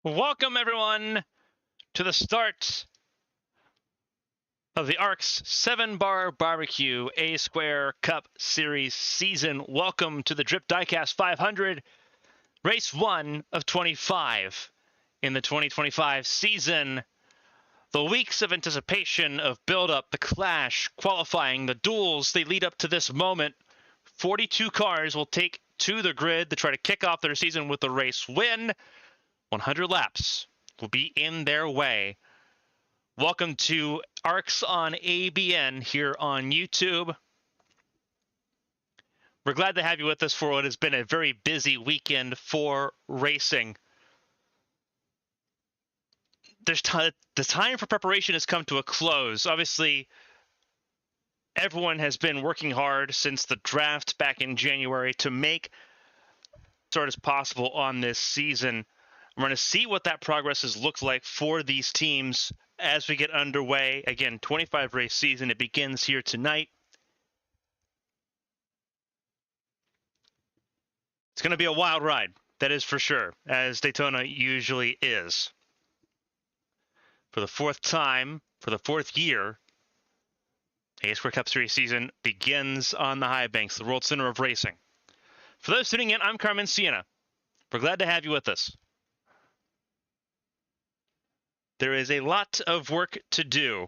Welcome, everyone, to the start of the ARCS 7-Bar Barbecue A-Square Cup Series season. Welcome to the Drip Diecast 500, Race 1 of 25 in the 2025 season. The weeks of anticipation, of build-up, the clash, qualifying, the duels, they lead up to this moment. 42 cars will take to the grid to try to kick off their season with a race win. 100 laps will be in their way. Welcome to ARCS on ABN here on YouTube. We're glad to have you with us for what has been a very busy weekend for racing. The time for preparation has come to a close. Obviously, everyone has been working hard since the draft back in January to make start as possible on this season. We're going to see what that progress has looked like for these teams as we get underway. Again, 25 race season. It begins here tonight. It's going to be a wild ride, that is for sure, as Daytona usually is. For the fourth time, for the fourth year, A-Square Cup Series season begins on the high banks, the World Center of Racing. For those tuning in, I'm Carmen, Sienna. We're glad to have you with us. There is a lot of work to do.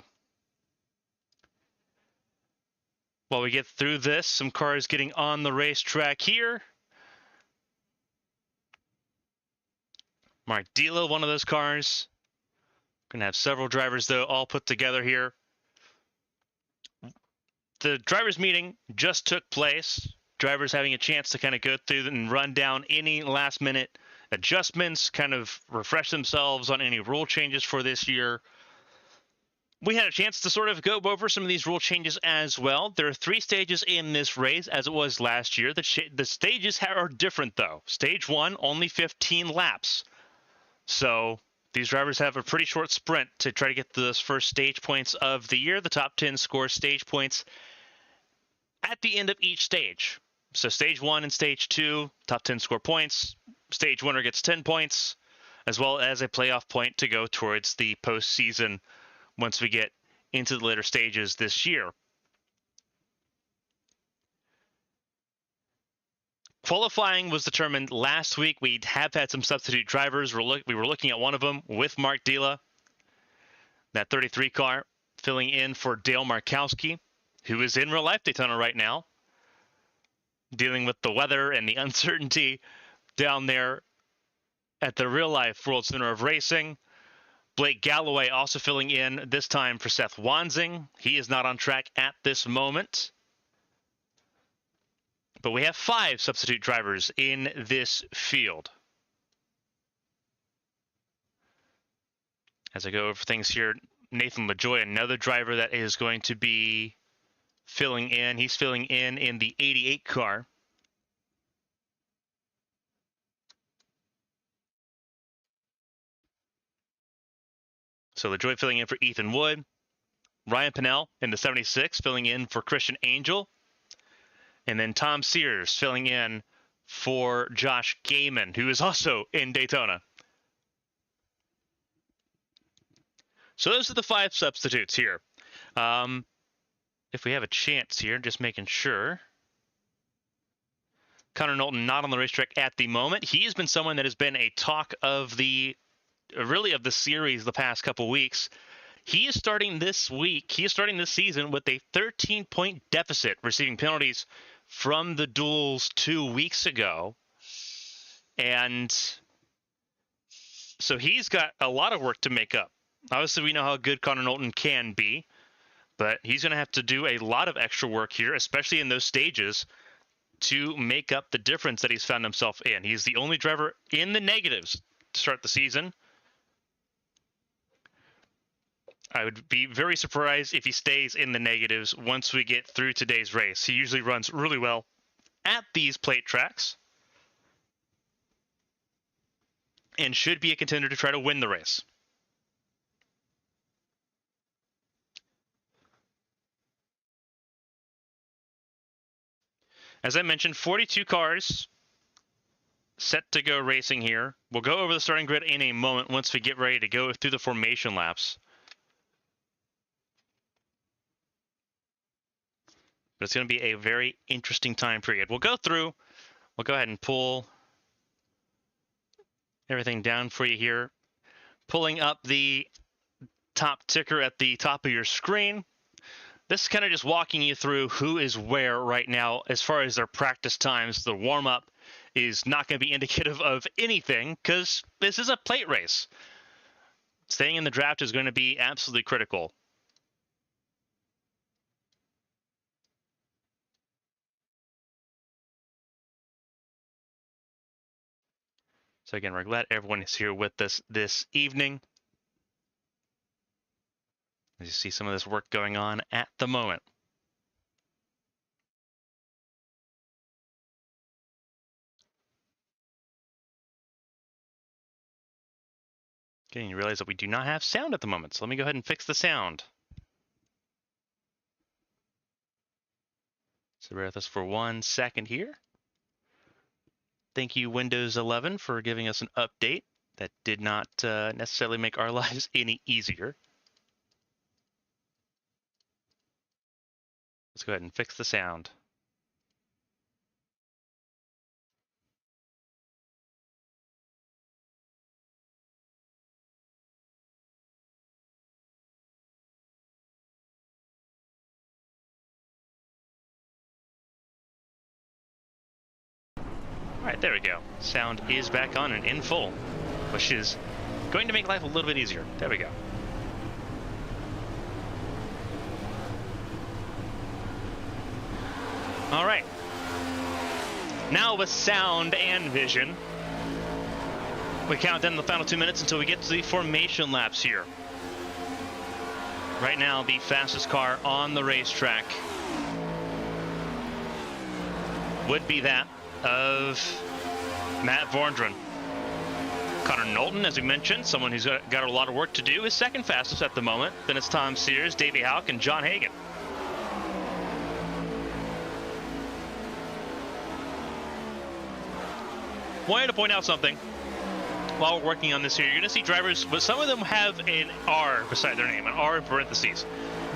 While we get through this, some cars getting on the racetrack here. Mark Dila, one of those cars. Going to have several drivers, though, all put together here. The drivers' meeting just took place. Drivers having a chance to kind of go through and run down any last-minute adjustments, kind of refresh themselves on any rule changes for this year. We had a chance to sort of go over some of these rule changes as well. There are 3 stages in this race, as it was last year. The stages are different, though. Stage 1, only 15 laps. So these drivers have a pretty short sprint to try to get those first stage points of the year. The top 10 score stage points at the end of each stage. So stage 1 and stage 2, top 10 score points. Stage winner gets 10 points, as well as a playoff point to go towards the postseason once we get into the later stages this year. Qualifying was determined last week. We have had some substitute drivers. We were looking at one of them with Mark Dila, that 33 car, filling in for Dale Markowski, who is in real life Daytona right now, dealing with the weather and the uncertainty down there at the real-life World Center of Racing. Blake Galloway also filling in, this time for Seth Wanzing. He is not on track at this moment. But we have 5 substitute drivers in this field. As I go over things here, Nathan LaJoy, another driver that is going to be filling in. He's filling in the 88 car. So LaJoy filling in for Ethan Wood. Ryan Pinnell in the 76 filling in for Christian Angel. And then Tom Sears filling in for Josh Gaiman, who is also in Daytona. So those are the 5 substitutes here. If we have a chance here, just making sure. Connor Knowlton not on the racetrack at the moment. He's been someone that has been a talk of the series the past couple weeks. He is starting this week. He is starting this season with a 13-point deficit, receiving penalties from the duels 2 weeks ago. And so he's got a lot of work to make up. Obviously, we know how good Connor Knowlton can be, but he's going to have to do a lot of extra work here, especially in those stages, to make up the difference that he's found himself in. He's the only driver in the negatives to start the season. I would be very surprised if he stays in the negatives once we get through today's race. He usually runs really well at these plate tracks and should be a contender to try to win the race. As I mentioned, 42 cars set to go racing here. We'll go over the starting grid in a moment once we get ready to go through the formation laps. But it's going to be a very interesting time period. We'll go through. We'll go ahead and pull everything down for you here. Pulling up the top ticker at the top of your screen. This is kind of just walking you through who is where right now as far as their practice times. The warm-up is not going to be indicative of anything because this is a plate race. Staying in the draft is going to be absolutely critical. So again, we're glad everyone is here with us this evening. As you see some of this work going on at the moment. Okay, you realize that we do not have sound at the moment, so let me go ahead and fix the sound. So bear with us for 1 second here. Thank you, Windows 11, for giving us an update. That did not necessarily make our lives any easier. Let's go ahead and fix the sound. All right, there we go. Sound is back on and in full, which is going to make life a little bit easier. There we go. All right. Now with sound and vision, we count down the final 2 minutes until we get to the formation laps here. Right now, the fastest car on the racetrack would be that of Matt Vorndren. Connor Knowlton, as we mentioned, someone who's got a lot of work to do, is second fastest at the moment. Then it's Tom Sears, Davey Houck, and John Hagan. Wanted to point out something while we're working on this here. You're going to see drivers, but some of them have an R beside their name, an R in parentheses.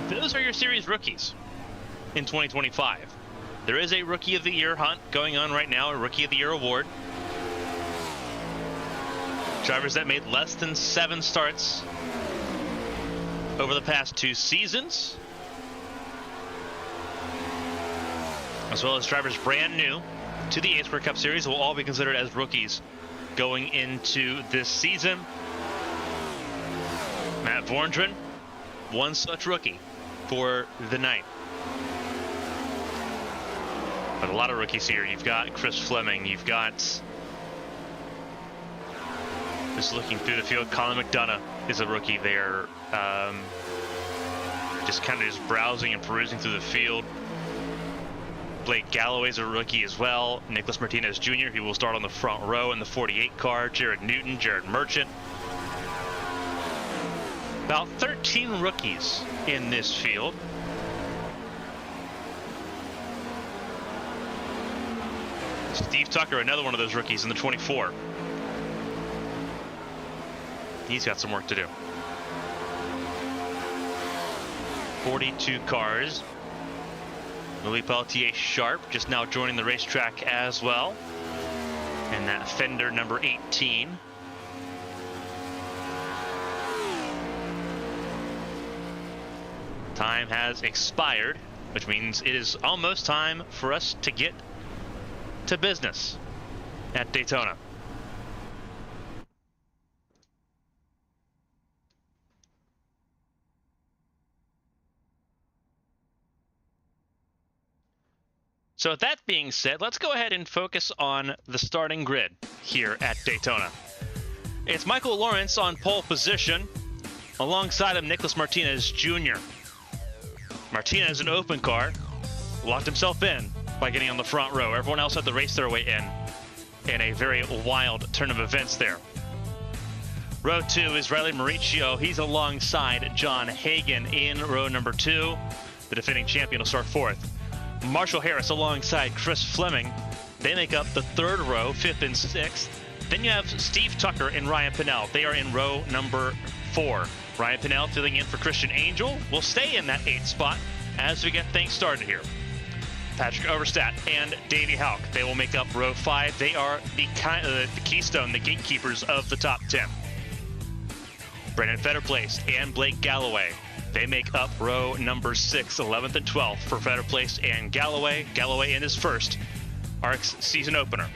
Those are your series rookies in 2025. There is a Rookie of the Year hunt going on right now, a Rookie of the Year award. Drivers that made less than 7 starts over the past 2 seasons, as well as drivers brand new to the A-Square Cup Series will all be considered as rookies going into this season. Matt Vorndren, one such rookie for the night. But a lot of rookies here. You've got Chris Fleming. You've got, just looking through the field, Colin McDonough is a rookie there. Just kind of browsing and perusing through the field. Blake Galloway's a rookie as well. Nicholas Martinez Jr., who will start on the front row in the 48 car. Jared Newton, Jared Merchant. About 13 rookies in this field. Steve Tucker, another one of those rookies in the 24. He's got some work to do. 42 cars. Louis Pelletier Sharp just now joining the racetrack as well. And that Fender number 18. Time has expired, which means it is almost time for us to get to business at Daytona. So with that being said, let's go ahead and focus on the starting grid here at Daytona. It's Michael Lawrence on pole position, alongside him Nicholas Martinez Jr. Martinez, an open car, locked himself in by getting on the front row. Everyone else had to race their way in a very wild turn of events there. Row 2 is Riley Mauricio. He's alongside John Hagan in row number 2. The defending champion will start 4th. Marshall Harris alongside Chris Fleming They make up the third row, fifth and sixth. Then you have Steve Tucker and Ryan Pinnell. They are in row number 4. Ryan Pinnell filling in for Christian Angel will stay in that 8th spot as we get things started here. Patrick Overstat and Davey Houck, they will make up row 5. They are the keystone, the gatekeepers of the top 10. Brendan Fetterplace and Blake Galloway, they make up row number 6, 11th and 12th for Fetterplace and Galloway. Galloway in his first ARCS season opener.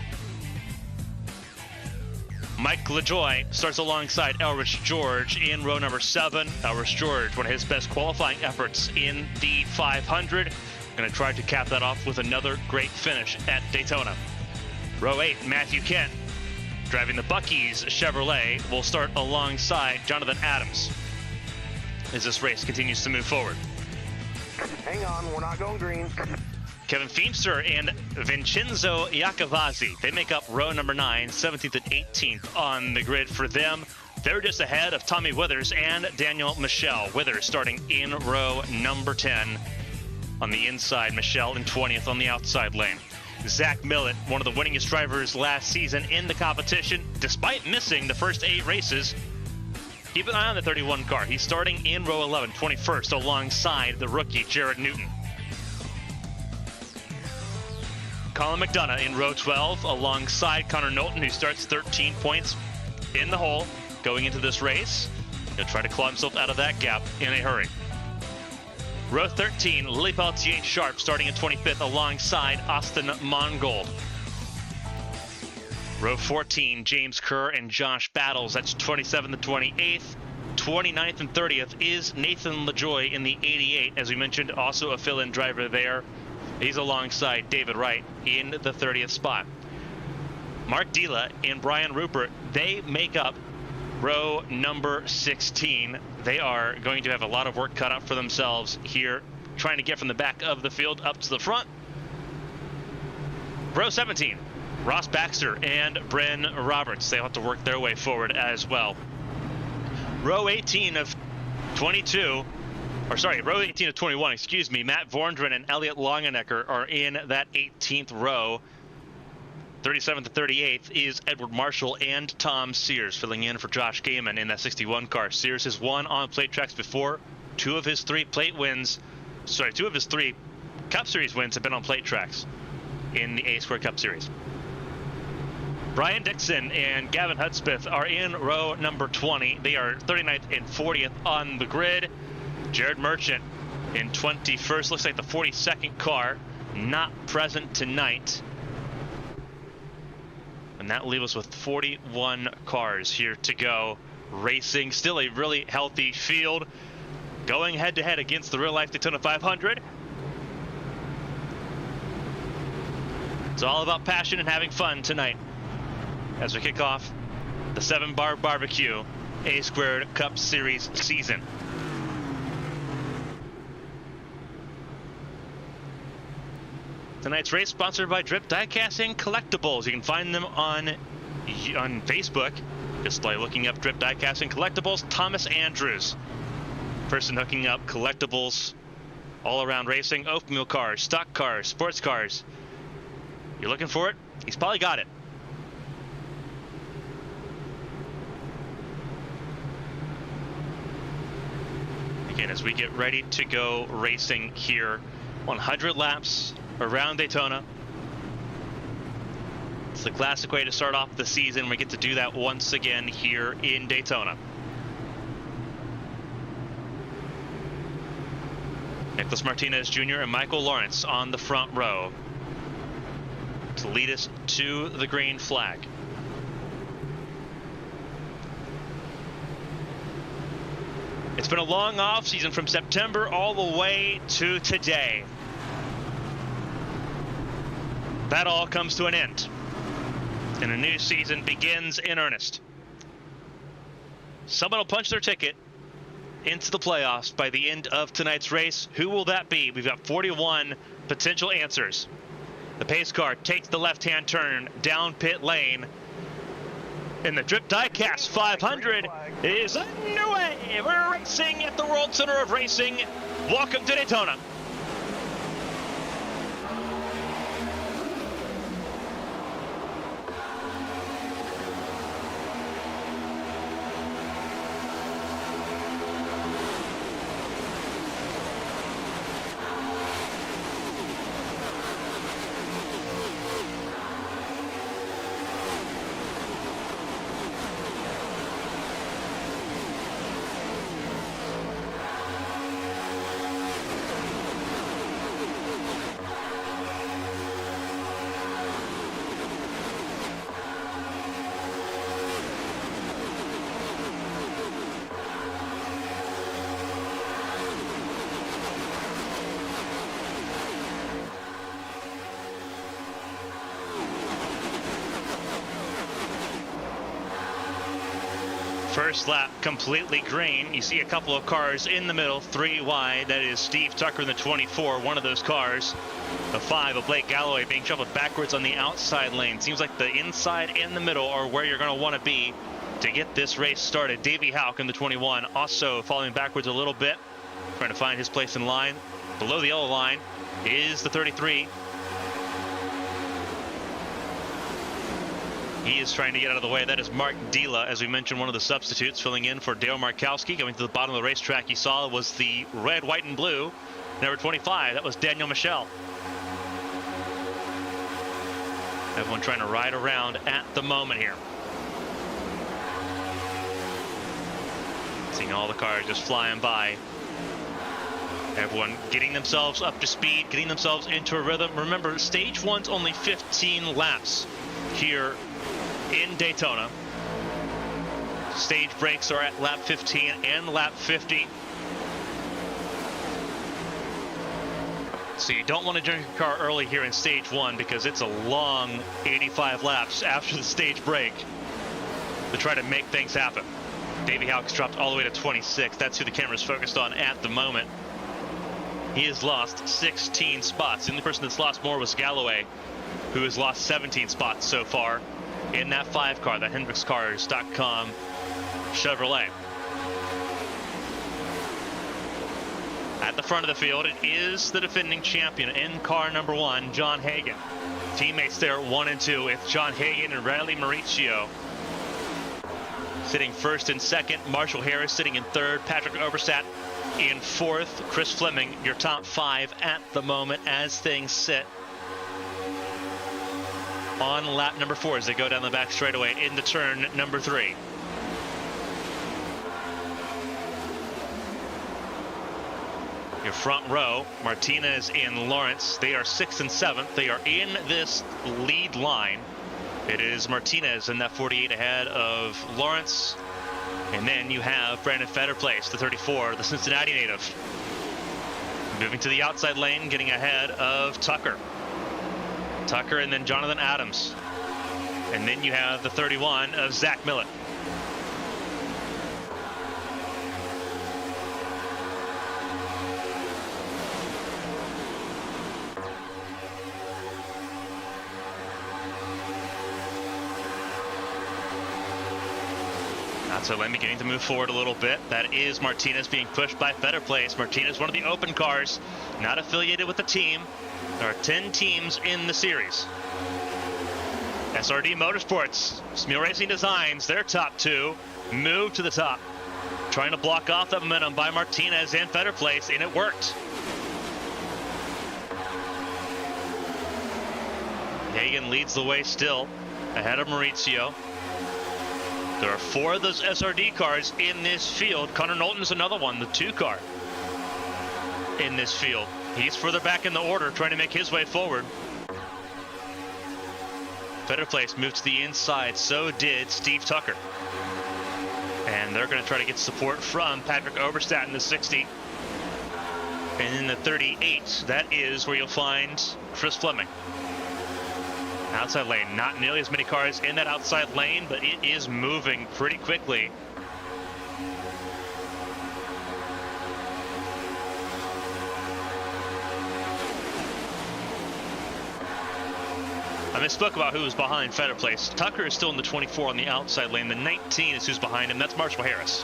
Mike LaJoy starts alongside Elrich George in row number 7. Elrich George, one of his best qualifying efforts in the 500. Going to try to cap that off with another great finish at Daytona. Row 8, Matthew Kent, driving the Buc-ee's Chevrolet, will start alongside Jonathan Adams as this race continues to move forward. Hang on, we're not going green. Kevin Feemster and Vincenzo Iacovazzi, they make up row number 9, 17th and 18th on the grid for them. They're just ahead of Tommy Withers and Daniel Michel. Withers starting in row number 10 on the inside, Michel in 20th on the outside lane. Zach Millett, one of the winningest drivers last season in the competition, despite missing the first 8 races. Keep an eye on the 31 car. He's starting in row 11, 21st, alongside the rookie Jared Newton. Colin McDonough in row 12 alongside Connor Knowlton, who starts 13 points in the hole going into this race. He'll try to claw himself out of that gap in a hurry. Row 13, Lily Pelletier Sharp starting at 25th alongside Austin Mongold. Row 14, James Kerr and Josh Battles, that's 27th and 28th. 29th and 30th is Nathan LaJoy in the 88, as we mentioned, also a fill-in driver there. He's alongside David Wright in the 30th spot. Mark Dila and Brian Rupert, they make up row number 16. They are going to have a lot of work cut out for themselves here, trying to get from the back of the field up to the front. Row 17, Ross Baxter and Bryn Roberts. They'll have to work their way forward as well. Row 18 of 22, or sorry, row 18 of 21, excuse me, Matt Vorndren and Elliot Longenecker are in that 18th row. 37th to 38th is Edward Marshall and Tom Sears filling in for Josh Gaiman in that 61 car. Sears has won on plate tracks before. 2 of his 3 Cup Series wins have been on plate tracks in the A Square Cup Series. Brian Dixon and Gavin Hudspeth are in row number 20. They are 39th and 40th on the grid. Jared Merchant in 21st, looks like the 42nd car, not present tonight. And that leaves us with 41 cars here to go, racing. Still a really healthy field, going head-to-head against the real-life Daytona 500. It's all about passion and having fun tonight as we kick off the 7-Bar Barbecue A Squared Cup Series season. Tonight's race sponsored by Drip Diecasts and Collectibles. You can find them on Facebook just by looking up Drip Diecasts and Collectibles. Thomas Andrews, person hooking up collectibles all around racing, open wheel cars, stock cars, sports cars. You're looking for it? He's probably got it. Again, as we get ready to go racing here, 100 laps around Daytona. It's the classic way to start off the season. We get to do that once again here in Daytona. Nicholas Martinez Jr. and Michael Lawrence on the front row to lead us to the green flag. It's been a long off season from September all the way to today. That all comes to an end, and a new season begins in earnest. Someone will punch their ticket into the playoffs by the end of tonight's race. Who will that be? We've got 41 potential answers. The pace car takes the left-hand turn down pit lane, and the Drip Diecast 500 is underway. We're racing at the World Center of Racing. Welcome to Daytona. First lap completely green. You see a couple of cars in the middle, 3 wide. That is Steve Tucker in the 24, one of those cars. The 5 of Blake Galloway being shuffled backwards on the outside lane. Seems like the inside and the middle are where you're going to want to be to get this race started. Davey Houck in the 21 also falling backwards a little bit, trying to find his place in line. Below the yellow line is the 33. He is trying to get out of the way. That is Mark Dila, as we mentioned, one of the substitutes filling in for Dale Markowski. Going to the bottom of the racetrack, you saw was the red, white, and blue, number 25. That was Daniel Michel. Everyone trying to ride around at the moment here. Seeing all the cars just flying by. Everyone getting themselves up to speed, getting themselves into a rhythm. Remember, stage 1's only 15 laps here in Daytona. Stage breaks are at lap 15 and lap 50. So you don't want to jump your car early here in stage 1 because it's a long 85 laps after the stage break to try to make things happen. Davey Houck's dropped all the way to 26. That's who the camera's focused on at the moment. He has lost 16 spots. The only person that's lost more was Galloway, who has lost 17 spots so far in that 5 car, that HendricksCars.com Chevrolet. At the front of the field, it is the defending champion in car number 1, John Hagan. Teammates there 1 and 2. It's John Hagan and Riley Mauricio sitting first and second. Marshall Harris sitting in third. Patrick Oberstadt in fourth. Chris Fleming, your top 5 at the moment as things sit on lap number 4 as they go down the back straightaway into turn number 3. Your front row, Martinez and Lawrence, they are 6th and 7th. They are in this lead line. It is Martinez in that 48 ahead of Lawrence. And then you have Brandon Fetterplace, the 34, the Cincinnati native. Moving to the outside lane, getting ahead of Tucker. Tucker and then Jonathan Adams. And then you have the 31 of Zach Millett. So let me beginning to move forward a little bit. That is Martinez being pushed by Fetterplace. Martinez, one of the open cars, not affiliated with the team. There are 10 teams in the series. SRD Motorsports, Smeel Racing Designs, their top 2 move to the top. Trying to block off that momentum by Martinez and Fetterplace, and it worked. Hagan leads the way still, ahead of Mauricio. There are 4 of those SRD cars in this field. Connor Knowlton's another one, the 2 car in this field. He's further back in the order, trying to make his way forward. Fetterplace moved to the inside, so did Steve Tucker. And they're going to try to get support from Patrick Oberstadt in the 60. And in the 38, that is where you'll find Chris Fleming. Outside lane, not nearly as many cars in that outside lane, but it is moving pretty quickly. I misspoke about who was behind Fetterplace. Tucker is still in the 24 on the outside lane. The 19 is who's behind him. That's Marshall Harris.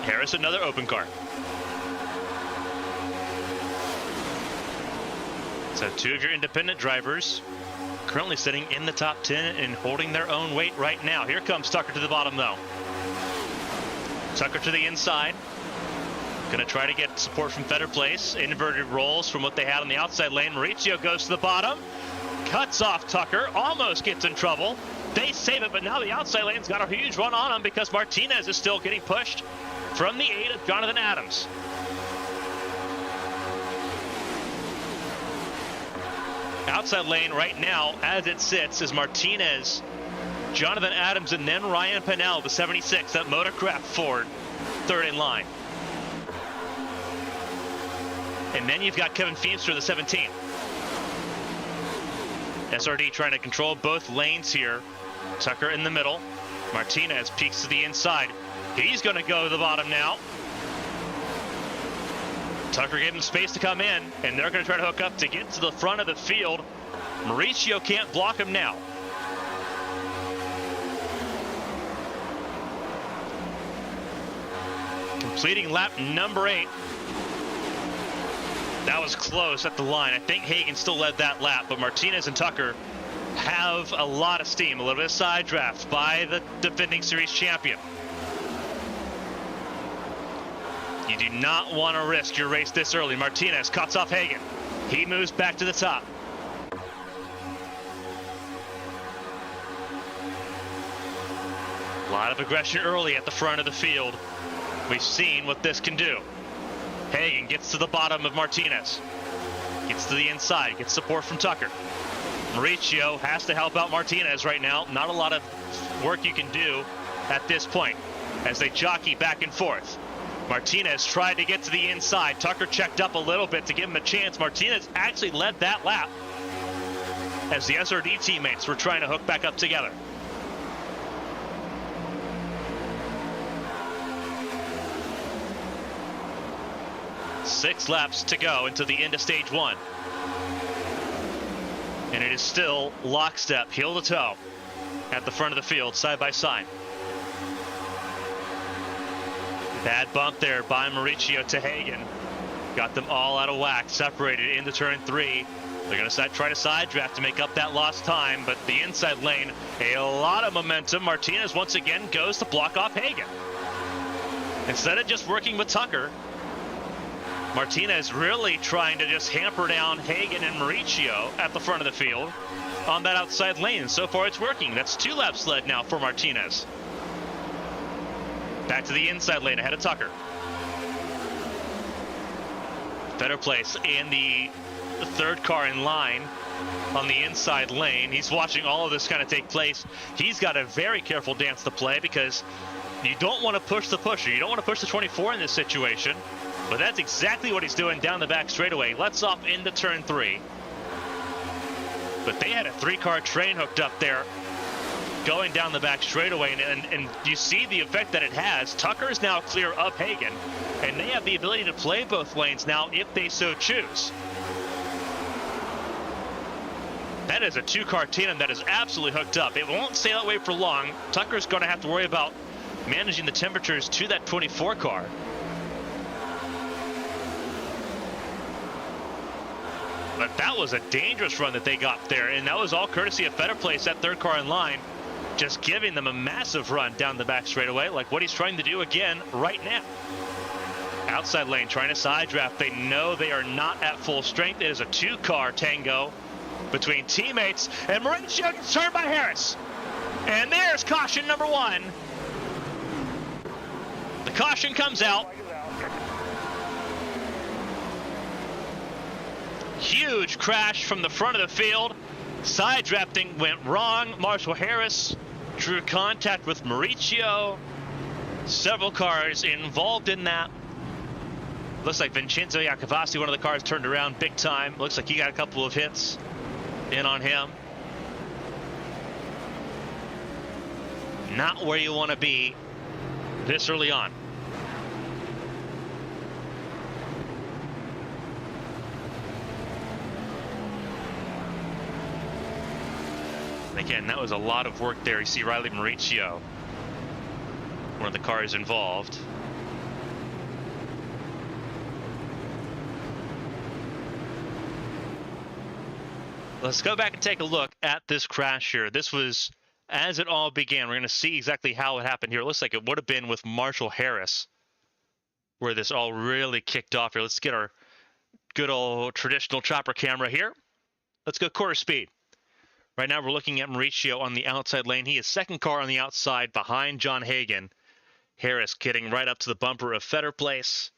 Harris, another open car. So 2 of your independent drivers currently sitting in the top 10 and holding their own weight right now. Here comes Tucker to the bottom, though. Tucker to the inside. Going to try to get support from Fetterplace. Inverted rolls from what they had on the outside lane. Mauricio goes to the bottom. Cuts off Tucker. Almost gets in trouble. They save it, but now the outside lane's got a huge run on him because Martinez is still getting pushed from the 8 of Jonathan Adams. Outside lane right now, as it sits, is Martinez, Jonathan Adams, and then Ryan Pennell, the 76, that Motorcraft Ford, 3rd in line. And then you've got Kevin Feemster, the 17. SRD trying to control both lanes here Tucker in the middle. Martinez peeks to the inside. He's going to go to the bottom now. Tucker gave him space to come in, and they're going to try to hook up to get to the front of the field. Mauricio can't block him now. Completing lap number 8. That was close at the line. I think Hagan still led that lap, but Martinez and Tucker have a lot of steam. A little bit of side draft by the defending series champion. You do not want to risk your race this early. Martinez cuts off Hagan. He moves back to the top. A lot of aggression early at the front of the field. We've seen what this can do. Hagan gets to the bottom of Martinez. Gets to the inside, gets support from Tucker. Mauricio has to help out Martinez right now. Not a lot of work you can do at this point as they jockey back and forth. Martinez tried to get to the inside. Tucker checked up a little bit to give him a chance. Martinez actually led that lap as the SRD teammates were trying to hook back up together. Six laps to go into the end of stage 1. And it is still lockstep, heel to toe, at the front of the field, side by side. Bad bump there by Mauricio to Hagan. Got them all out of whack, separated into turn 3. They're going to try to side draft to make up that lost time, but the inside lane, a lot of momentum. Martinez once again goes to block off Hagan. Instead of just working with Tucker, Martinez really trying to just hamper down Hagan and Mauricio at the front of the field on that outside lane. So far it's working. That's 2 laps led now for Martinez. Back to the inside lane ahead of Tucker. Better place in the 3rd car in line on the inside lane. He's watching all of this kind of take place. He's got a very careful dance to play because you don't want to push the pusher. You don't want to push the 24 in this situation. But that's exactly what he's doing down the back straightaway. Lets off into turn 3. But they had a 3-car train hooked up there going down the back straightaway, and you see the effect that it has. Tucker is now clear of Hagan, and they have the ability to play both lanes now if they so choose. That is a 2-car tandem that is absolutely hooked up. It won't stay that way for long. Tucker's going to have to worry about managing the temperatures to that 24 car. But that was a dangerous run that they got there, and that was all courtesy of Better Place, that 3rd car in line, just giving them a massive run down the back straightaway, like what he's trying to do again right now. Outside lane, trying to side draft. They know they are not at full strength. It is a 2-car tango between teammates, and Mauricio gets turned by Harris. And there's caution number 1. The caution comes out. Huge crash from the front of the field. Side drafting went wrong. Marshall Harris drew contact with Mauricio. Several cars involved in that. Looks like Vincenzo Iacovacci, one of the cars, turned around big time. Looks like he got a couple of hits in on him. Not where you want to be this early on. Again, that was a lot of work there. You see Riley Mauricio, one of the cars involved. Let's go back and take a look at this crash here. This was as it all began. We're going to see exactly how it happened here. It looks like it would have been with Marshall Harris where this all really kicked off here. Let's get our good old traditional chopper camera here. Let's go quarter speed. Right now we're looking at Mauricio on the outside lane. He is 2nd car on the outside behind John Hagan. Harris getting right up to the bumper of Fetter Place.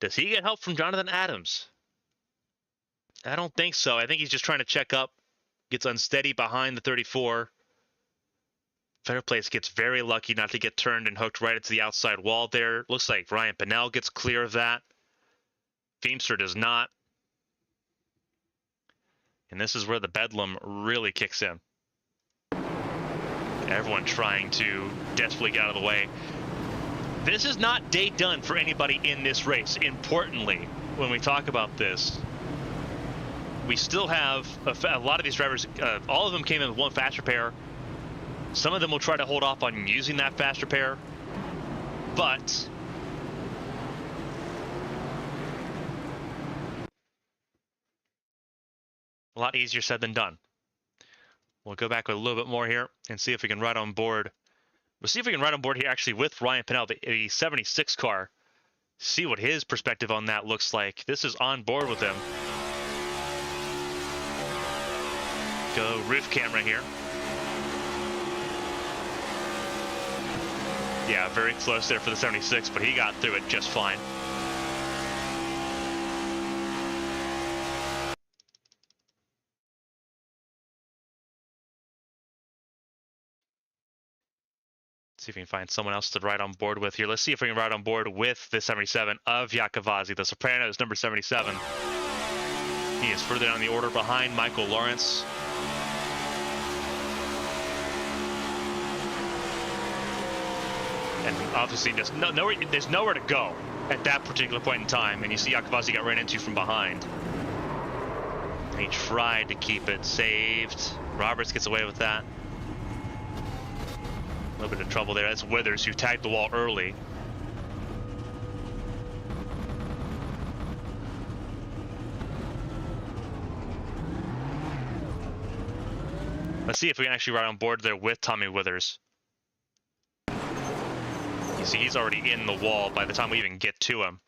Does he get help from Jonathan Adams? I don't think so. I think he's just trying to check up. Gets unsteady behind the 34. Fetter Place gets very lucky not to get turned and hooked right into the outside wall there. Looks like Ryan Pinnell gets clear of that. Feimster does not. And this is where the bedlam really kicks in. Everyone trying to desperately get out of the way. This is not day done for anybody in this race. Importantly, when we talk about this, we still have a lot of these drivers, all of them came in with one fast repair. Some of them will try to hold off on using that fast repair, but a lot easier said than done. We'll go back with a little bit more here and see if we can ride on board. We'll see if we can ride on board here actually with Ryan Pennell, the 76 car. See what his perspective on that looks like. This is on board with him. Go roof camera here. Yeah, very close there for the 76, but he got through it just fine. See if we can find someone else to ride on board with here. Let's see if we can ride on board with the 77 of Diecasts, the Sopranos, number 77. He is further down the order behind Michael Lawrence. And obviously just there's nowhere to go at that particular point in time. And you see Diecasts got ran into from behind. He tried to keep it saved. Roberts gets away with that. A little bit of trouble there. That's Withers, who tagged the wall early. Let's see if we can actually ride on board there with Tommy Withers. You see, he's already in the wall by the time we even get to him.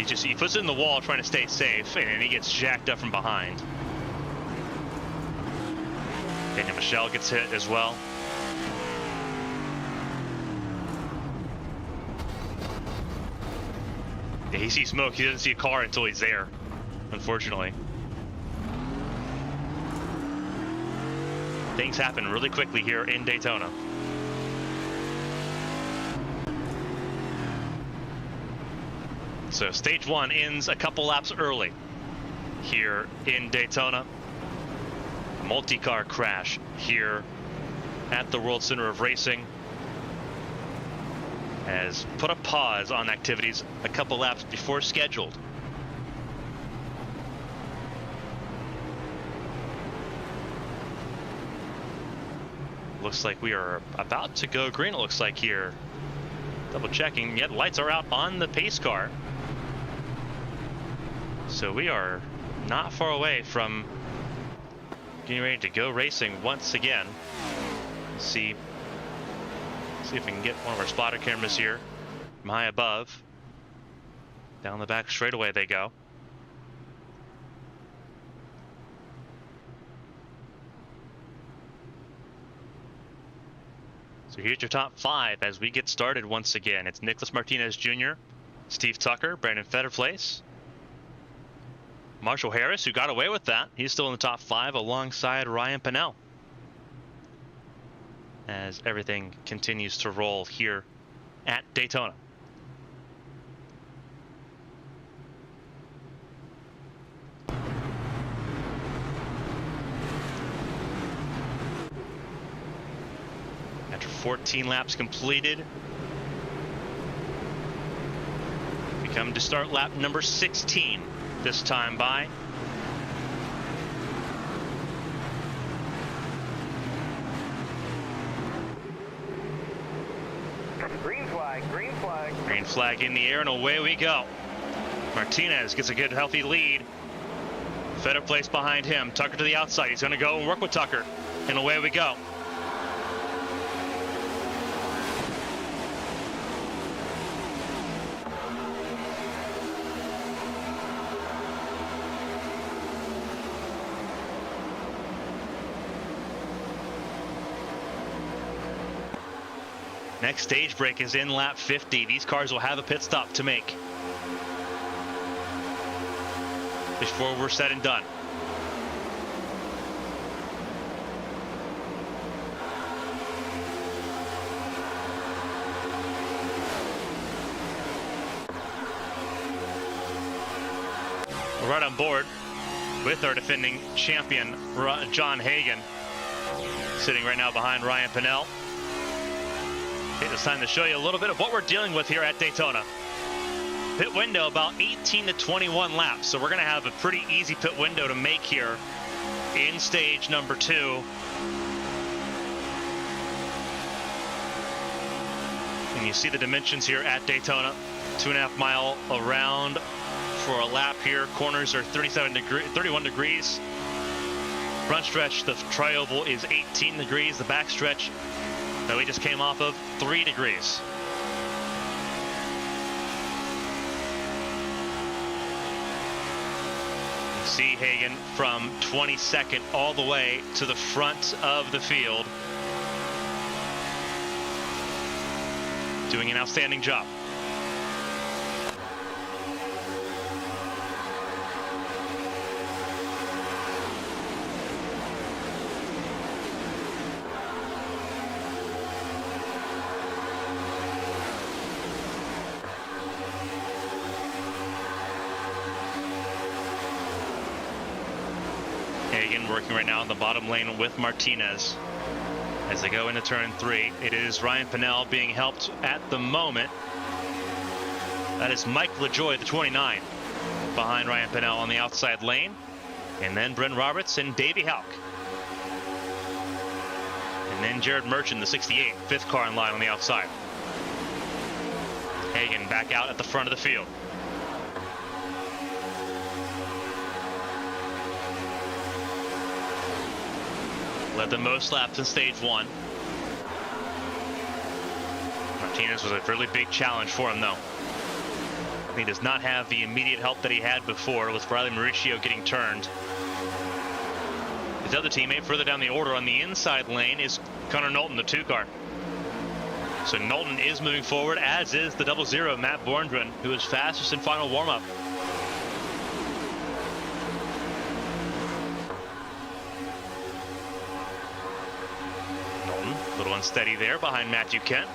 He puts it in the wall trying to stay safe, and he gets jacked up from behind. Daniel Michelle gets hit as well. Yeah, he sees smoke. He doesn't see a car until he's there, unfortunately. Things happen really quickly here in Daytona. So stage one ends a couple laps early here in Daytona. Multi-car crash here at the World Center of Racing has put a pause on activities a couple laps before scheduled. Looks like we are about to go green, it looks like here. Double checking, yeah, the lights are out on the pace car. So we are not far away from getting ready to go racing once again. See if we can get one of our spotter cameras here from high above. Down the back straightaway they go. So here's your top five as we get started once again. It's Nicholas Martinez Jr., Steve Tucker, Brandon Fetterplace, Marshall Harris, who got away with that. He's still in the top five alongside Ryan Pennell. As everything continues to roll here at Daytona. After 14 laps completed, we come to start lap number 16. This time by. Green flag, green flag. Green flag in the air, and away we go. Martinez gets a good, healthy lead. Fetterplace behind him. Tucker to the outside. He's going to go and work with Tucker, and away we go. Next stage break is in lap 50. These cars will have a pit stop to make before we're said and done. right on board with our defending champion, John Hagan, sitting right now behind Ryan Pennell. It's time to show you a little bit of what we're dealing with here at Daytona. Pit window about 18 to 21 laps, so we're going to have a pretty easy pit window to make here in stage number 2. And you see the dimensions here at Daytona. 2.5 mile around for a lap here. Corners are 31 degrees. Front stretch, the tri-oval is 18 degrees. The back stretch that we just came off of, 3 degrees. You see Hagan from 22nd all the way to the front of the field, doing an outstanding job. Hagan working right now in the bottom lane with Martinez as they go into turn 3. It is Ryan Pennell being helped at the moment. That is Mike LaJoy, the 29, behind Ryan Pennell on the outside lane. And then Bryn Roberts and Davey Houck. And then Jared Merchant, the 68, 5th car in line on the outside. Hagan back out at the front of the field. Led the most laps in stage 1. Martinez was a really big challenge for him, though. He does not have the immediate help that he had before, with Riley Mauricio getting turned. His other teammate further down the order on the inside lane is Connor Knowlton, the 2 car. So Knowlton is moving forward, as is the 00 Matt Borndren, who was fastest in final warm-up. A little unsteady there behind Matthew Kent.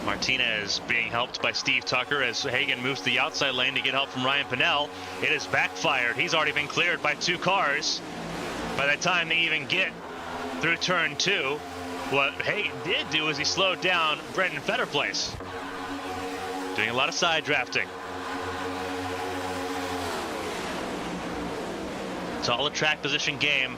Martinez being helped by Steve Tucker as Hagan moves to the outside lane to get help from Ryan Pennell. It has backfired. He's already been cleared by 2 cars. By the time they even get through turn 2, what Hagan did do is he slowed down Brendan Fetterplace, doing a lot of side drafting. It's all a track position game.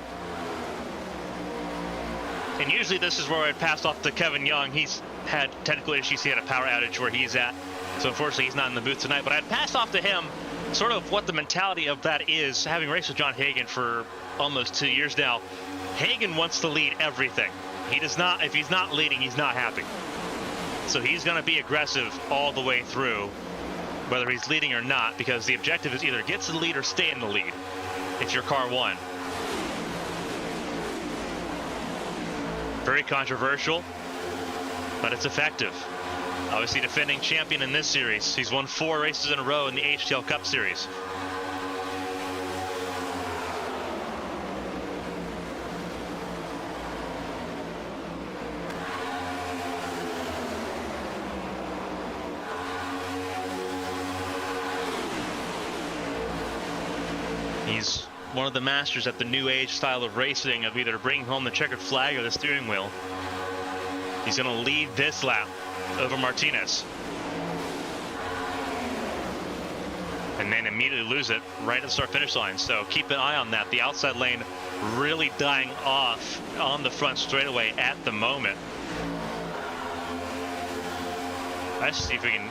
And usually this is where I'd pass off to Kevin Young. He's had technical issues. He had a power outage where he's at. So unfortunately he's not in the booth tonight. But I'd pass off to him sort of what the mentality of that is, having raced with John Hagan for almost 2 years now. Hagan wants to lead everything. He does not, if he's not leading, he's not happy. So he's going to be aggressive all the way through, whether he's leading or not, because the objective is either get to the lead or stay in the lead if your car won. Very controversial, but it's effective. Obviously defending champion in this series. He's won 4 races in a row in the HTL Cup Series. He's one of the masters at the new age style of racing, of either bringing home the checkered flag or the steering wheel. He's going to lead this lap over Martinez, and then immediately lose it right at the start finish line. So keep an eye on that. The outside lane really dying off on the front straightaway at the moment. Let's see if we can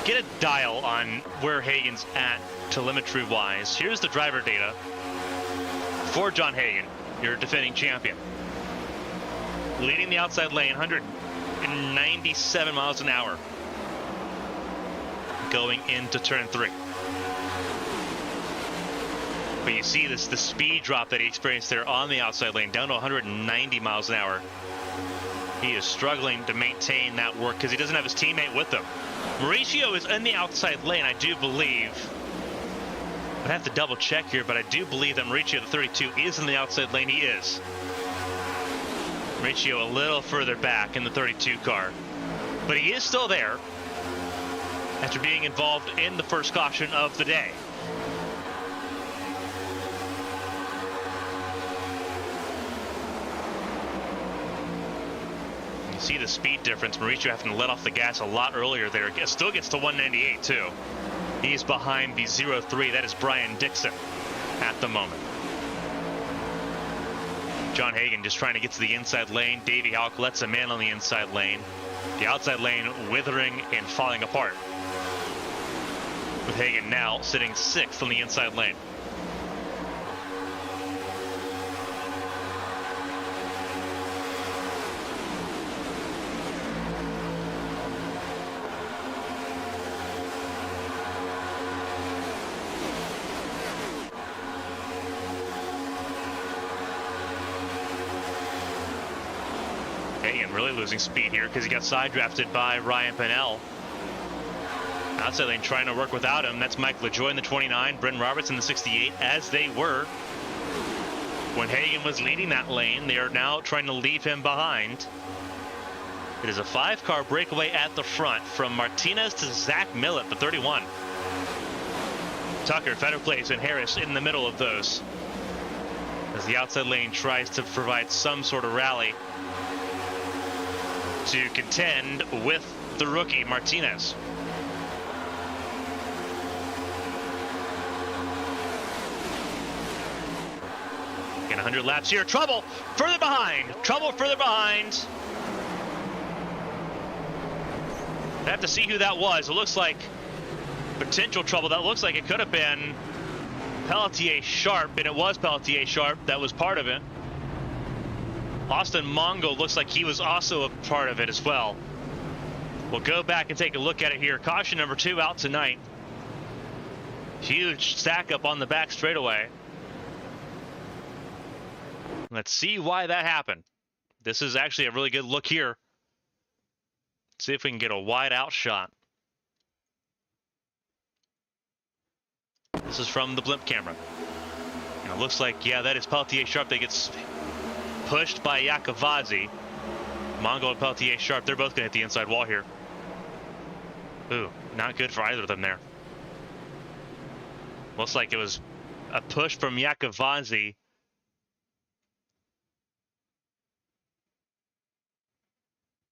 get a dial on where Hagan's at telemetry wise. Here's the driver data for John Hagan, your defending champion. Leading the outside lane, 197 miles an hour going into turn 3. But you see this, the speed drop that he experienced there on the outside lane, down to 190 miles an hour. He is struggling to maintain that work because he doesn't have his teammate with him. Mauricio is in the outside lane, I do believe. I'd have to double check here, but I do believe that Mauricio, the 32, is in the outside lane. He is. Mauricio a little further back in the 32 car, but he is still there. after being involved in the first caution of the day. You see the speed difference. Mauricio having to let off the gas a lot earlier there. Still gets to 198 too. He's behind the 0-3. That is Brian Dixon at the moment. John Hagan just trying to get to the inside lane. Davey Houck lets him in on the inside lane. The outside lane withering and falling apart, with Hagan now sitting 6th on the inside lane. Hagan really losing speed here because he got side drafted by Ryan Pennell. Outside lane trying to work without him. That's Mike LaJoy in the 29, Brendan Roberts in the 68, as they were when Hagan was leading that lane. They are now trying to leave him behind. It is a 5-car breakaway at the front from Martinez to Zach Millett, the 31. Tucker, Fetter Place, and Harris in the middle of those, as the outside lane tries to provide some sort of rally to contend with the rookie Martinez. In 100 laps here. Trouble further behind. Trouble further behind. I have to see who that was. It looks like potential trouble. That looks like it could have been Pelletier Sharp, and it was Pelletier Sharp that was part of it. Austin Mongo looks like he was also a part of it as well. We'll go back and take a look at it here. Caution number 2 out tonight. Huge stack up on the back straightaway. Let's see why that happened. This is actually a really good look here. Let's see if we can get a wide out shot. This is from the blimp camera. And it looks like, yeah, that is Pelletier Sharp that gets pushed by Iacovazzi. Mongo and Pelletier Sharp, they're both going to hit the inside wall here. Ooh, not good for either of them there. Looks like it was a push from Iacovazzi.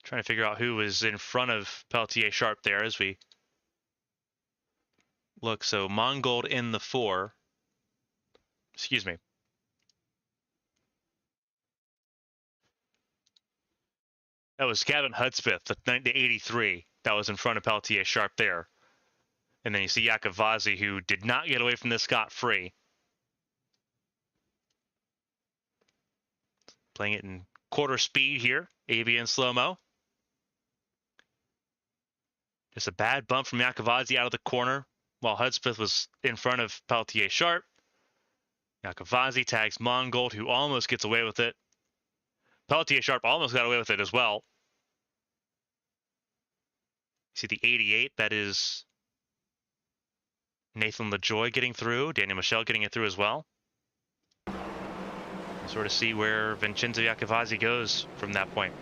Trying to figure out who was in front of Pelletier Sharp there as we look. So Mongold in the 4. Excuse me. That was Gavin Hudspeth, the 83, that was in front of Pelletier Sharp there. And then you see Iacovazzi, who did not get away from this scot-free. Playing it in quarter speed here, AV in slow-mo. Just a bad bump from Iacovazzi out of the corner while Hudspeth was in front of Pelletier Sharp. Iacovazzi tags Mongold, who almost gets away with it. Pelletier Sharp almost got away with it as well. See the 88, that is Nathan LaJoy getting through, Daniel Michel getting it through as well. Sort of see where Vincenzo Iacovazzi goes from that point.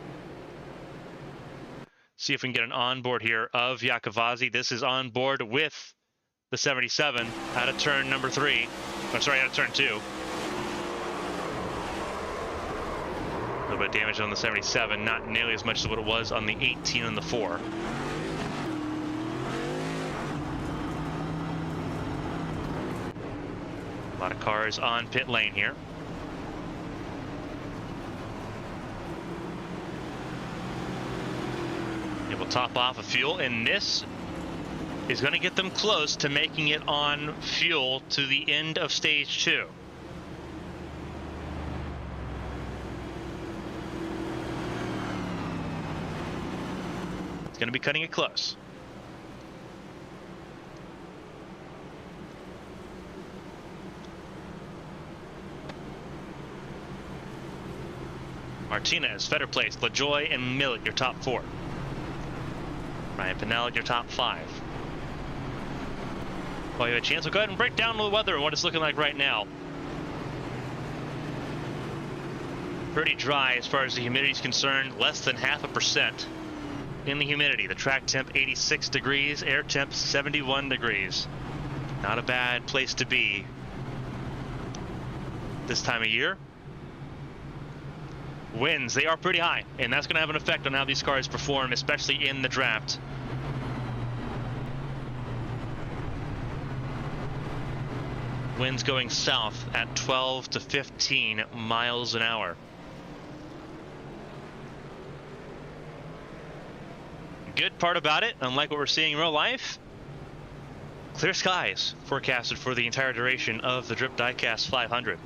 See if we can get an onboard here of Iacovazzi. This is on board with the 77 out of turn number 3. I'm sorry, out of turn 2. A little bit of damage on the 77, not nearly as much as what it was on the 18 and the 4. A lot of cars on pit lane here. It will top off of fuel, and this is going to get them close to making it on fuel to the end of stage 2. It's going to be cutting it close. Martinez, Fetter Place, LaJoy, and Millett, your top 4. Ryan Pennell, your top 5. Well, you have a chance. We'll go ahead and break down the weather and what it's looking like right now. Pretty dry as far as the humidity is concerned, less than 0.5%. in the humidity. The track temp 86 degrees, air temp 71 degrees. Not a bad place to be this time of year. Winds, they are pretty high, and that's going to have an effect on how these cars perform, especially in the draft. Winds going south at 12 to 15 miles an hour. Good part about it, unlike what we're seeing in real life, clear skies forecasted for the entire duration of the Drip Diecast 500.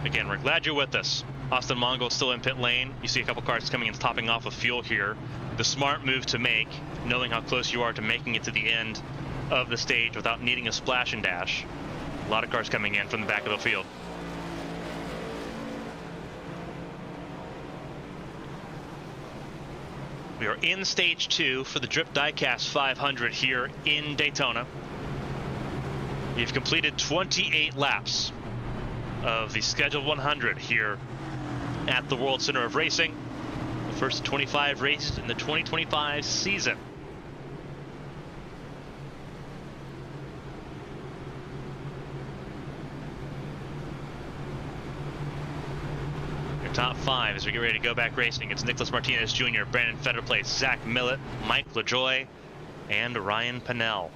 Again, we're glad you're with us. Austin Mongold still in pit lane. You see a couple cars coming and topping off of fuel here. The smart move to make, knowing how close you are to making it to the end of the stage without needing a splash and dash. A lot of cars coming in from the back of the field. We are in stage 2 for the Drip Diecast 500 here in Daytona. We've completed 28 laps of the scheduled 100 here at the World Center of Racing. The first 25 races in the 2025 season. Your top 5 as we get ready to go back racing. It's Nicholas Martinez Jr., Brandon Fetterplace, Zach Millett, Mike LaJoy, and Ryan Pennell.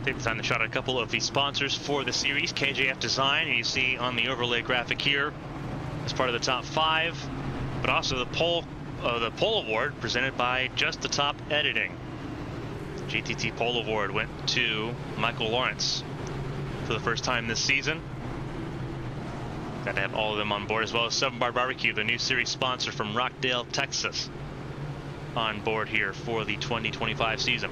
Take the time to shout out a couple of the sponsors for the series. KJF Design, you see on the overlay graphic here, as part of the top 5, but also the poll award presented by Just the Top Editing. The GTT poll award went to Michael Lawrence for the first time this season. Got to have all of them on board, as well as 7 Bar Barbecue, the new series sponsor from Rockdale, Texas, on board here for the 2025 season.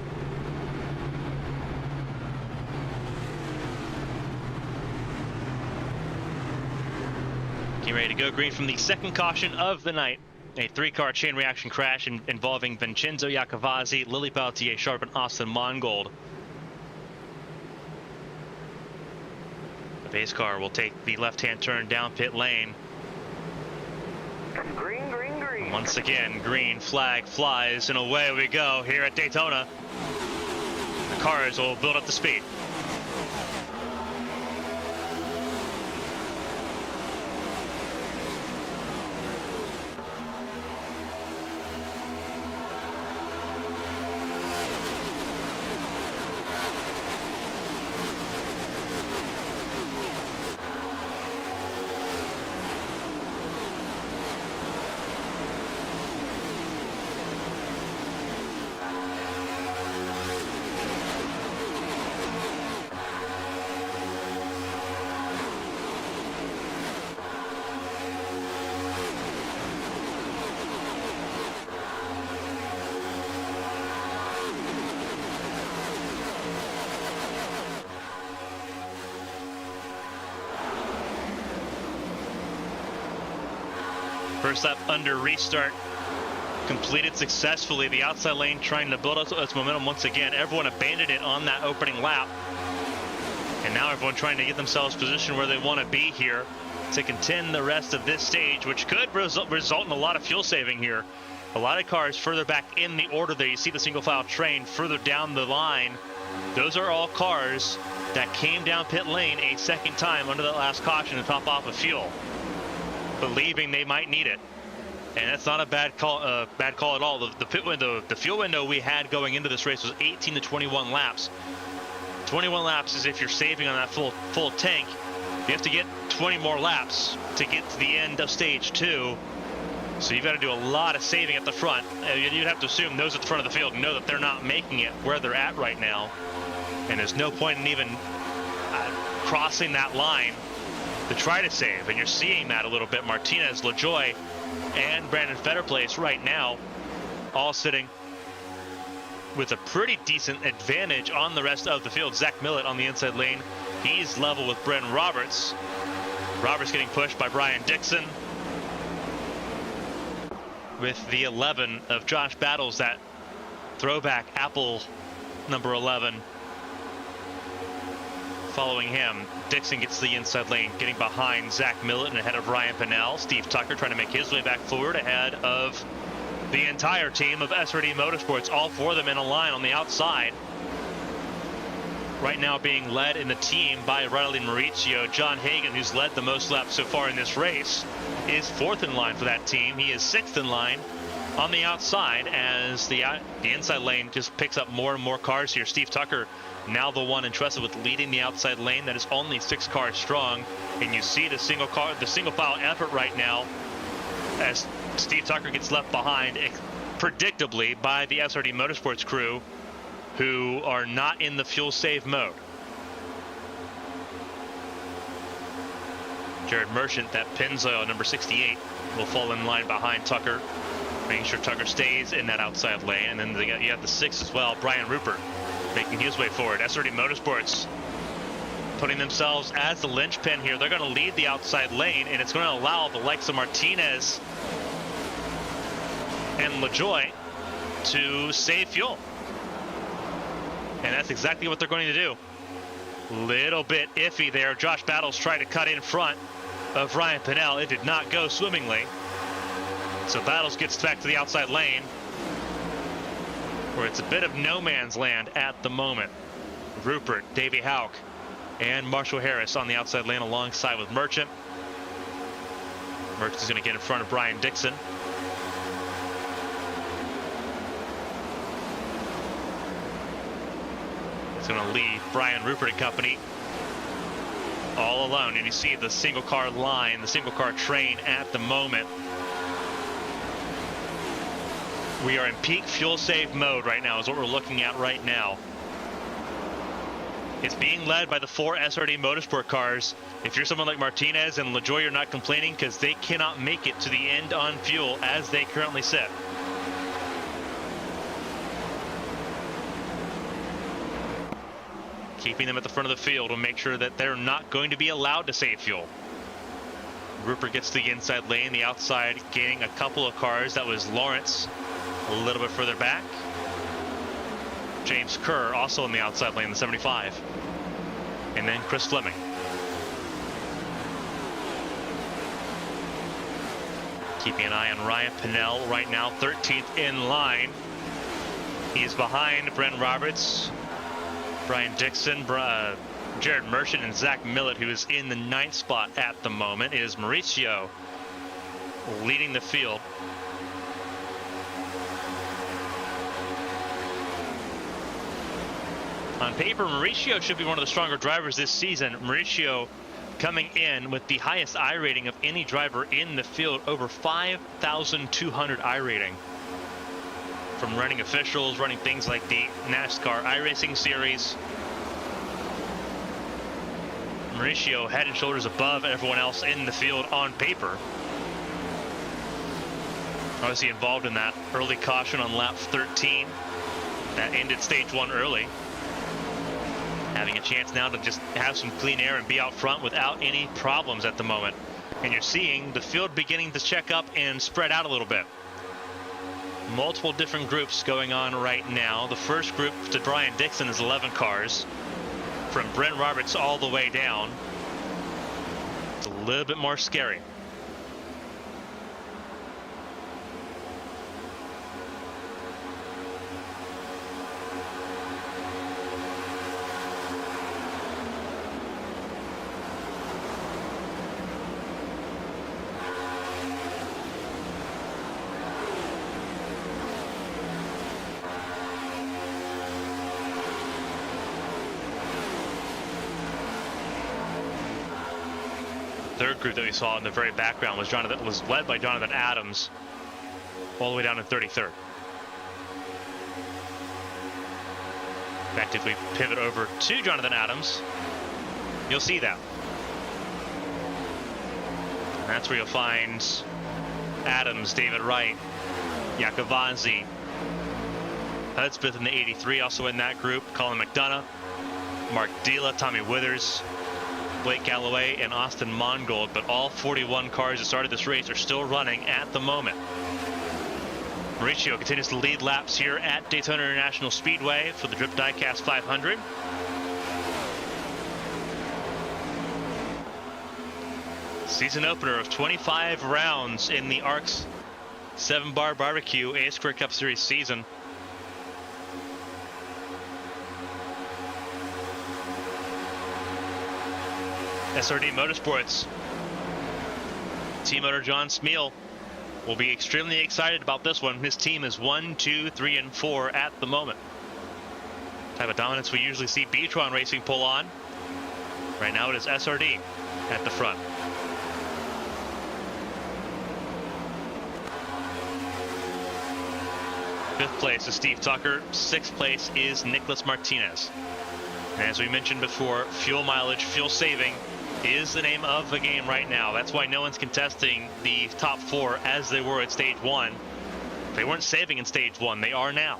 Getting ready to go green from the second caution of the night. A 3-car chain reaction crash involving Vincenzo Iacovazzi, Lily Pelletier Sharp, and Austin Mongold. The base car will take the left-hand turn down pit lane. Green, green, green. Once again, green flag flies, and away we go here at Daytona. The cars will build up the speed. First lap under restart completed successfully. The outside lane trying to build up its momentum once again. Everyone abandoned it on that opening lap. And now everyone trying to get themselves positioned where they want to be here to contend the rest of this stage, which could result in a lot of fuel saving here. A lot of cars further back in the order there. You see the single file train further down the line. Those are all cars that came down pit lane a second time under that last caution to top off of fuel, believing they might need it. And that's not a bad call at all. The pit window, the fuel window we had going into this race was 18 to 21 laps. 21 laps is if you're saving on that full tank. You have to get 20 more laps to get to the end of stage 2. So you've got to do a lot of saving at the front. You'd have to assume those at the front of the field know that they're not making it where they're at right now. And there's no point in even crossing that line to try to save. And you're seeing that a little bit. Martinez, LaJoy, and Brandon Fetterplace right now all sitting with a pretty decent advantage on the rest of the field. Zach Millett on the inside lane. He's level with Brendan Roberts. Roberts getting pushed by Brian Dixon. with the 11 of Josh Battles, that throwback Apple number 11. Following him, Dixon gets the inside lane, getting behind Zach Millett and ahead of Ryan Pinnell. Steve Tucker trying to make his way back forward ahead of the entire team of SRD Motorsports, all four of them in a line on the outside. Right now being led in the team by Riley Mauricio. John Hagan, who's led the most laps so far in this race, is fourth in line for that team. He is sixth in line on the outside as the inside lane just picks up more and more cars here. Steve Tucker now the one entrusted with leading the outside lane that is only 6 cars strong, and you see the single file effort right now as Steve Tucker gets left behind predictably by the SRD Motorsports crew, who are not in the fuel save mode. Jared Merchant, that Pennzoil number 68, will fall in line behind Tucker, making sure Tucker stays in that outside lane. And then you have the 6 as well, Brian Rupert, making his way forward. SRD Motorsports putting themselves as the linchpin here. They're going to lead the outside lane, and it's going to allow the likes of Martinez and LaJoie to save fuel. And that's exactly what they're going to do. Little bit iffy there. Josh Battles tried to cut in front of Ryan Pinnell. It did not go swimmingly. So Battles gets back to the outside lane, where it's a bit of no man's land at the moment. Rupert, Davey Houck, and Marshall Harris on the outside lane alongside with Merchant. Merchant is going to get in front of Brian Dixon. It's going to leave Brian Rupert and company all alone. And you see the single car line, the single car train at the moment. We are in peak fuel save mode right now is what we're looking at right now. It's being led by the 4 SRD Motorsport cars. If you're someone like Martinez and LaJoie, you're not complaining because they cannot make it to the end on fuel as they currently sit. Keeping them at the front of the field will make sure that they're not going to be allowed to save fuel. Rupert gets to the inside lane, the outside gaining a couple of cars. That was Lawrence a little bit further back. James Kerr also on the outside lane, the 75. And then Chris Fleming. Keeping an eye on Ryan Pinnell right now, 13th in line. He's behind Brent Roberts, Brian Dixon, Jared Merchant, and Zach Millett, who is in the 9th spot at the moment. It is Mauricio leading the field. On paper, Mauricio should be one of the stronger drivers this season. Mauricio coming in with the highest I rating of any driver in the field, over 5,200 I rating. From running officials, running things like the NASCAR iRacing series. Mauricio head and shoulders above everyone else in the field on paper. Obviously involved in that early caution on lap 13 that ended stage 1 early. Having a chance now to just have some clean air and be out front without any problems at the moment. And you're seeing the field beginning to check up and spread out a little bit. Multiple different groups going on right now. The first group to Brian Dixon is 11 cars. From Brent Roberts all the way down. It's a little bit more scary. Third group that we saw in the very background was led by Jonathan Adams, all the way down to 33rd. In fact, if we pivot over to Jonathan Adams, you'll see that. And that's where you'll find Adams, David Wright, Iacovanzi, Hudspeth in the 83, also in that group, Colin McDonough, Mark Dila, Tommy Withers, Blake Galloway, and Austin Mongold. But all 41 cars that started this race are still running at the moment. Mauricio continues to lead laps here at Daytona International Speedway for the Drip Diecast 500. Season opener of 25 rounds in the ARCS 7-bar barbecue Ace Career Cup Series season. SRD Motorsports team owner John Smeal will be extremely excited about this one. His team is 1, 2, 3, and 4 at the moment. Type of dominance we usually see B-Tron Racing pull on. Right now it is SRD at the front. Fifth place is Steve Tucker. Sixth place is Nicholas Martinez. And as we mentioned before, fuel mileage, fuel saving is the name of the game right now. That's why no one's contesting the top 4 as they were at stage 1. They weren't saving in stage 1, they are now.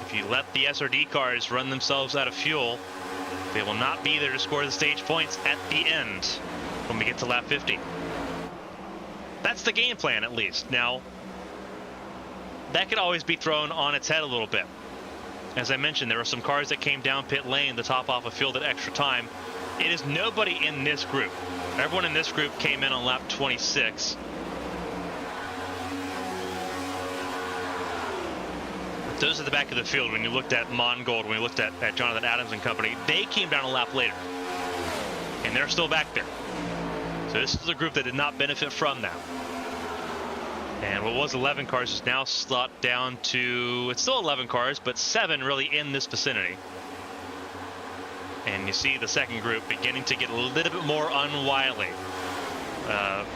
If you let the SRD cars run themselves out of fuel, they will not be there to score the stage points at the end when we get to lap 50. That's the game plan, at least. Now, that could always be thrown on its head a little bit. As I mentioned, there were some cars that came down pit lane to top off a field at extra time. It is nobody in this group. Everyone in this group came in on lap 26. But those at the back of the field, when you looked at Mongold, when you looked at Jonathan Adams and company, they came down a lap later. And they're still back there. So this is a group that did not benefit from that. And what was 11 cars is now slot down to, it's still 11 cars, but 7 really in this vicinity. And you see the second group beginning to get a little bit more unwily.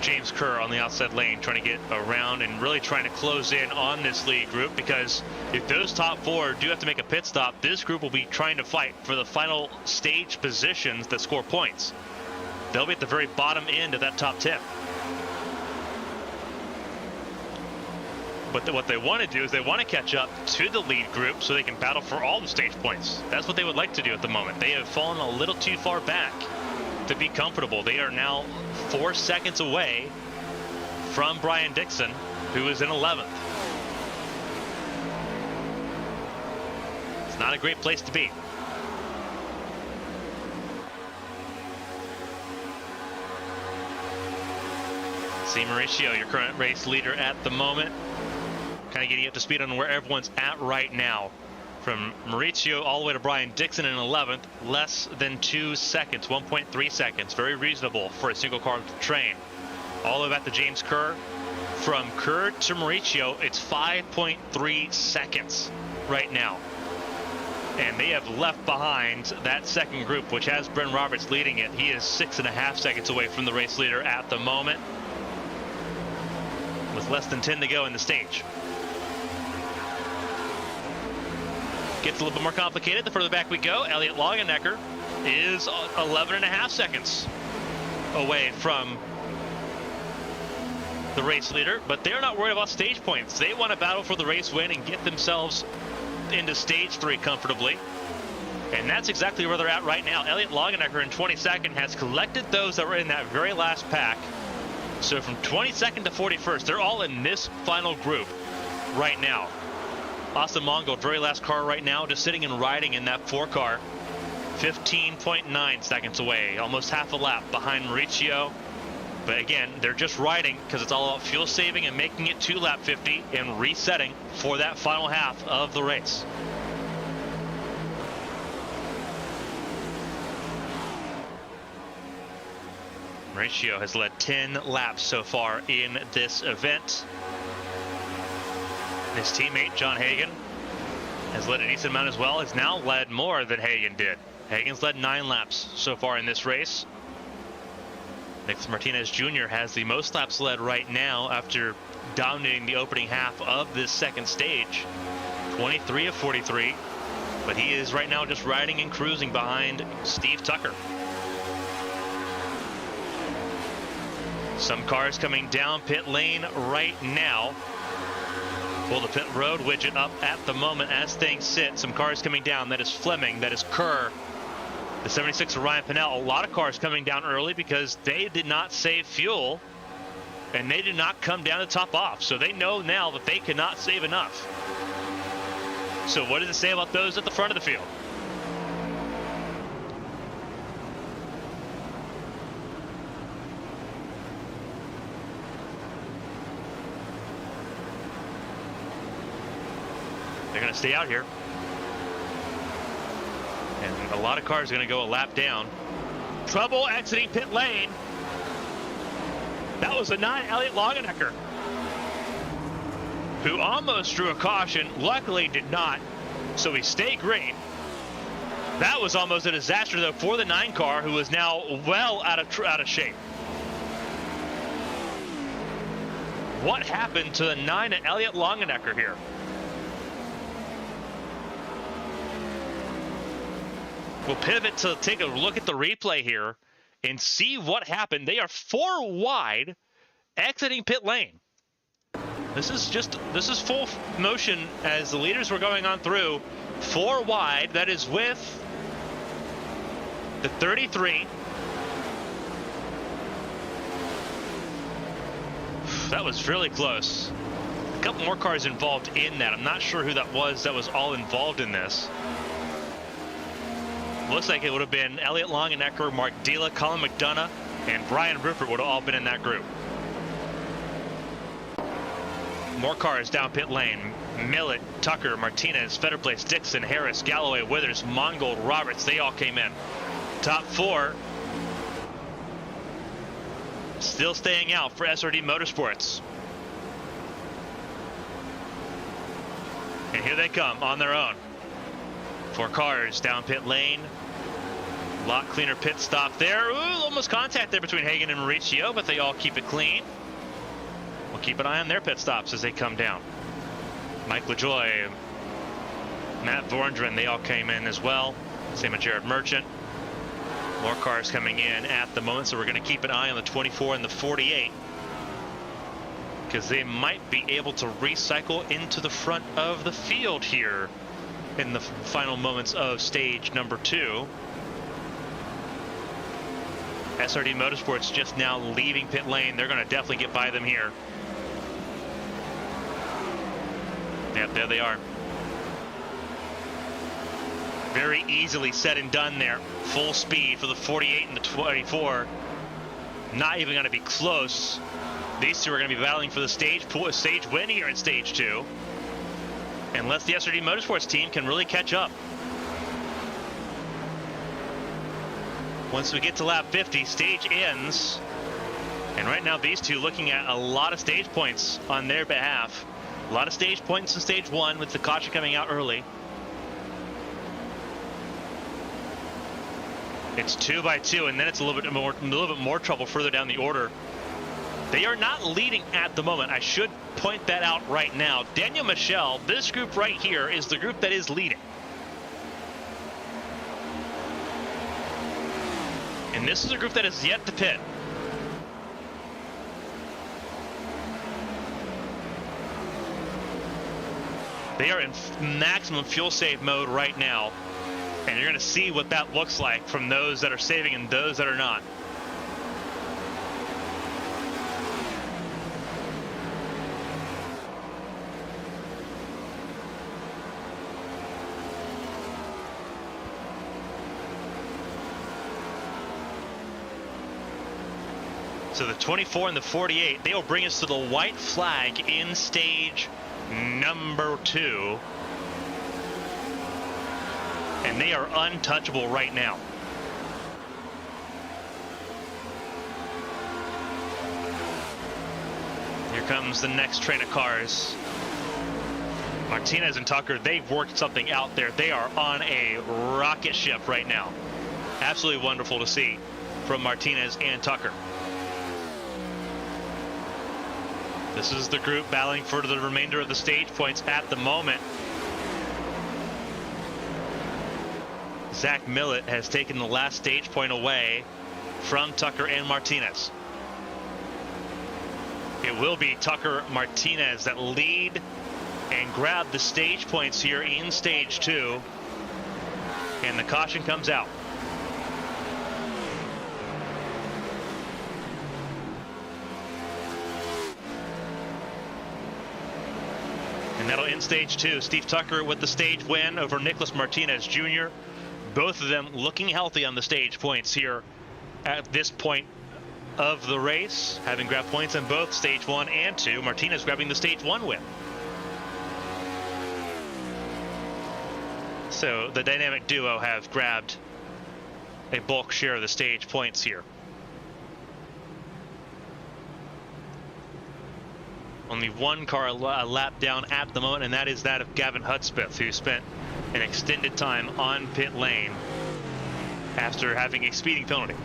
James Kerr on the outside lane trying to get around and really trying to close in on this lead group, because if those top 4 do have to make a pit stop, this group will be trying to fight for the final stage positions that score points. They'll be at the very bottom end of that top 10. But what they want to do is they want to catch up to the lead group so they can battle for all the stage points. That's what they would like to do at the moment. They have fallen a little too far back to be comfortable. They are now 4 seconds away from Brian Dixon, who is in 11th. It's not a great place to be. See Mauricio, your current race leader at the moment. Kind of getting up to speed on where everyone's at right now. From Mauricio all the way to Brian Dixon in 11th, less than 2 seconds, 1.3 seconds. Very reasonable for a single car train. All the way back to James Kerr. From Kerr to Mauricio, it's 5.3 seconds right now. And they have left behind that second group, which has Bryn Roberts leading it. He is 6.5 seconds away from the race leader at the moment, with less than 10 to go in the stage. Gets a little bit more complicated the further back we go. Elliot Longenecker is 11.5 seconds away from the race leader, but they're not worried about stage points. They want to battle for the race win and get themselves into stage 3 comfortably. And that's exactly where they're at right now. Elliot Longenecker in 22nd has collected those that were in that very last pack. So from 22nd to 41st, they're all in this final group right now. Austin Mongold, very last car right now, just sitting and riding in that 4 car. 15.9 seconds away, almost half a lap behind Mauricio. But again, they're just riding because it's all about fuel saving and making it to lap 50 and resetting for that final half of the race. Mauricio has led 10 laps so far in this event. His teammate, John Hagan, has led a decent amount as well. Has now led more than Hagan did. Hagan's led 9 laps so far in this race. Nicholas Martinez Jr. has the most laps led right now after dominating the opening half of this second stage. 23 of 43. But he is right now just riding and cruising behind Steve Tucker. Some cars coming down pit lane right now. Pull the pit road widget up at the moment as things sit. Some cars coming down. That is Fleming. That is Kerr. The 76 of Ryan Pinnell. A lot of cars coming down early because they did not save fuel and they did not come down to top off. So they know now that they cannot save enough. So what does it say about those at the front of the field? They're going to stay out here. And a lot of cars are going to go a lap down. Trouble exiting pit lane. That was a 9 Elliott Longenecker, who almost drew a caution, luckily did not, so he stayed green. That was almost a disaster, though, for the 9 car, who is now well out of shape. What happened to the 9 Elliott Longenecker here? We'll pivot to take a look at the replay here and see what happened. They are 4 wide exiting pit lane. This is full motion as the leaders were going on through. 4 wide, that is with the 33. That was really close. A couple more cars involved in that. I'm not sure who that was all involved in this. Looks like it would have been Elliott Longenecker, Mark Dila, Colin McDonough, and Brian Rupert would have all been in that group. More cars down pit lane. Millett, Tucker, Martinez, Fetterplace, Dixon, Harris, Galloway, Withers, Mongold, Roberts, they all came in. Top 4 still staying out for SRD Motorsports. And here they come on their own. 4 cars down pit lane. A lot cleaner pit stop there. Ooh, almost contact there between Hagan and Mauricio, but they all keep it clean. We'll keep an eye on their pit stops as they come down. Mike LaJoy, Matt Vorndren, they all came in as well. Same with Jared Merchant. More cars coming in at the moment, so we're going to keep an eye on the 24 and the 48, because they might be able to recycle into the front of the field here in the final moments of stage number 2. SRD Motorsports just now leaving pit lane. They're going to definitely get by them here. Yep, there they are. Very easily said and done there. Full speed for the 48 and the 24. Not even going to be close. These two are going to be battling for the stage win here in stage 2. Unless the SRD Motorsports team can really catch up. Once we get to lap 50, stage ends. And right now these two looking at a lot of stage points on their behalf. A lot of stage points in stage 1 with the caution coming out early. It's 2 by 2, and then it's a little bit more trouble further down the order. They are not leading at the moment. I should point that out right now. Daniel Michel, this group right here is the group that is leading. And this is a group that is yet to pit. They are in maximum fuel save mode right now. And you're going to see what that looks like from those that are saving and those that are not. So the 24 and the 48, they will bring us to the white flag in stage number 2. And they are untouchable right now. Here comes the next train of cars. Martinez and Tucker, they've worked something out there. They are on a rocket ship right now. Absolutely wonderful to see from Martinez and Tucker. This is the group battling for the remainder of the stage points at the moment. Zach Millett has taken the last stage point away from Tucker and Martinez. It will be Tucker Martinez that lead and grab the stage points here in stage 2. And the caution comes out. And that'll end stage 2. Steve Tucker with the stage win over Nicholas Martinez Jr. Both of them looking healthy on the stage points here at this point of the race, having grabbed points in both stage 1 and 2. Martinez grabbing the stage 1 win. So the dynamic duo have grabbed a bulk share of the stage points here. Only one car a lap down at the moment, and that is that of Gavin Hudspeth, who spent an extended time on pit lane after having a speeding penalty.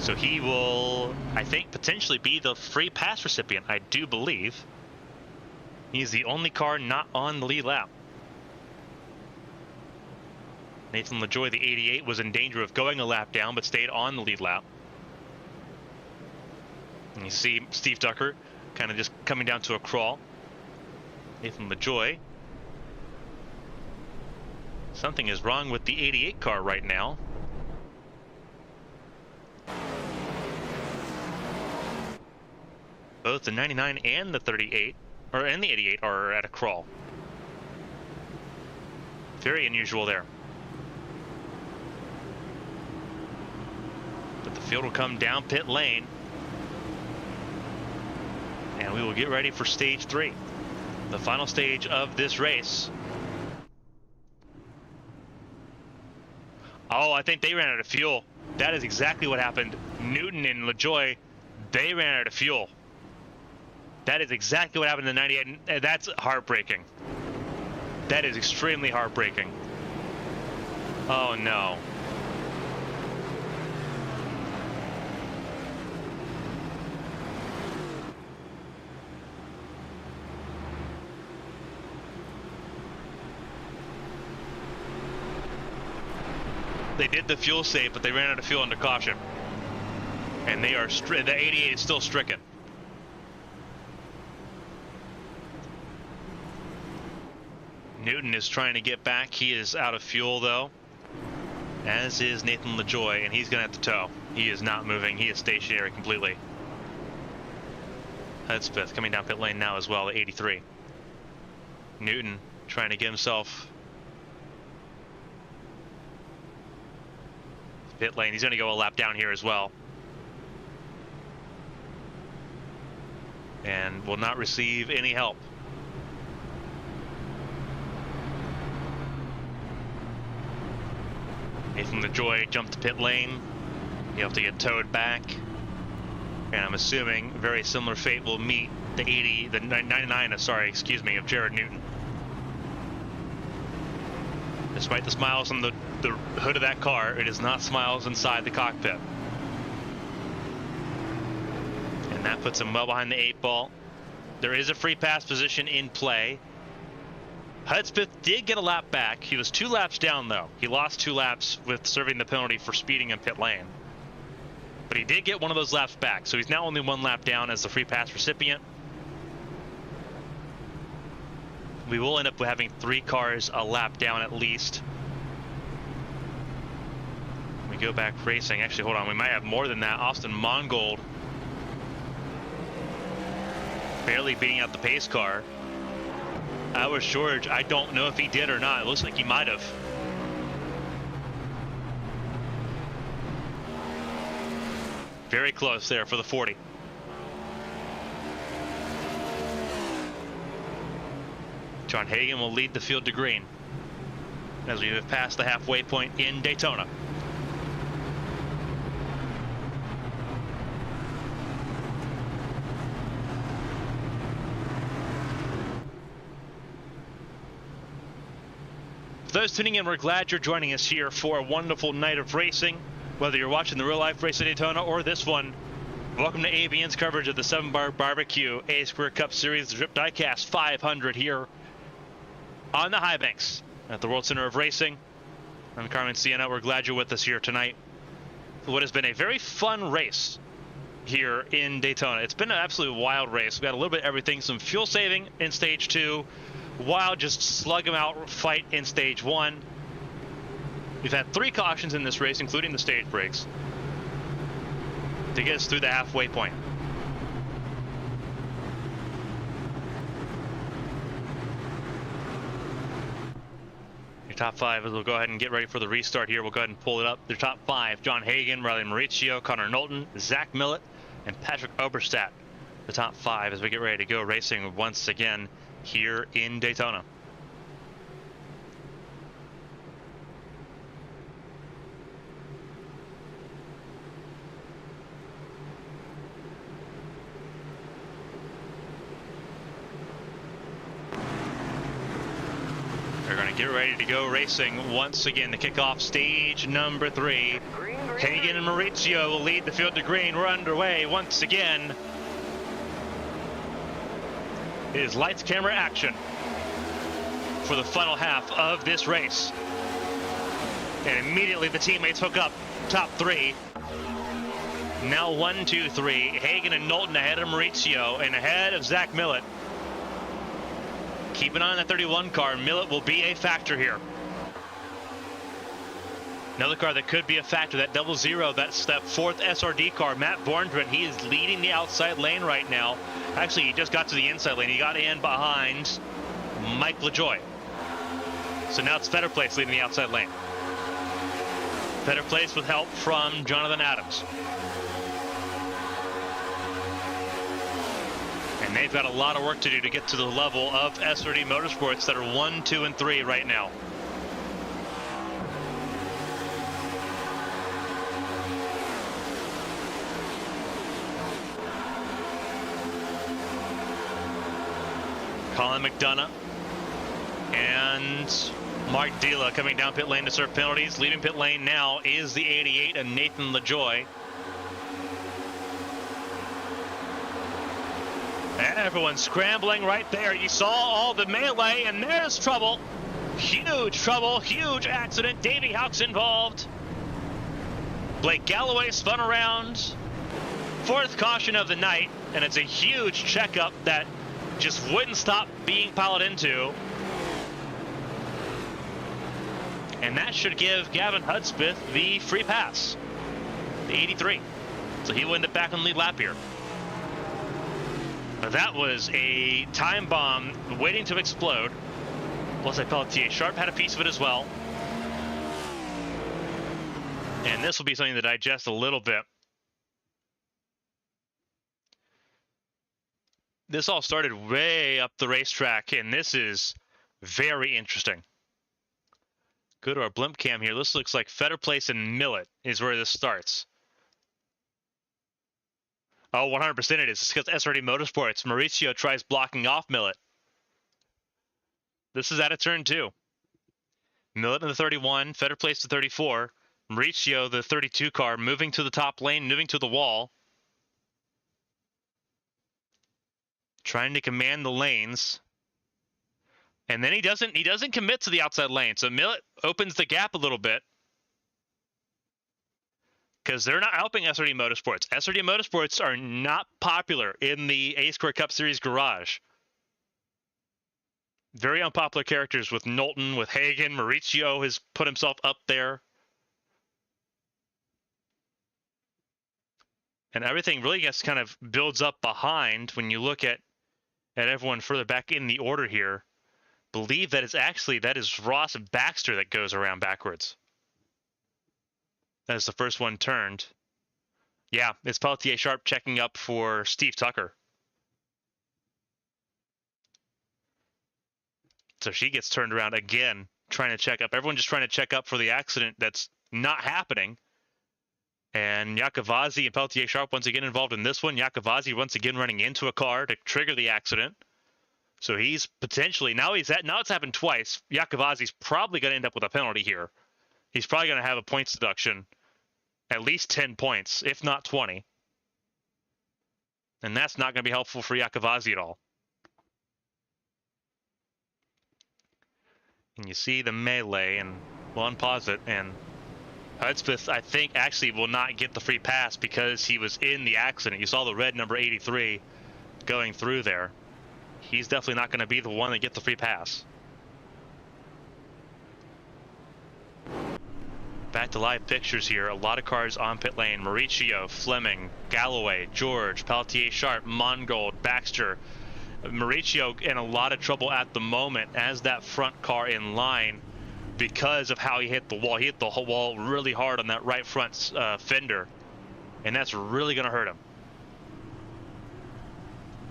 So he will, I think, potentially be the free pass recipient, I do believe. He's the only car not on the lead lap. Nathan LaJoy, the 88, was in danger of going a lap down, but stayed on the lead lap. And you see Steve Tucker kind of just coming down to a crawl. Nathan LaJoy. Something is wrong with the 88 car right now. Both the 99 and the 38, and the 88 are at a crawl. Very unusual there. But the field will come down pit lane. And we will get ready for stage 3, the final stage of this race. Oh, I think they ran out of fuel. That is exactly what happened. Newton and LaJoy, they ran out of fuel. That is exactly what happened in the 98. That's heartbreaking. That is extremely heartbreaking. Oh no. They did the fuel save, but they ran out of fuel under caution. And they are the 88 is still stricken. Newton is trying to get back. He is out of fuel though, as is Nathan LaJoy, and he's gonna have to tow. He is not moving. He is stationary completely. Hudspeth coming down pit lane now as well, at 83. Newton trying to get himself pit lane. He's going to go a lap down here as well. And will not receive any help. Nathan LaJoy jumped to pit lane. He'll have to get towed back. And I'm assuming a very similar fate will meet the 99, of Jared Newton. Despite the smiles on the hood of that car, it is not smiles inside the cockpit. And that puts him well behind the 8 ball. There is a free pass position in play. Hudspeth did get a lap back. He was 2 laps down though. He lost 2 laps with serving the penalty for speeding in pit lane. But he did get one of those laps back, so he's now only 1 lap down as the free pass recipient. We will end up having 3 cars a lap down at least. We go back racing. Actually, hold on. We might have more than that. Austin Mongold barely beating out the pace car. Ours George, I don't know if he did or not. It looks like he might have. Very close there for the 40. John Hagan will lead the field to green as we have passed the halfway point in Daytona. For those tuning in, we're glad you're joining us here for a wonderful night of racing. Whether you're watching the real life race at Daytona or this one, welcome to ABN's coverage of the 7-Bar Barbecue A Square Cup Series Drip Diecast 500 here on the high banks at the World Center of Racing. I'm Carmen, Sienna. We're glad you're with us here tonight for what has been a very fun race here in Daytona. It's been an absolutely wild race. We've got a little bit of everything. Some fuel saving in stage 2. Wild, just slug them out fight in stage 1. We've had 3 cautions in this race, including the stage breaks, to get us through the halfway point. top five, as we'll go ahead and get ready for the restart here. We'll go ahead and pull it up. Their top five: John Hagan, Riley Mauricio, Connor Knowlton, Zach Millett, and Patrick Oberstadt. The top five as we get ready to go racing once again here in Daytona. They're going to get ready to go racing once again to kick off stage number 3. Hagan and Mauricio will lead the field to green. We're underway once again. It is lights, camera, action for the final half of this race. And immediately the teammates hook up. Top 3. Now 1, 2, 3. Hagan and Knowlton ahead of Mauricio and ahead of Zach Millett. Keep an eye on that 31 car. Millett will be a factor here. Another car that could be a factor, that 00, that's that 4th SRD car, Matt Borndren. He is leading the outside lane right now. Actually, he just got to the inside lane. He got in behind Mike LaJoy. So now it's Fetter Place leading the outside lane. Fetter Place with help from Jonathan Adams. And they've got a lot of work to do to get to the level of SRD Motorsports that are 1, 2, and 3 right now. Colin McDonough and Mark Dila coming down pit lane to serve penalties. Leading pit lane now is the 88 and Nathan LaJoy. Everyone's scrambling right there. You saw all the melee, and there's trouble. Huge trouble, huge accident. Davey Houck's involved. Blake Galloway spun around. 4th caution of the night, and it's a huge checkup that just wouldn't stop being piled into. And that should give Gavin Hudspeth the free pass, the 83. So he will end up back on the lead lap here. Now that was a time bomb waiting to explode. Plus, I Pelletier Sharp had a piece of it as well. And this will be something to digest a little bit. This all started way up the racetrack, and this is very interesting. Go to our blimp cam here. This looks like Fetter Place and Millett is where this starts. Oh, 100% it is. It's because SRD Motorsports. Mauricio tries blocking off Millett. This is out of turn 2. Millett in the 31, Fetter Place the 34. Mauricio, the 32 car, moving to the top lane, moving to the wall. Trying to command the lanes. And then he doesn't commit to the outside lane. So Millett opens the gap a little bit. Because they're not helping SRD Motorsports. SRD Motorsports are not popular in the A-Square Cup Series garage. Very unpopular characters with Knowlton, with Hagan. Mauricio has put himself up there. And everything really just kind of builds up behind when you look at everyone further back in the order here. Believe that is Ross and Baxter that goes around backwards. As the first one turned. Yeah, it's Pelletier Sharp checking up for Steve Tucker. So she gets turned around again, trying to check up. Everyone just trying to check up for the accident that's not happening. And Iacovazzi and Pelletier Sharp once again involved in this one. Iacovazzi once again running into a car to trigger the accident. So he's potentially, now it's happened twice. Iacovazzi's probably going to end up with a penalty here. He's probably going to have a points deduction. At least 10 points, if not 20. And that's not going to be helpful for Iacovazzi at all. And you see the melee, and we'll unpause it, and Hudspeth, I think, actually will not get the free pass because he was in the accident. You saw the red number 83 going through there. He's definitely not going to be the one that gets the free pass. Back to live pictures here. A lot of cars on pit lane. Mauricio, Fleming, Galloway, George, Pelletier Sharp, Mongold, Baxter. Mauricio in a lot of trouble at the moment as that front car in line because of how he hit the wall. He hit the whole wall really hard on that right front fender, and that's really going to hurt him.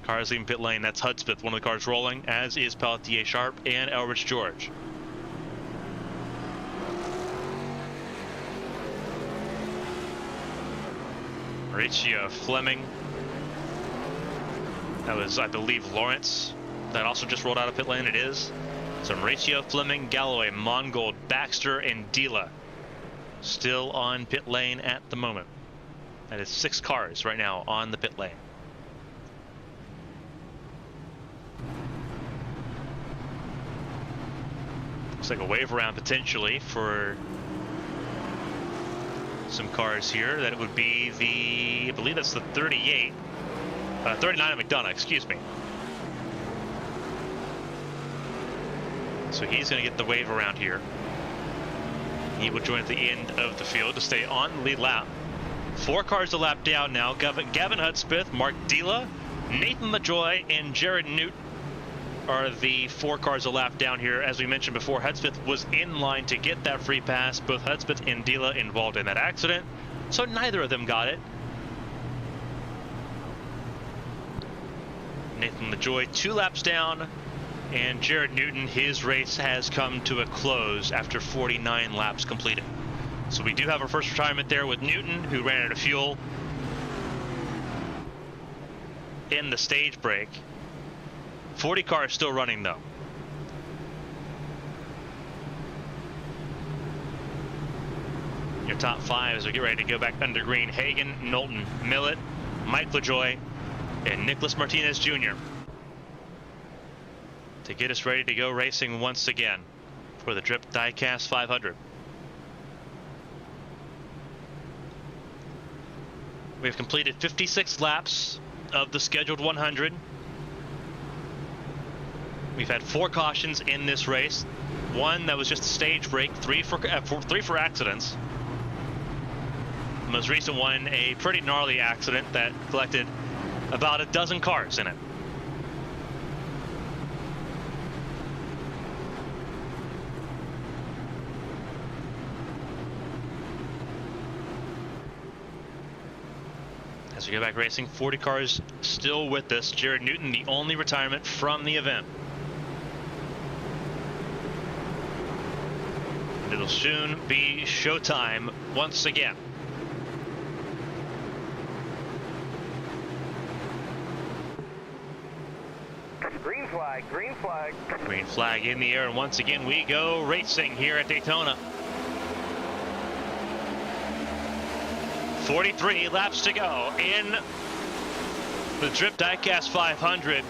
Cars leaving pit lane. That's Hudspeth, one of the cars rolling, as is Pelletier Sharp and Elrich George. Mauricio Fleming. That was, I believe, Lawrence. That also just rolled out of pit lane. It is. So Mauricio Fleming, Galloway, Mongold, Baxter, and Dila still on pit lane at the moment. That is 6 cars right now on the pit lane. Looks like a wave around potentially for some cars here. That it would be the, I believe that's the 39 at McDonough, excuse me. So he's going to get the wave around here. He will join at the end of the field to stay on the lead lap. 4 cars a lap down now. Gavin Hudspeth, Mark Dila, Nathan LaJoy, and Jared Newt are the 4 cars a lap down here. As we mentioned before, Hudspeth was in line to get that free pass. Both Hudspeth and Dila involved in that accident, so neither of them got it. Nathan LaJoy 2 laps down, and Jared Newton, his race has come to a close after 49 laps completed. So we do have our first retirement there with Newton, who ran out of fuel in the stage break. 40 cars still running though. Your top 5 as we get ready to go back under green: Hagan, Knowlton, Millett, Mike LaJoy, and Nicholas Martinez Jr. to get us ready to go racing once again for the Drip Diecast 500. We've completed 56 laps of the scheduled 100. We've had 4 cautions in this race. 1 that was just a stage break, 3 for accidents. The most recent one, a pretty gnarly accident that collected about a dozen cars in it. As we go back racing, 40 cars still with us. Jared Newton, the only retirement from the event. And it'll soon be showtime once again. Green flag, green flag. Green flag in the air, and once again we go racing here at Daytona. 43 laps to go in the Drip Diecast 500.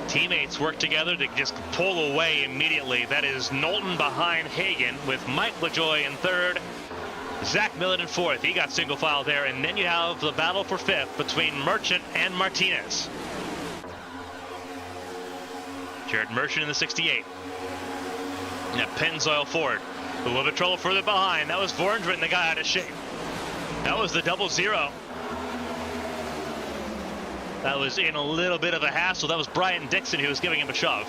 Teammates work together to just pull away immediately. That is Knowlton behind Hagan with Mike LaJoy in 3rd, Zach Millett in 4th. He got single file there, and then you have the battle for 5th between Merchant and Martinez. Jared Merchant in the 68. Now Pennzoil Ford. A little bit of trouble further behind. That was Vorndren, the guy out of shape. That was the 00. That was in a little bit of a hassle. That was Brian Dixon who was giving him a shove.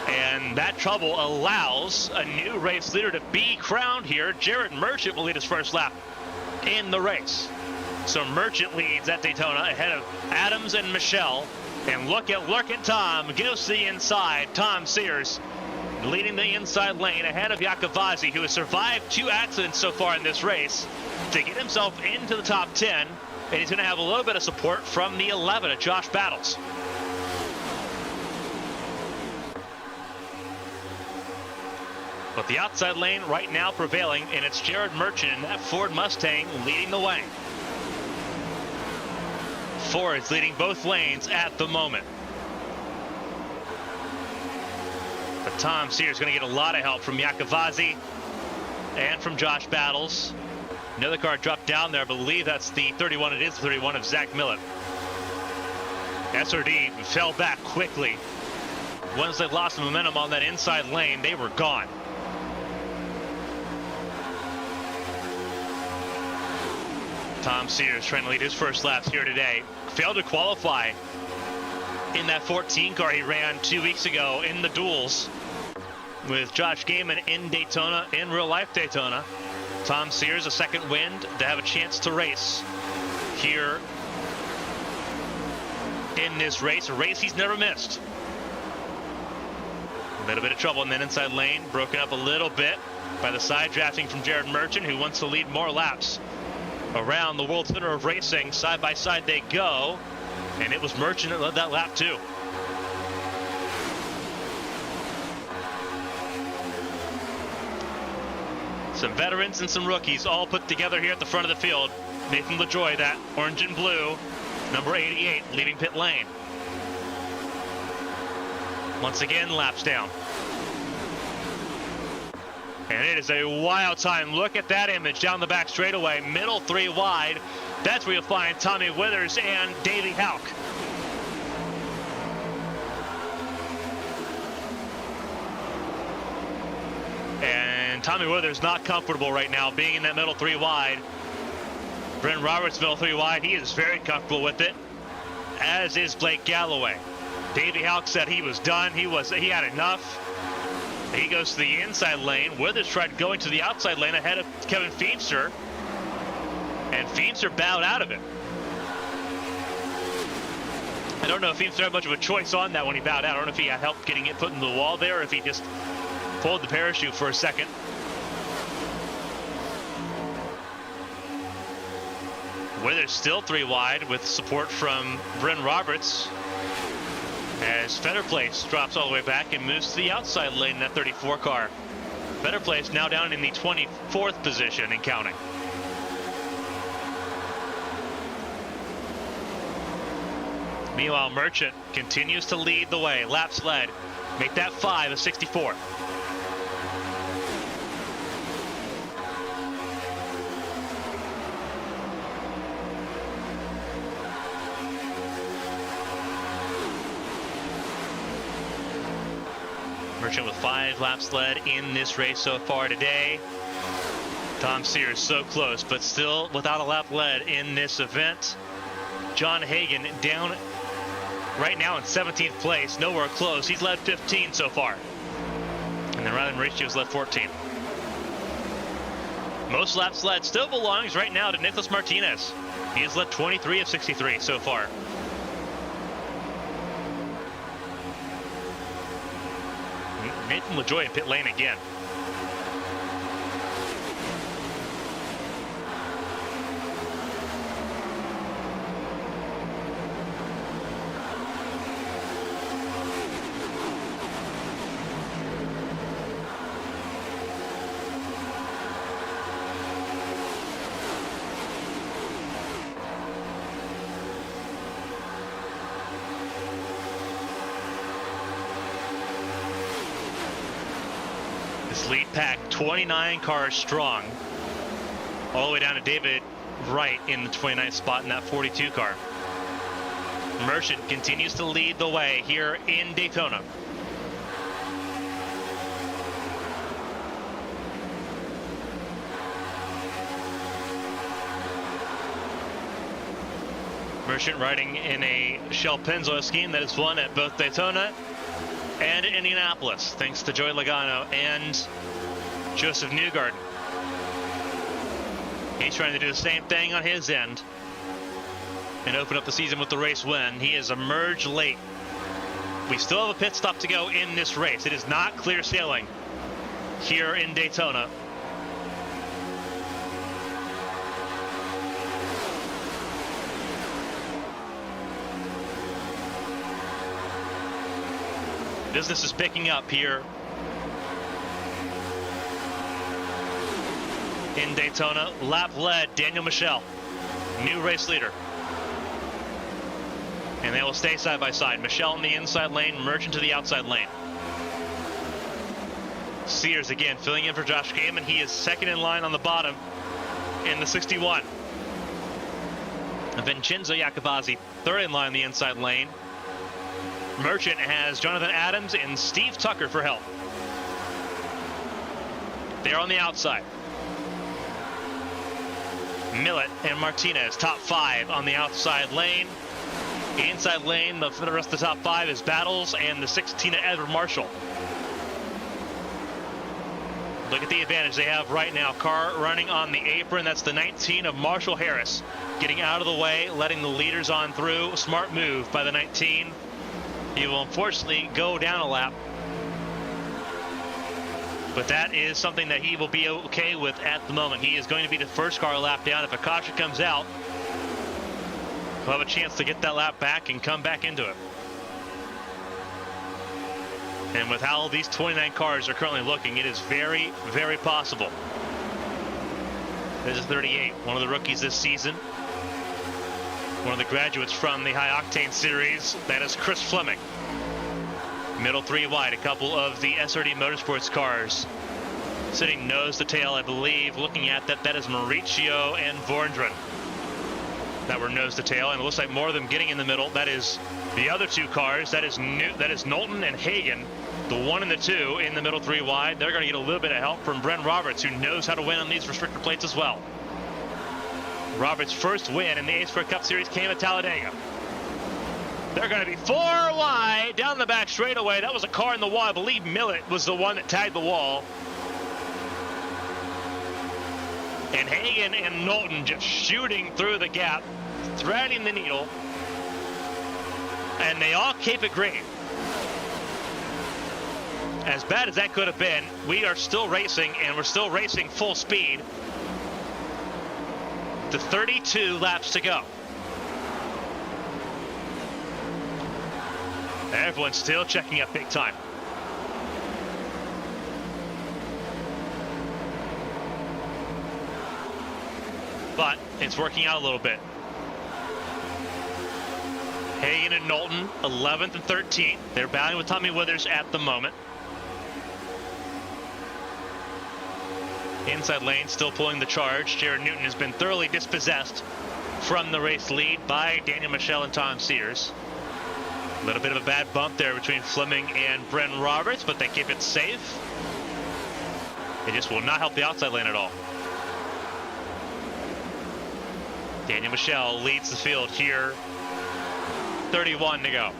And that trouble allows a new race leader to be crowned here. Jared Merchant will lead his first lap in the race. So Merchant leads at Daytona ahead of Adams and Michelle. And look at Lurkin Tom goes to the inside. Tom Sears leading the inside lane ahead of Iacovazzi, who has survived 2 accidents so far in this race to get himself into the top 10. And he's going to have a little bit of support from the 11 of Josh Battles. But the outside lane right now prevailing, and it's Jared Merchant in that Ford Mustang leading the way. Ford's leading both lanes at the moment. But Tom Sears is going to get a lot of help from Iacovazzi and from Josh Battles. Another car dropped down there. I believe that's the 31. It is the 31 of Zach Millett. SRD fell back quickly. Once they lost the momentum on that inside lane, they were gone. Tom Sears trying to lead his first laps here today. Failed to qualify in that 14 car he ran 2 weeks ago in the duels with Josh Gaiman in Daytona, in real life Daytona. Tom Sears, a second wind to have a chance to race here in this race, a race he's never missed. A little bit of trouble in that inside lane, broken up a little bit by the side drafting from Jared Merchant, who wants to lead more laps around the World Center of Racing. Side by side they go, and it was Merchant that led that lap too. Some veterans and some rookies all put together here at the front of the field. Nathan LaJoy, that orange and blue, number 88, leaving pit lane. Once again, laps down. And it is a wild time. Look at that image down the back straightaway. Middle 3 wide. That's where you'll find Tommy Withers and Davey Houck. And Tommy Withers not comfortable right now being in that middle 3 wide. Brent Roberts, middle 3 wide. He is very comfortable with it, as is Blake Galloway. Davey Houck said he was done. He had enough. He goes to the inside lane. Withers tried going to the outside lane ahead of Kevin Feemster, and Feemster bowed out of it. I don't know if Feemster had much of a choice on that when he bowed out. I don't know if he had help getting it put in the wall there, or if he just pulled the parachute for a second. Withers still 3 wide with support from Bryn Roberts, as Fetter Place drops all the way back and moves to the outside lane in that 34 car. Fetter Place now down in the 24th position and counting. Meanwhile, Merchant continues to lead the way. Laps led. Make that 5 of 64. Merchant with 5 laps led in this race so far today. Tom Sears so close, but still without a lap led in this event. John Hagan down right now in 17th place, nowhere close. He's led 15 so far. And then Rylan Mauricio's led 14. Most laps led still belongs right now to Nicholas Martinez. He has led 23 of 63 so far. Nathan LaJoy in pit lane again. Lead pack 29 cars strong, all the way down to David Wright in the 29th spot in that 42 car. Merchant continues to lead the way here in Daytona. Merchant riding in a Shell Pennzoil scheme that is won at both Daytona and Indianapolis, thanks to Joey Logano and Joseph Newgarden. He's trying to do the same thing on his end and open up the season with the race win. He has emerged late. We still have a pit stop to go in this race. It is not clear sailing here in Daytona. Business is picking up here in Daytona. Lap led Daniel Michel, new race leader. And they will stay side by side. Michel in the inside lane, Merchant to the outside lane. Sears again filling in for Josh Gaiman. He is second in line on the bottom in the 61. Vincenzo Iacobazzi third in line in the inside lane. Merchant has Jonathan Adams and Steve Tucker for help. They're on the outside. Millett and Martinez, top 5 on the outside lane. Inside lane, the rest of the top 5 is Battles and the 16 Edward Marshall. Look at the advantage they have right now. Car running on the apron. That's the 19 of Marshall Harris. Getting out of the way, letting the leaders on through. Smart move by the 19. He will unfortunately go down a lap. But that is something that he will be okay with at the moment. He is going to be the first car lap down. If a caution comes out, he'll have a chance to get that lap back and come back into it. And with how these 29 cars are currently looking, it is very, very possible. This is 38, one of the rookies this season. One of the graduates from the High Octane Series. That is Chris Fleming. Middle 3 wide, a couple of the SRD Motorsports cars sitting nose to tail, I believe. Looking at that, that is Mauricio and Vorndren that were nose to tail, and it looks like more of them getting in the middle. That is the other 2 cars. That is Knowlton and Hagan, the 1 and the 2 in the middle 3 wide. They're going to get a little bit of help from Bren Roberts, who knows how to win on these restrictor plates as well. Roberts' first win in the A-Sport Cup Series came at Talladega. They're going to be 4 wide down the back straightaway. That was a car in the wall. I believe Millett was the one that tagged the wall. And Hagan and Knowlton just shooting through the gap, threading the needle. And they all keep it green. As bad as that could have been, we are still racing, and we're still racing full speed. To 32 laps to go. Everyone's still checking up big time. But it's working out a little bit. Hagan and Knowlton, 11th and 13th. They're battling with Tommy Withers at the moment. Inside lane, still pulling the charge. Jared Newton has been thoroughly dispossessed from the race lead by Daniel Michel and Tom Sears. A little bit of a bad bump there between Fleming and Bren Roberts, but they keep it safe. It just will not help the outside lane at all. Daniel Michel leads the field here. 31 to go.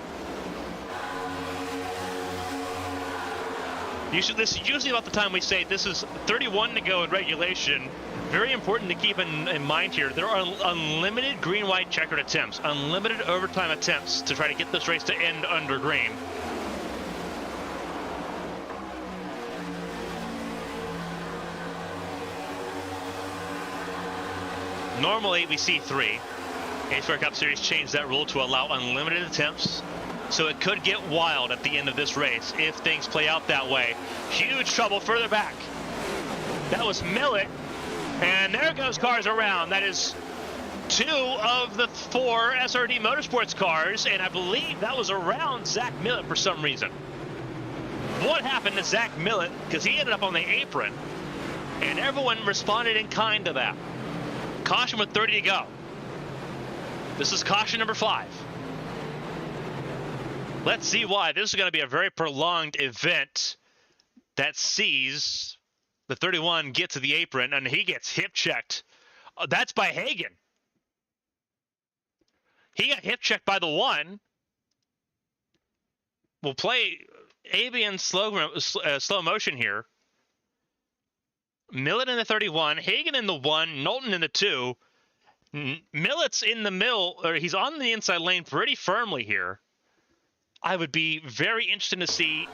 This is usually about the time we say this is 31 to go in regulation. Very important to keep in mind here. There are unlimited green-white checkered attempts, unlimited overtime attempts to try to get this race to end under green. Normally we see 3. A-Sport Cup Series changed that rule to allow unlimited attempts, so it could get wild at the end of this race if things play out that way. Huge trouble further back. That was Millett, and there goes cars around. That is 2 of the 4 SRD Motorsports cars, and I believe that was around Zach Millett for some reason. What happened to Zach Millett? Because he ended up on the apron, and everyone responded in kind to that. Caution with 30 to go. This is caution number 5. Let's see why. This is going to be a very prolonged event that sees the 31 get to the apron, and he gets hip checked. That's by Hagan. He got hip checked by the 1. We'll play Avian slow motion here. Millett in the 31, Hagan in the 1, Knowlton in the 2. Millett's in the middle, or he's on the inside lane pretty firmly here. I would be very interested to see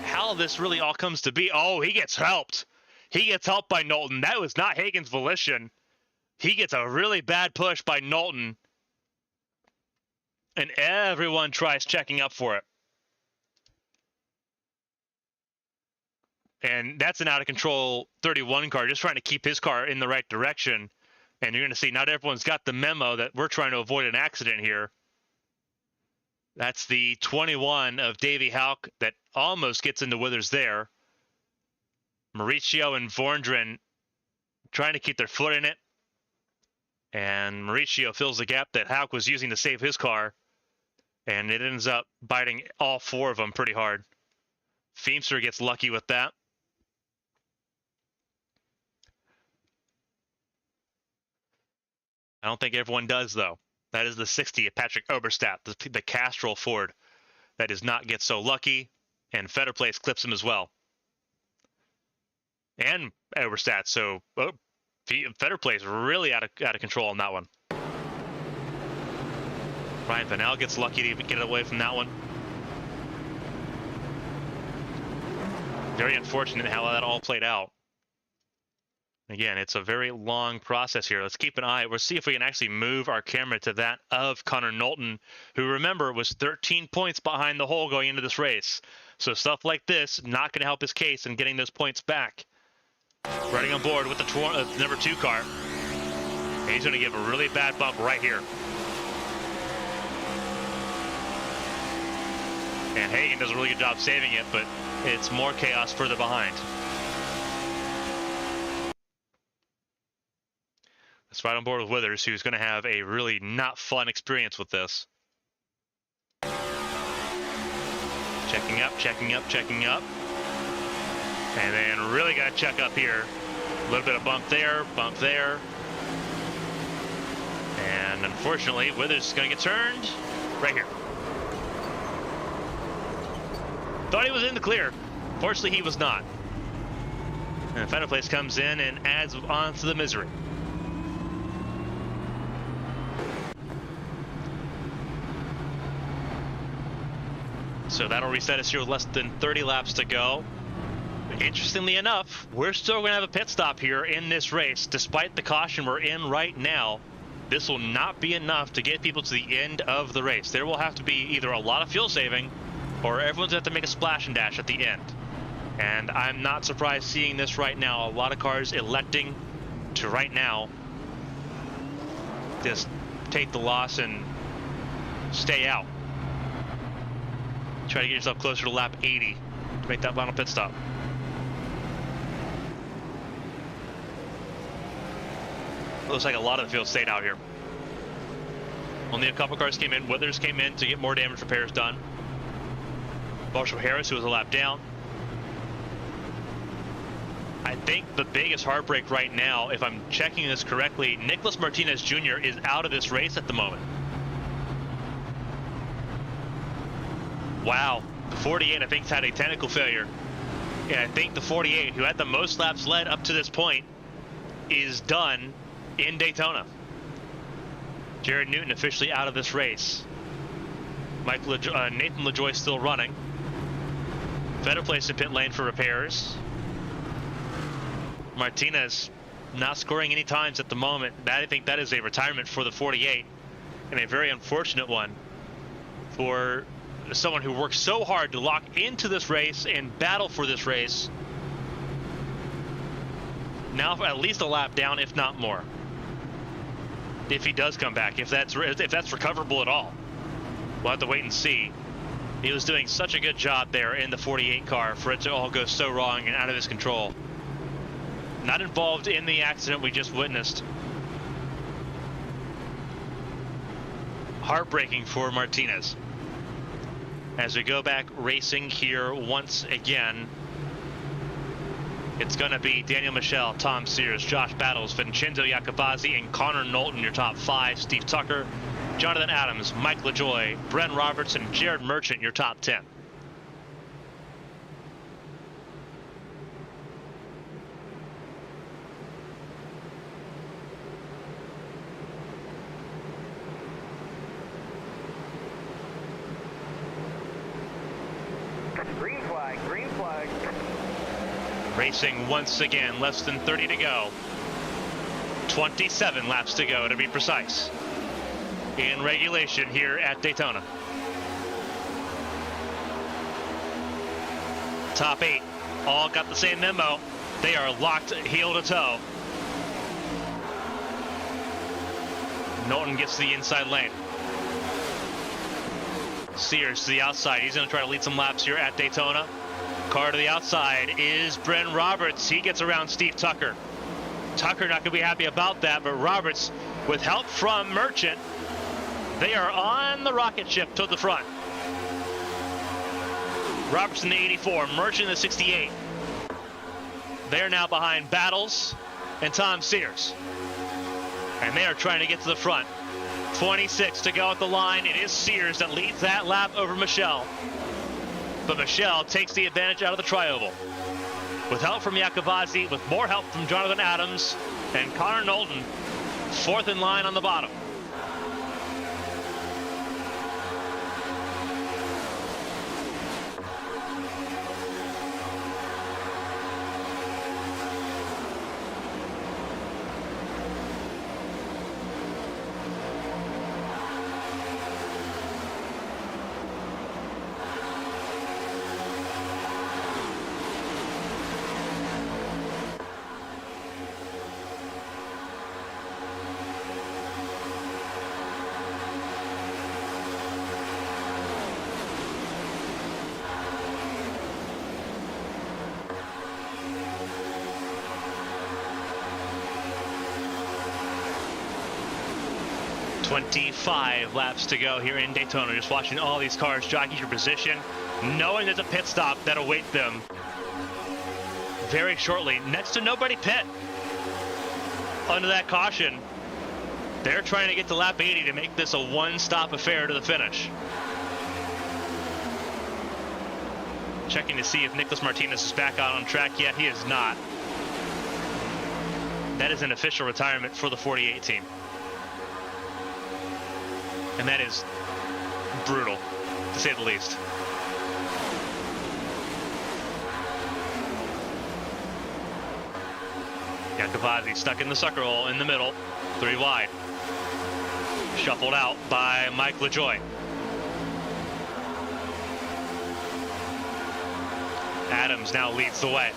how this really all comes to be. Oh, he gets helped. He gets helped by Knowlton. That was not Hagan's volition. He gets a really bad push by Knowlton. And everyone tries checking up for it. And that's an out-of-control 31 car, just trying to keep his car in the right direction. And you're going to see not everyone's got the memo that we're trying to avoid an accident here. That's the 21 of Davey Houck that almost gets into Withers there. Mauricio and Vorndren trying to keep their foot in it. And Mauricio fills the gap that Houck was using to save his car. And it ends up biting all 4 of them pretty hard. Feemster gets lucky with that. I don't think everyone does, though. That is the 60 of Patrick Oberstadt, the Castrol Ford that does not get so lucky, and Fetterplace clips him as well. And Oberstadt, so Fetterplace really out of control on that one. Ryan Vanel gets lucky to get away from that one. Very unfortunate how that all played out. Again, it's a very long process here. Let's keep an eye. We'll see if we can actually move our camera to that of Connor Knowlton, who, remember, was 13 points behind the hole going into this race. So stuff like this, not going to help his case in getting those points back. Riding on board with the number 2 car. And he's going to give a really bad bump right here. And Hagen does a really good job saving it, but it's more chaos further behind. Let's ride on board with Withers, who's going to have a really not fun experience with this. Checking up, checking up, checking up. And then really got to check up here. A little bit of bump there, bump there. And unfortunately, Withers is going to get turned right here. Thought he was in the clear. Fortunately, he was not. And Fetterplace comes in and adds on to the misery. So that'll reset us here with less than 30 laps to go. Interestingly enough, we're still going to have a pit stop here in this race. Despite the caution we're in right now, this will not be enough to get people to the end of the race. There will have to be either a lot of fuel saving or everyone's going to have to make a splash and dash at the end. And I'm not surprised seeing this right now. A lot of cars electing to right now just take the loss and stay out. Try to get yourself closer to lap 80 to make that final pit stop. Looks like a lot of the field stayed out here. Only a couple cars came in. Withers came in to get more damage repairs done. Marshall Harris, who was a lap down. I think the biggest heartbreak right now, if I'm checking this correctly, Nicholas Martinez Jr. is out of this race at the moment. Wow, the 48 I think has had a technical failure. And I think the 48, who had the most laps led up to this point, is done in Daytona. Jared Newton officially out of this race. Nathan LaJoy still running. Fetterplace in pit lane for repairs. Martinez not scoring any times at the moment. I think that is a retirement for the 48, and a very unfortunate one for someone who worked so hard to lock into this race and battle for this race. Now at least a lap down, if not more. If he does come back, if that's recoverable at all. We'll have to wait and see. He was doing such a good job there in the 48 car for it to all go so wrong and out of his control. Not involved in the accident we just witnessed. Heartbreaking for Martinez. As we go back racing here once again, it's going to be Daniel Michel, Tom Sears, Josh Battles, Vincenzo Iacobazzi, and Connor Knowlton, your top 5. Steve Tucker, Jonathan Adams, Mike LaJoy, Bren Roberts, and Jared Merchant, your top 10. Green flag, green flag. Racing once again, less than 30 to go. 27 laps to go to be precise. In regulation here at Daytona. Top 8 all got the same memo. They are locked heel to toe. Knowlton gets to the inside lane. Sears to the outside. He's going to try to lead some laps here at Daytona. Car to the outside is Bren Roberts. He gets around Steve Tucker. Tucker not going to be happy about that, but Roberts, with help from Merchant, they are on the rocket ship to the front. Roberts in the 84, Merchant in the 68. They are now behind Battles and Tom Sears. And they are trying to get to the front. 26 to go at the line. It is Sears that leads that lap over Michelle. But Michelle takes the advantage out of the tri-oval. With help from Iacobazzi, with more help from Jonathan Adams, and Connor Knowlton, fourth in line on the bottom. .25 laps to go here in Daytona. Just watching all these cars jockey for position, knowing there's a pit stop that await them very shortly. Next to nobody pit. Under that caution, they're trying to get to lap 80 to make this a one-stop affair to the finish. Checking to see if Nicholas Martinez is back out on track yet. He is not. That is an official retirement for the 48 team. And that is brutal, to say the least. Iacobazzi stuck in the sucker hole in the middle, 3 wide. Shuffled out by Mike LaJoie. Adams now leads the way.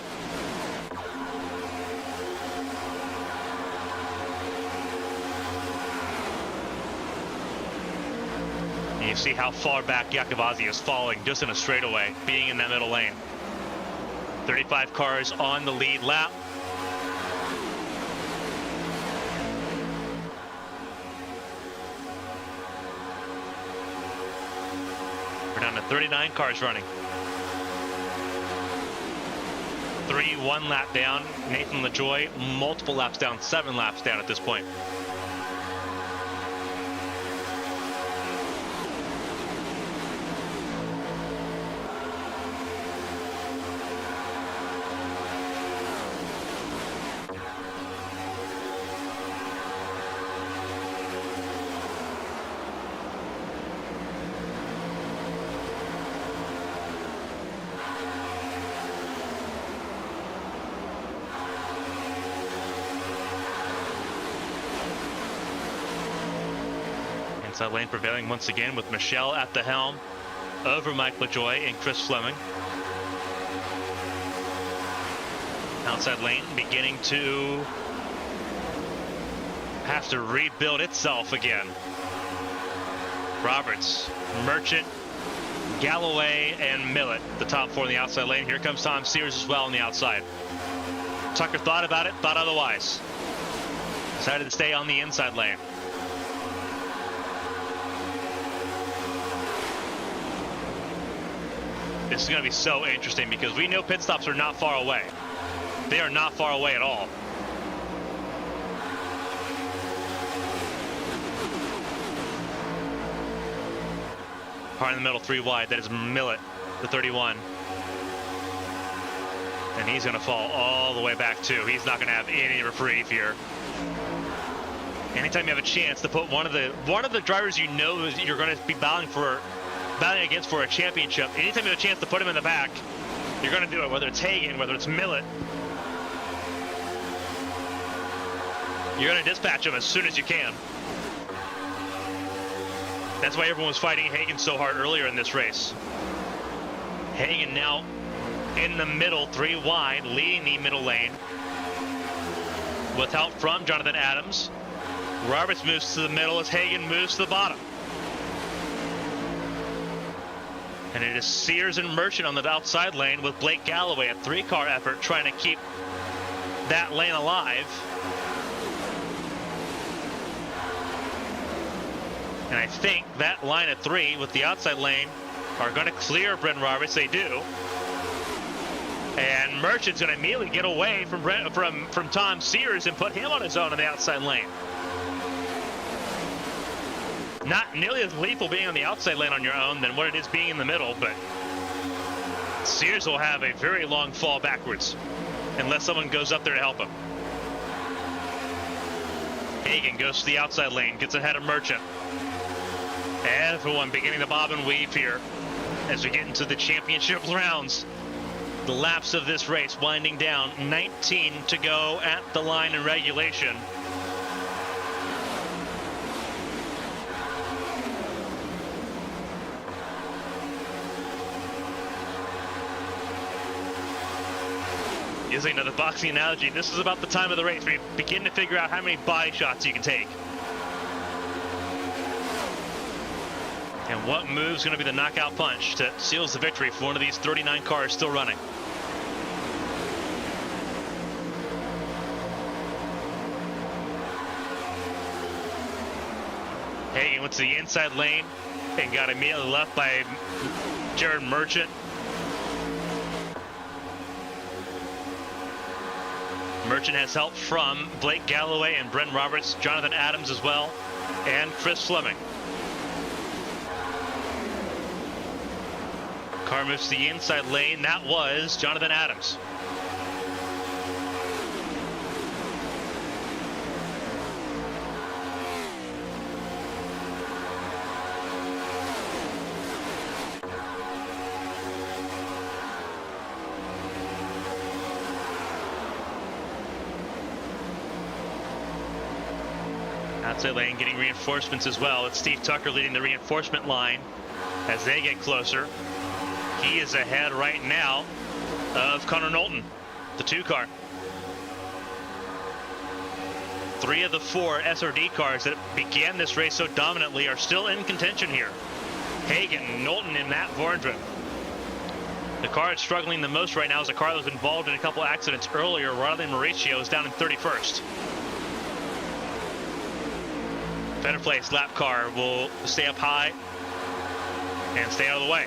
You see how far back Iacobazzi is falling just in a straightaway, being in that middle lane. 35 cars on the lead lap. We're down to 39 cars running. 1 lap down. Nathan LaJoie, multiple laps down, 7 laps down at this point. Inside lane prevailing once again with Michelle at the helm over Mike LaJoie and Chris Fleming. Outside lane beginning to have to rebuild itself again. Roberts, Merchant, Galloway, and Millett, the top 4 in the outside lane. Here comes Tom Sears as well on the outside. Tucker thought about it, thought otherwise. Decided to stay on the inside lane. This is going to be so interesting because we know pit stops are not far away. They are not far away at all. Car in the middle, 3 wide. That is Millett, the 31. And he's going to fall all the way back too. He's not going to have any reprieve here. Anytime you have a chance to put one of the drivers you know you're going to be battling against for a championship, anytime you have a chance to put him in the back, you're going to do it, whether it's Hagan, whether it's Millett. You're going to dispatch him as soon as you can. That's why everyone was fighting Hagan so hard earlier in this race. Hagan now in the middle, 3 wide, leading the middle lane. With help from Jonathan Adams. Roberts moves to the middle as Hagan moves to the bottom. And it is Sears and Merchant on the outside lane with Blake Galloway, a 3-car effort trying to keep that lane alive. And I think that line of 3 with the outside lane are going to clear Brendan Roberts. They do. And Merchant's going to immediately get away from Tom Sears and put him on his own in the outside lane. Not nearly as lethal being on the outside lane on your own than what it is being in the middle, but Sears will have a very long fall backwards unless someone goes up there to help him. Hagan goes to the outside lane, gets ahead of Merchant. Everyone beginning to bob and weave here as we get into the championship rounds. The laps of this race winding down, 19 to go at the line in regulation. Using another boxing analogy, this is about the time of the race where you begin to figure out how many body shots you can take. And what move's going to be the knockout punch that seals the victory for one of these 39 cars still running. Hagan went to the inside lane and got immediately left by Jared Merchant. Merchant has help from Blake Galloway and Brent Roberts, Jonathan Adams as well, and Chris Fleming. Car moves to the inside lane. That was Jonathan Adams. Outside lane getting reinforcements as well. It's Steve Tucker leading the reinforcement line as they get closer. He is ahead right now of Connor Knowlton, the 2 car. 3 of the 4 SRD cars that began this race so dominantly are still in contention here. Hagan, Knowlton, and Matt Vorndren. The car that's struggling the most right now is a car that was involved in a couple accidents earlier. Riley Mauricio is down in 31st. Better place, lap car will stay up high and stay out of the way.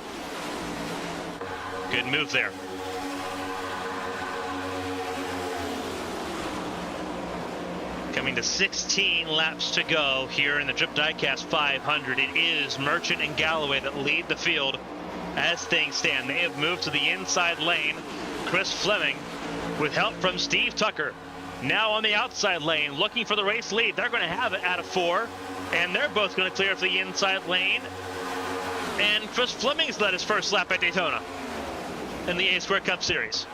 Good move there. Coming to 16 laps to go here in the Drip Diecast 500. It is Merchant and Galloway that lead the field as things stand. They have moved to the inside lane. Chris Fleming, with help from Steve Tucker, now on the outside lane looking for the race lead. They're going to have it out of 4, and they're both going to clear for the inside lane. And Chris Fleming's led his first lap at Daytona in the A-Square Cup Series.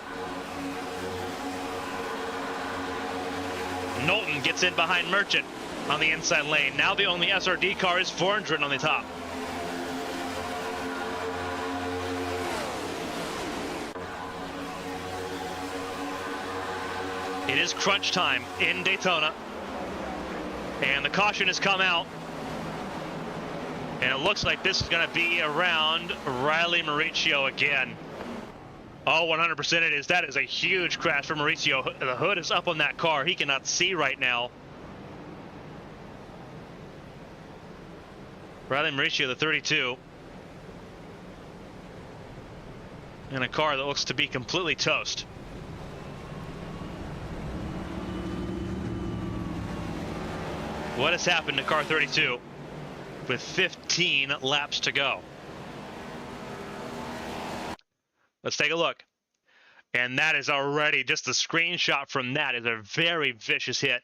Knowlton gets in behind Merchant on the inside lane. Now the only SRD car is Vorndren on the top. It is crunch time in Daytona, and the caution has come out. And it looks like this is going to be around Riley Mauricio again. Oh, 100% it is. That is a huge crash for Mauricio. The hood is up on that car. He cannot see right now. Riley Mauricio, the 32. In a car that looks to be completely toast. What has happened to car 32 with 15 laps to go? Let's take a look. And that is already, just the screenshot from that is a very vicious hit.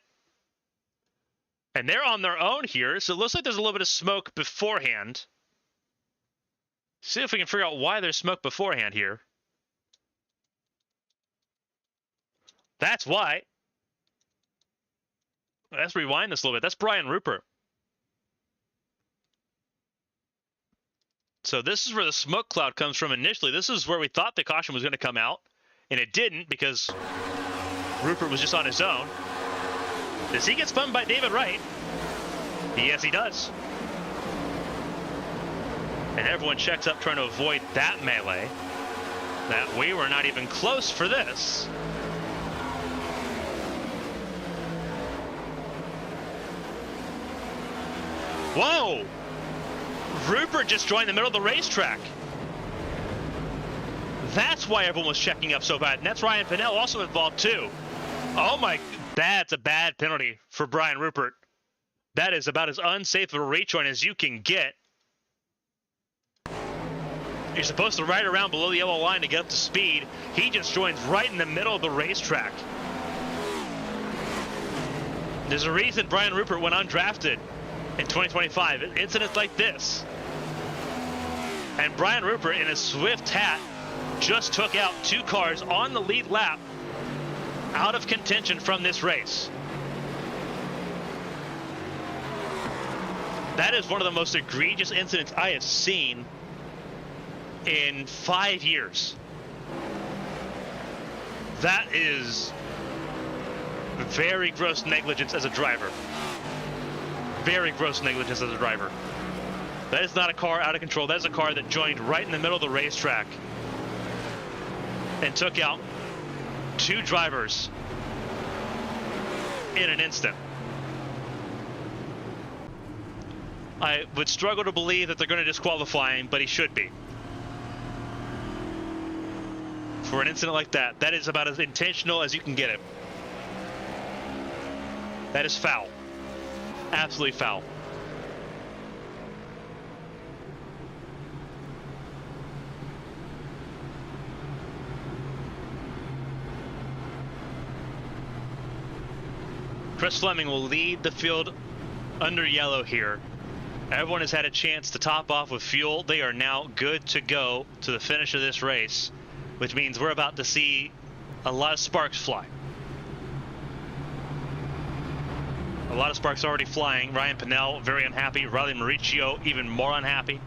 And they're on their own here, so it looks like there's a little bit of smoke beforehand. See if we can figure out why there's smoke beforehand here. That's why. Let's rewind this a little bit. That's Brian Rupert. So this is where the smoke cloud comes from initially. This is where we thought the caution was going to come out, and it didn't because Rupert was just on his own. Does he get spun by David Wright? Yes, he does. And everyone checks up trying to avoid that melee. That we were not even close for this. Whoa! Rupert just joined the middle of the racetrack. That's why everyone was checking up so bad. And that's Ryan Pinnell also involved too. Oh my, that's a bad penalty for Brian Rupert. That is about as unsafe of a rejoin as you can get. You're supposed to ride around below the yellow line to get up to speed. He just joins right in the middle of the racetrack. There's a reason Brian Rupert went undrafted in 2025. Incidents like this. And Brian Rupert in a Swift hat just took out 2 cars on the lead lap out of contention from this race. That is one of the most egregious incidents I have seen in 5 years. That is very gross negligence as a driver. Very gross negligence as a driver. That is not a car out of control. That is a car that joined right in the middle of the racetrack and took out 2 drivers in an instant. I would struggle to believe that they're going to disqualify him, but he should be. For an incident like that, that is about as intentional as you can get it. That is foul. Absolutely foul. Chris Fleming will lead the field under yellow here. Everyone has had a chance to top off with fuel. They are now good to go to the finish of this race, which means we're about to see a lot of sparks fly. A lot of sparks already flying. Ryan Pinnell very unhappy. Riley Mauricio even more unhappy.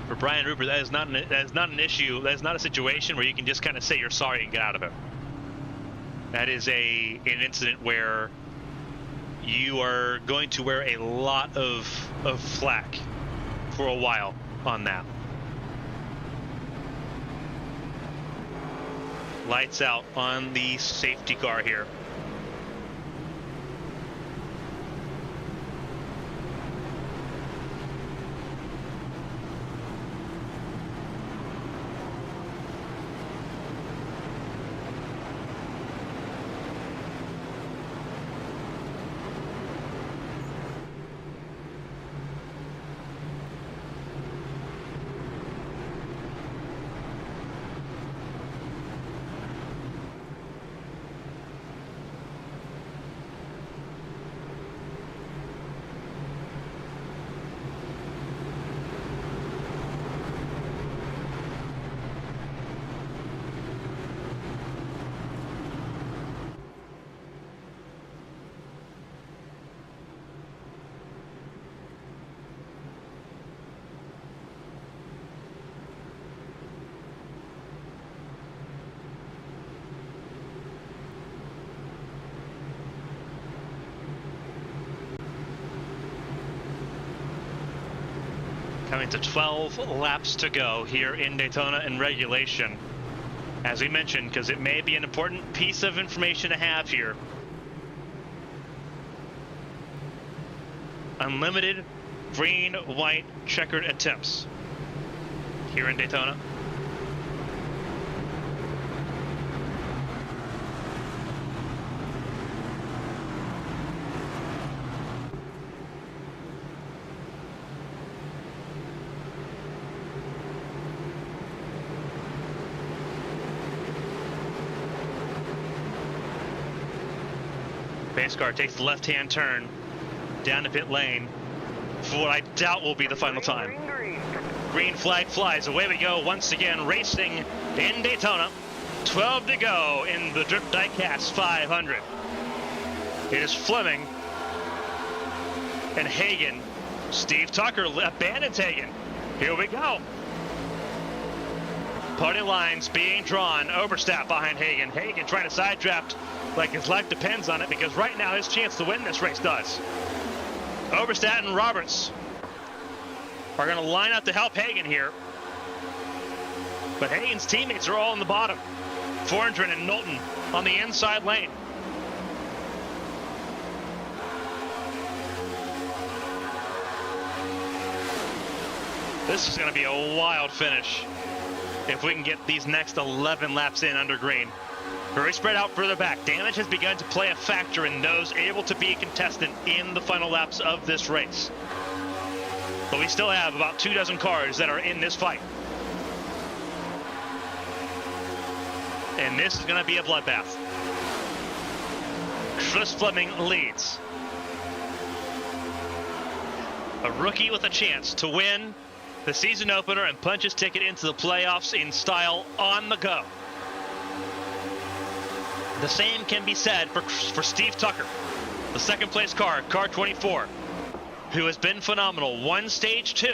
For Brian Rupert, that is not an issue. That is not a situation where you can just kind of say you're sorry and get out of it. That is an incident where you are going to wear a lot of flack for a while on that. Lights out on the safety car here. Coming to 12 laps to go here in Daytona in regulation. As we mentioned, because it may be an important piece of information to have here. Unlimited green, white, checkered attempts here in Daytona. Pace car takes the left-hand turn down to pit lane for what I doubt will be the final time. Green flag flies. Away we go once again, racing in Daytona. 12 to go in the Drip Diecast 500. It is Fleming and Hagan. Steve Tucker abandons Hagan. Here we go. Party lines being drawn. Oberstadt behind Hagan. Hagan trying to side draft like his life depends on it, because right now his chance to win this race does. Oberstadt and Roberts are going to line up to help Hagan here. But Hagan's teammates are all in the bottom. Forndren and Knowlton on the inside lane. This is going to be a wild finish if we can get these next 11 laps in under green. Very spread out further back. Damage has begun to play a factor in those able to be a contestant in the final laps of this race. But we still have about 24 cars that are in this fight. And this is going to be a bloodbath. Chris Fleming leads. A rookie with a chance to win the season opener and punch his ticket into the playoffs in style on the go. The same can be said for Steve Tucker, the second place car, car 24, who has been phenomenal. Won stage 2.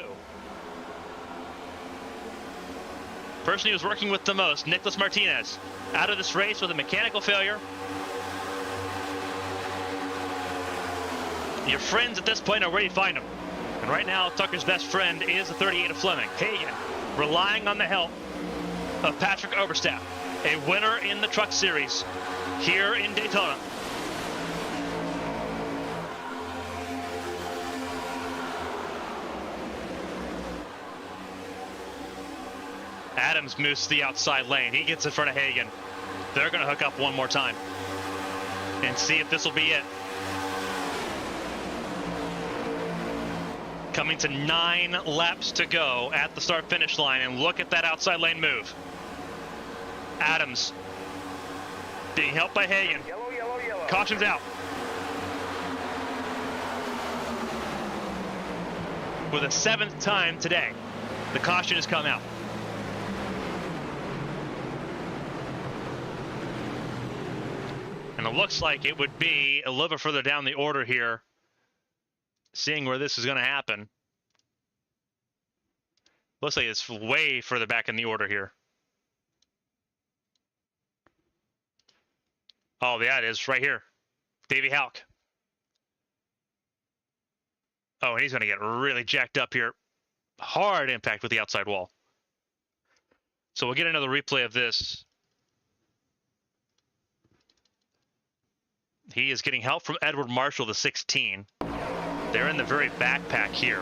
Person he was working with the most, Nicholas Martinez, out of this race with a mechanical failure. Your friends at this point are where you find them. And right now, Tucker's best friend is the 38 of Fleming, Hagan, relying on the help of Patrick Oberstadt, a winner in the Truck Series here in Daytona. Adams moves to the outside lane. He gets in front of Hagan. They're going to hook up one more time and see if this will be it. Coming to 9 laps to go at the start-finish line, and look at that outside lane move. Adams being helped by Hagan. Yellow, yellow, yellow. Caution's out. For the 7th time today, the caution has come out. And it looks like it would be a little bit further down the order here, seeing where this is going to happen. Looks like it's way further back in the order here. Oh, yeah, it is right here. Davey Houck. Oh, and he's going to get really jacked up here. Hard impact with the outside wall. So we'll get another replay of this. He is getting help from Edward Marshall, the 16. They're in the very backpack here.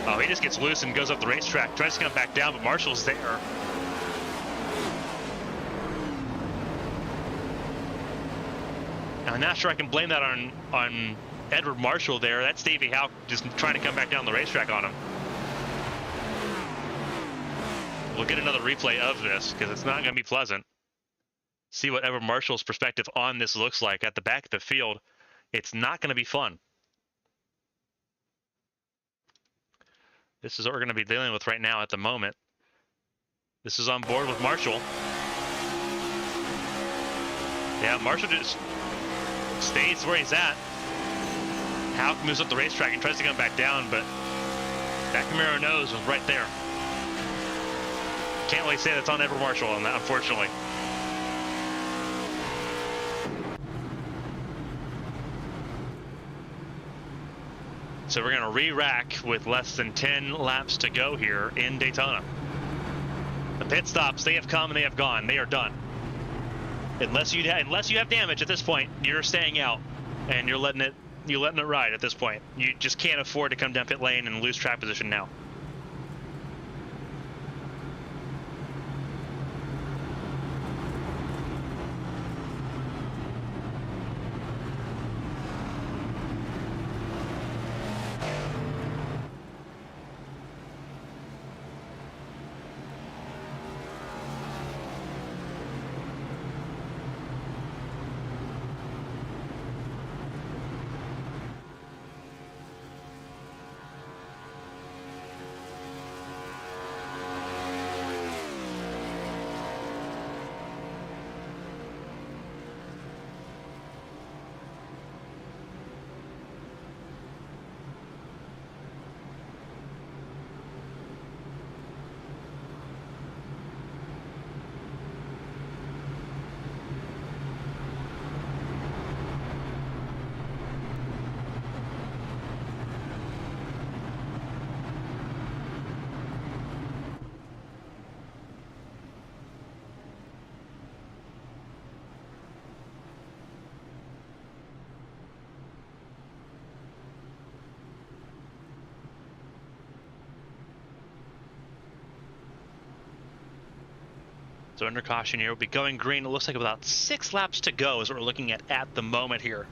Oh, he just gets loose and goes up the racetrack. Tries to come back down, but Marshall's there. I'm not sure I can blame that on Edward Marshall there. That's Davey Houck just trying to come back down the racetrack on him. We'll get another replay of this because it's not going to be pleasant. See what Edward Marshall's perspective on this looks like at the back of the field. It's not going to be fun. This is what we're going to be dealing with right now at the moment. This is on board with Marshall. Yeah, Marshall just stays where he's at. Houck moves up the racetrack and tries to come back down, but that Camaro nose was right there. Can't really say that's on Edward Marshall on that, unfortunately. So we're going to re-rack with less than 10 laps to go here in Daytona. The pit stops, they have come and they have gone. They are done. Unless you have damage at this point, you're staying out and you're letting it ride at this point. You just can't afford to come down pit lane and lose track position now. So under caution here, we'll be going green. It looks like about 6 laps to go is what we're looking at the moment here.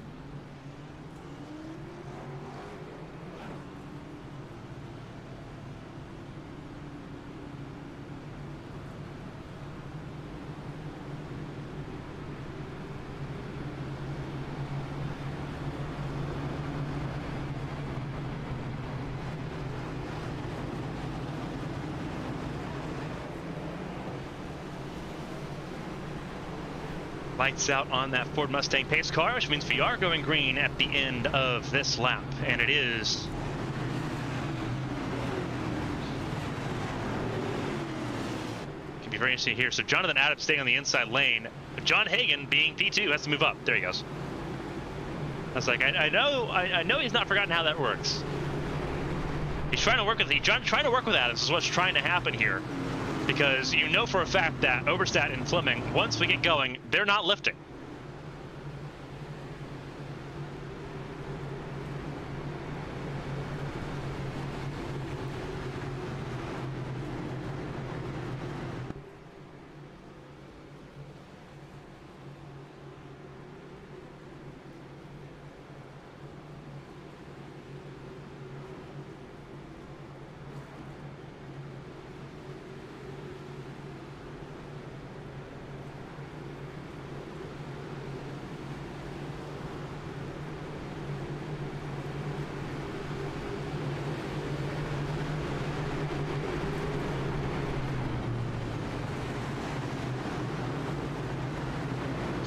Lights out on that Ford Mustang pace car, which means we are going green at the end of this lap, and it is can be very interesting here. So Jonathan Adams staying on the inside lane. John Hagan, being P2, has to move up. There he goes. I was like, I know he's not forgotten how that works. He's trying to work with trying to work with Adams is what's trying to happen here. Because you know for a fact that Oberstadt and Fleming, once we get going, they're not lifting.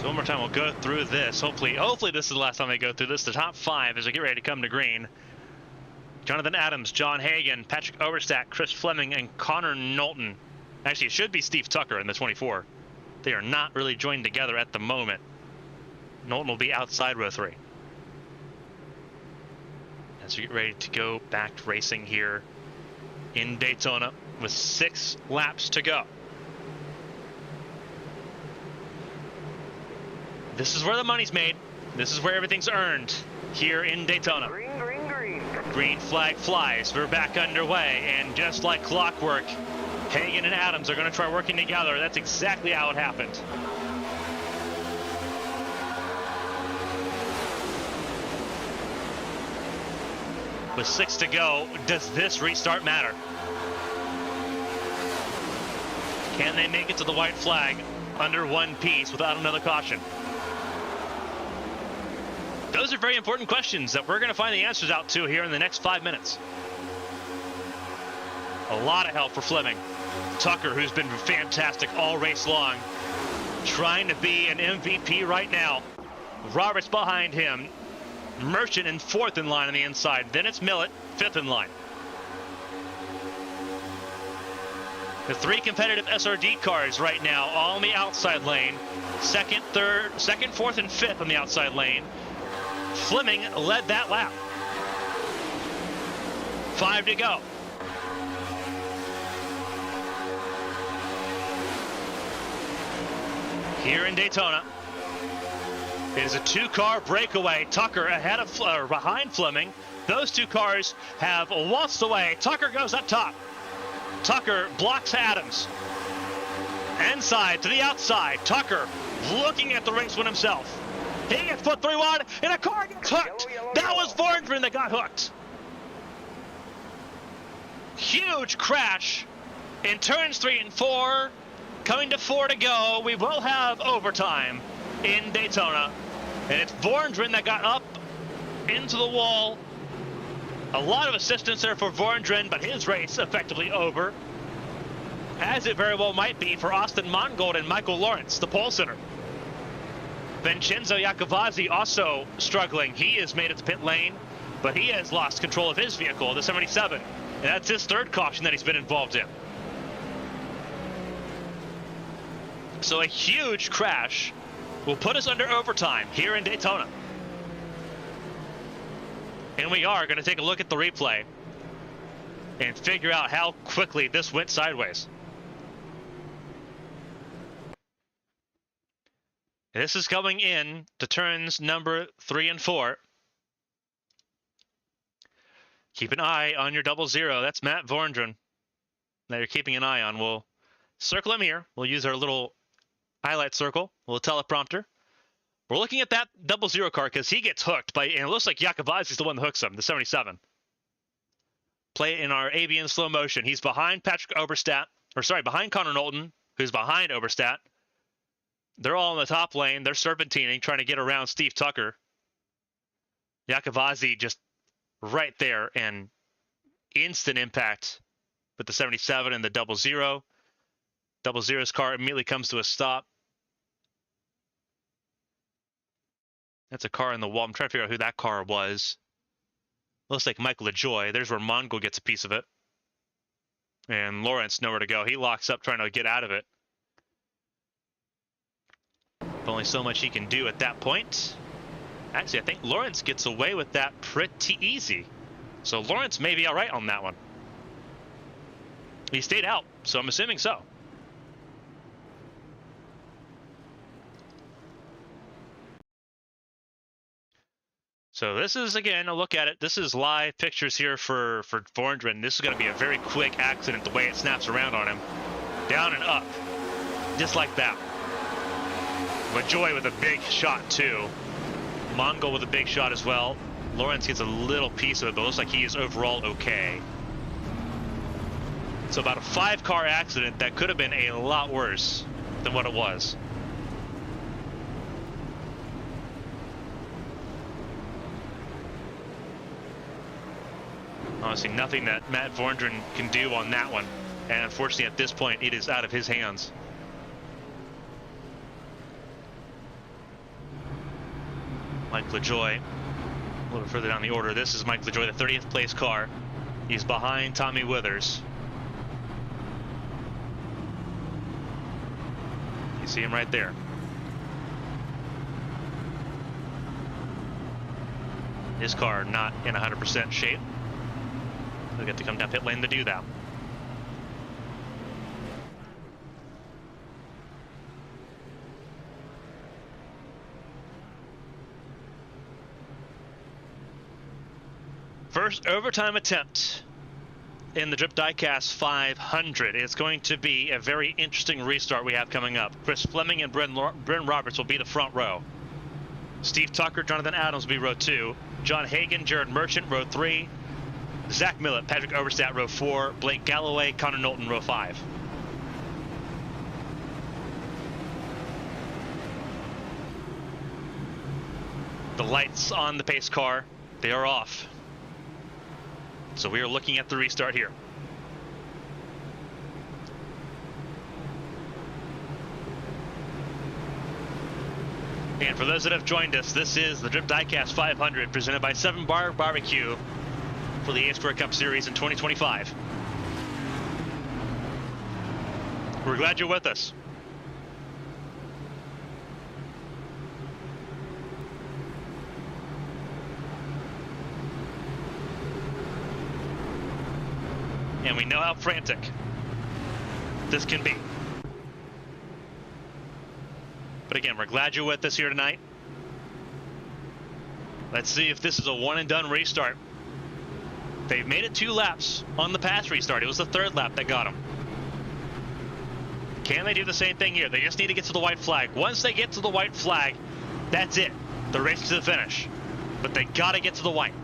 One more time, we'll go through this. Hopefully this is the last time they go through this. The top 5 as we get ready to come to green. Jonathan Adams, John Hagan, Patrick Oberstadt, Chris Fleming, and Connor Knowlton. Actually, it should be Steve Tucker in the 24. They are not really joined together at the moment. Knowlton will be outside row 3. As we get ready to go back to racing here in Daytona with 6 laps to go. This is where the money's made. This is where everything's earned here in Daytona. Green, green, green. Green flag flies. We're back underway. And just like clockwork, Hagan and Adams are going to try working together. That's exactly how it happened. With 6 to go, does this restart matter? Can they make it to the white flag under one piece without another caution? Those are very important questions that we're going to find the answers out to here in the next 5 minutes. A lot of help for Fleming. Tucker, who's been fantastic all race long, trying to be an MVP right now. Roberts behind him. Merchant in 4th in line on the inside. Then it's Millett, 5th in line. The 3 competitive SRD cars right now all on the outside lane. 2nd, 4th, and 5th on the outside lane. Fleming led that lap. 5 to go. Here in Daytona, it is a 2-car breakaway. Tucker ahead of behind Fleming. Those 2 cars have waltzed away. Tucker goes up top. Tucker blocks Adams. Inside to the outside. Tucker looking at the race win himself. He gets put 3 wide, and a car gets hooked. That was Vorndren that got hooked. Huge crash in turns 3 and 4. Coming to 4 to go. We will have overtime in Daytona. And it's Vorndren that got up into the wall. A lot of assistance there for Vorndren, but his race effectively over. As it very well might be for Austin Mongold and Michael Lawrence, the pole sitter. Vincenzo Iacovazzi also struggling. He has made it to pit lane, but he has lost control of his vehicle, the 77. And that's his 3rd caution that he's been involved in. So a huge crash will put us under overtime here in Daytona. And we are going to take a look at the replay and figure out how quickly this went sideways. This is coming in to turns number 3 and 4. Keep an eye on your 00. That's Matt Vorndren that you're keeping an eye on. We'll circle him here. We'll use our little highlight circle, little teleprompter. We're looking at that 00 car because he gets hooked by, and it looks like Diecasts the one that hooks him, the 77. Play it in our ABN slow motion. He's behind Patrick Oberstadt, or sorry, behind Connor Knowlton, who's behind Oberstadt. They're all in the top lane. They're serpentining, trying to get around Steve Tucker. Diecasts just right there, and instant impact with the 77 and the 00. 00's car immediately comes to a stop. That's a car in the wall. I'm trying to figure out who that car was. Looks like Mike LaJoy. There's where Mongol gets a piece of it. And Lawrence nowhere to go. He locks up trying to get out of it. Only so much he can do at that point. Actually, I think Lawrence gets away with that pretty easy. So Lawrence may be all right on that one. He stayed out, so I'm assuming so. So this is, again, a look at it. This is live pictures here for Vorndren. This is going to be a very quick accident, the way it snaps around on him. Down and up. Just like that. LaJoy with a big shot, too. Mongol with a big shot as well. Lawrence gets a little piece of it, but looks like he is overall okay. So about a 5-car accident that could have been a lot worse than what it was. Honestly, nothing that Matt Vorndren can do on that one. And unfortunately, at this point, it is out of his hands. Mike LaJoy, a little bit further down the order. This is Mike LaJoy, the 30th place car. He's behind Tommy Withers. You see him right there. His car not in 100% shape. They'll get to come down pit lane to do that. First overtime attempt in the Drip Diecast 500. It's going to be a very interesting restart we have coming up. Chris Fleming and Bryn Roberts will be the front row. Steve Tucker, Jonathan Adams will be row 2. John Hagan, Jared Merchant, row 3. Zach Millett, Patrick Oberstadt, row 4. Blake Galloway, Connor Knowlton, row 5. The lights on the pace car, they are off. So we are looking at the restart here. And for those that have joined us, this is the Drip Diecast 500 presented by 7 Bar Barbecue for the A-Square Cup Series in 2025. We're glad you're with us. And we know how frantic this can be. But again, we're glad you're with us here tonight. Let's see if this is a one and done restart. They've made it 2 laps on the past restart. It was the 3rd lap that got them. Can they do the same thing here? They just need to get to the white flag. Once they get to the white flag, that's it. The race to the finish. But they gotta get to the white.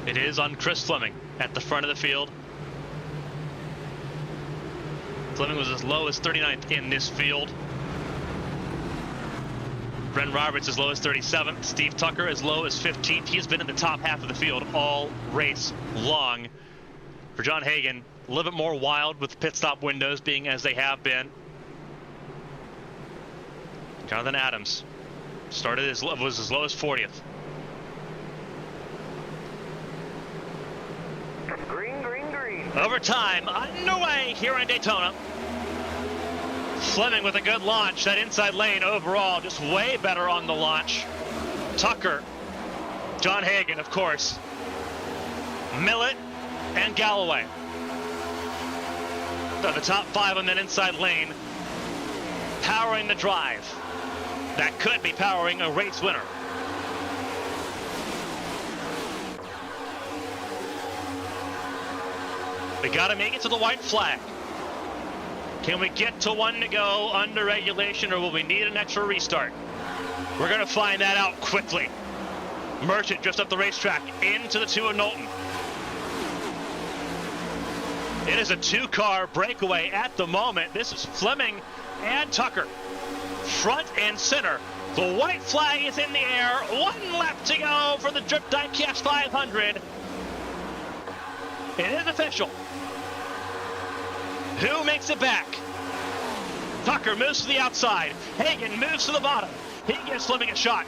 It is on Chris Fleming at the front of the field. Fleming was as low as 39th in this field. Bryn Roberts as low as 37th. Steve Tucker as low as 15th. He's been in the top half of the field all race long. For John Hagan, a little bit more wild with pit stop windows being as they have been. Jonathan Adams was as low as 40th. Green, green, green. Overtime underway here in Daytona. Fleming with a good launch. That inside lane overall just way better on the launch. Tucker, John Hagan, of course, Millett, and Galloway. They're the top 5 on that inside lane. powering the drive that could be powering a race winner. We got to make it to the white flag. Can we get to one to go under regulation, or will we need an extra restart? We're going to find that out quickly. Merchant just up the racetrack into the 2 of Knowlton. It is a 2-car breakaway at the moment. This is Fleming and Tucker, front and center. The white flag is in the air. 1 lap to go for the Drip Diecast 500. It is official. Who makes it back? Tucker moves to the outside. Hagan moves to the bottom. He gives Fleming a shot.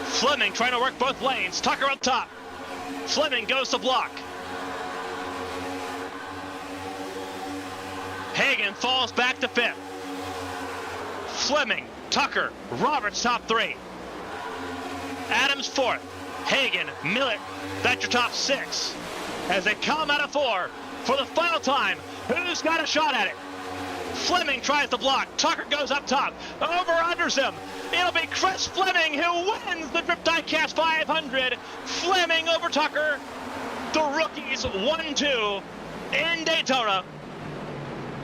Fleming trying to work both lanes. Tucker up top. Fleming goes to block. Hagan falls back to 5th. Fleming, Tucker, Roberts top 3. Adams 4th. Hagan, Millett, that's your top 6. As they come out of 4 for the final time, who's got a shot at it? Fleming tries to block. Tucker goes up top. Over-unders him. It'll be Chris Fleming who wins the Drip Diecast 500. Fleming over Tucker. The rookies 1-2 in Daytona.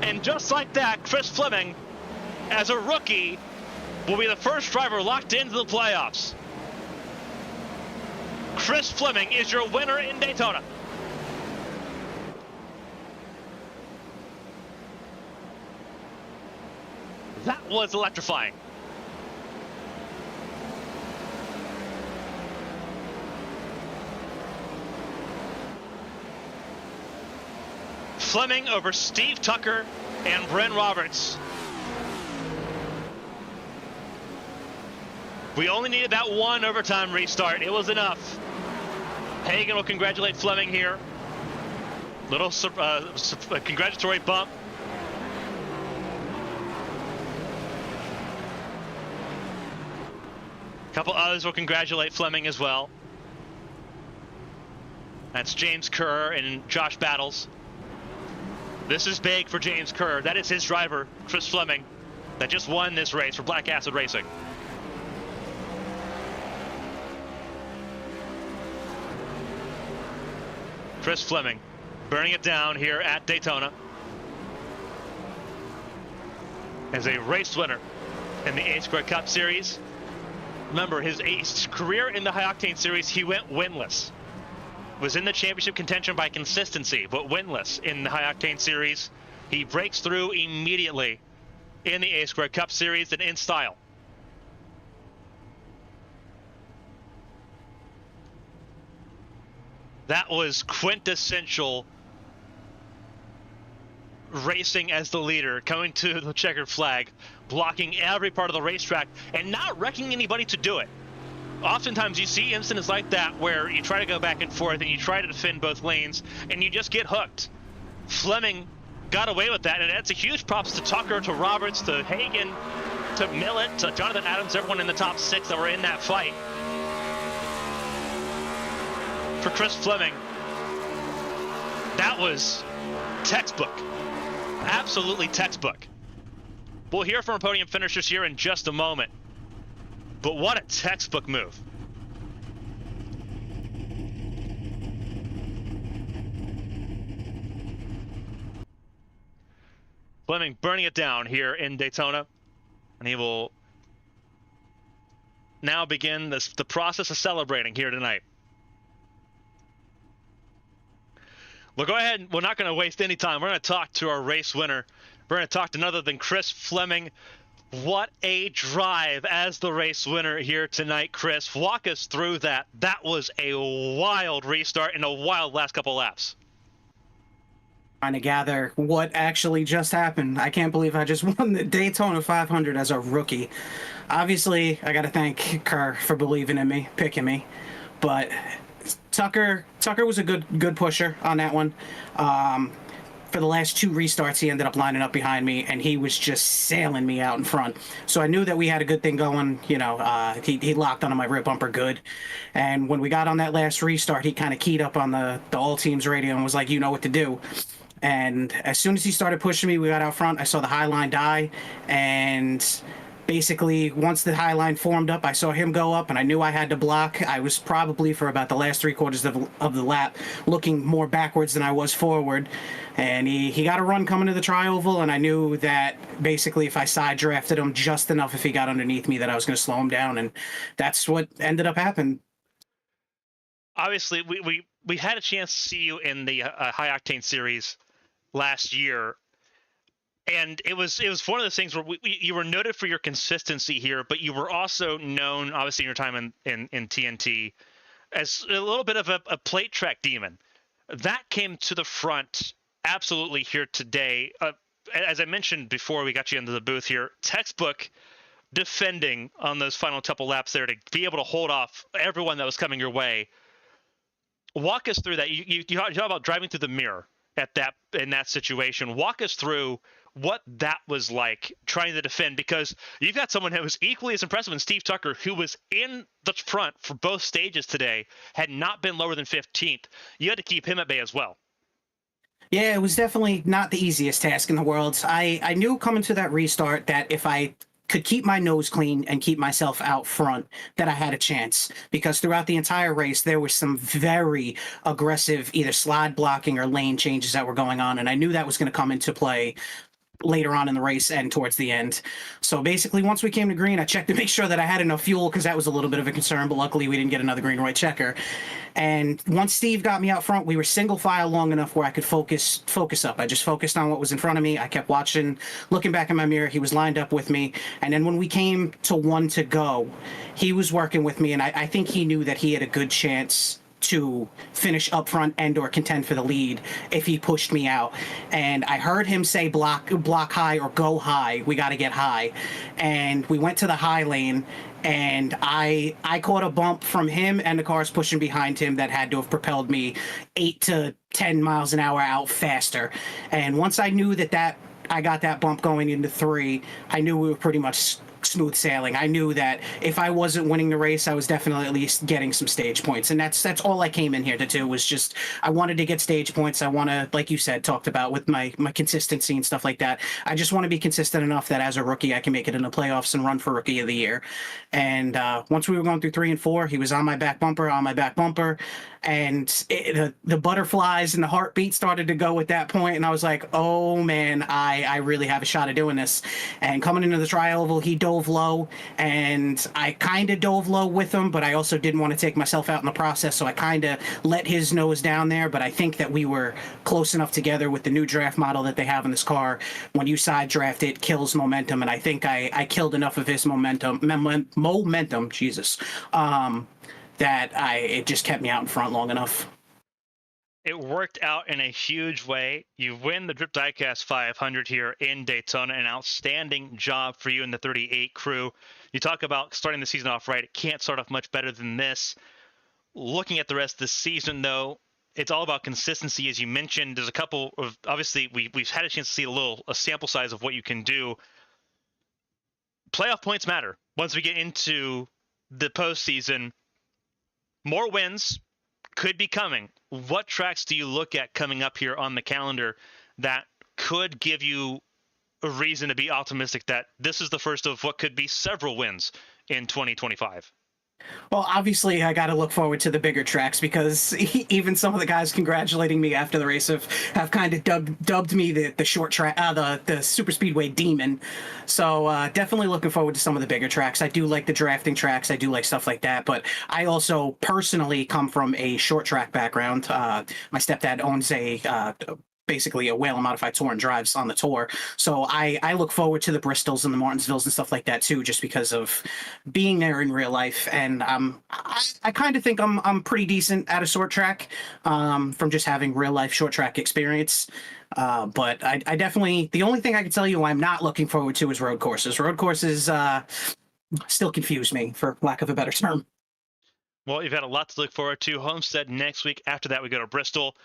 And just like that, Chris Fleming, as a rookie, will be the first driver locked into the playoffs. Chris Fleming is your winner in Daytona. That was electrifying. Fleming over Steve Tucker and Bryn Roberts. We only needed that 1 overtime restart. It was enough. Hagan will congratulate Fleming here. Little congratulatory bump. A couple others will congratulate Fleming as well. That's James Kerr and Josh Battles. This is big for James Kerr. That is his driver, Chris Fleming, that just won this race for Black Acid Racing. Chris Fleming burning it down here at Daytona as a race winner in the A-Square Cup Series. Remember, his career in the High Octane Series, he went winless. Was in the championship contention by consistency, but winless in the High Octane Series. He breaks through immediately in the A-Square Cup Series and in style. That was quintessential racing as the leader, coming to the checkered flag, blocking every part of the racetrack, and not wrecking anybody to do it. Oftentimes you see incidents like that where you try to go back and forth and you try to defend both lanes and you just get hooked. Fleming got away with that, and that's a huge props to Tucker, to Roberts, to Hagan, to Millett, to Jonathan Adams, everyone in the top 6 that were in that fight. For Chris Fleming, that was textbook. Absolutely textbook. We'll hear from our podium finishers here in just a moment. But what a textbook move. Fleming burning it down here in Daytona. And he will now begin the process of celebrating here tonight. We'll go ahead. We're not going to waste any time. We're going to talk to our race winner. We're going to talk to none other than Chris Fleming. What a drive as the race winner here tonight, Chris. Walk us through that. That was a wild restart and a wild last couple laps. Trying to gather what actually just happened. I can't believe I just won the Daytona 500 as a rookie. Obviously, I got to thank Kerr for believing in me, picking me. But Tucker was a good pusher on that one. For the last 2 restarts, he ended up lining up behind me, and he was just sailing me out in front. So I knew that we had a good thing going. You know, he locked onto my rear bumper good. And when we got on that last restart, he kind of keyed up on the all teams radio and was like, you know what to do. And as soon as he started pushing me, we got out front. I saw the high line die, and basically once the high line formed up, I saw him go up, and I knew I had to block. I was probably for about the last 3/4 of the lap looking more backwards than I was forward, and he got a run coming to the tri-oval, and I knew that basically if I side drafted him just enough, if he got underneath me, that I was going to slow him down, and that's what ended up happening. Obviously, we had a chance to see you in the high octane series last year, and it was one of those things where you were noted for your consistency here, but you were also known, obviously, in your time in TNT, as a little bit of a plate track demon. That came to the front absolutely here today. As I mentioned before we got you into the booth here, textbook defending on those final couple laps there to be able to hold off everyone that was coming your way. Walk us through that. You talk about driving through the mirror in that situation. Walk us through what that was like trying to defend, because you've got someone who was equally as impressive as Steve Tucker, who was in the front for both stages today, had not been lower than 15th. You had to keep him at bay as well. Yeah, it was definitely not the easiest task in the world. I knew coming to that restart that if I could keep my nose clean and keep myself out front, that I had a chance. Because throughout the entire race, there was some very aggressive either slide blocking or lane changes that were going on, and I knew that was going to come into play later on in the race and towards the end. So basically, once we came to green, I checked to make sure that I had enough fuel, because that was a little bit of a concern, but luckily we didn't get another green white checker. And once Steve got me out front, we were single file long enough where I could focus up. I just focused on what was in front of me. I kept watching, looking back in my mirror. He was lined up with me. And then when we came to 1 to go, he was working with me, and I think he knew that he had a good chance to finish up front and or contend for the lead if he pushed me out. And I heard him say block high or go high. We got to get high. And we went to the high lane, and I caught a bump from him and the cars pushing behind him that had to have propelled me 8 to 10 miles an hour out faster. And once I knew that I got that bump going into 3, I knew we were pretty much smooth sailing. I knew that if I wasn't winning the race, I was definitely at least getting some stage points, and that's all I came in here to do. Was just I wanted to get stage points. I want to, like you said, talked about with my consistency and stuff like that. I just want to be consistent enough that as a rookie, I can make it in the playoffs and run for Rookie of the Year. And once we were going through 3 and 4, he was on my back bumper, and the butterflies and the heartbeat started to go at that point, and I was like, oh man, I really have a shot of doing this. And coming into the tri-oval, he dove low, and I kind of dove low with him, but I also didn't want to take myself out in the process, so I kind of let his nose down there. But I think that we were close enough together with the new draft model that they have in this car. When you side draft, it kills momentum, and I think I killed enough of his momentum, Jesus, that it just kept me out in front long enough. It worked out in a huge way. You win the Drip Diecast 500 here in Daytona. An outstanding job for you and the 38 crew. You talk about starting the season off right. It can't start off much better than this. Looking at the rest of the season, though, it's all about consistency. As you mentioned, there's a couple of, obviously, we've had a chance to see a sample size of what you can do. Playoff points matter. Once we get into the postseason, more wins could be coming. What tracks do you look at coming up here on the calendar that could give you a reason to be optimistic that this is the first of what could be several wins in 2025? Well, obviously, I got to look forward to the bigger tracks, because even some of the guys congratulating me after the race have kind of dubbed me the short track, the super speedway demon. So definitely looking forward to some of the bigger tracks. I do like the drafting tracks. I do like stuff like that. But I also personally come from a short track background. My stepdad owns basically a whale modified tour and drives on the tour. So I look forward to the Bristols and the Martinsvilles and stuff like that too, just because of being there in real life. And I kind of think I'm pretty decent at a short track from just having real life short track experience. But I definitely, the only thing I can tell you I'm not looking forward to is road courses. Road courses still confuse me, for lack of a better term. Well, you've had a lot to look forward to. Homestead next week. After that, we go to Bristol.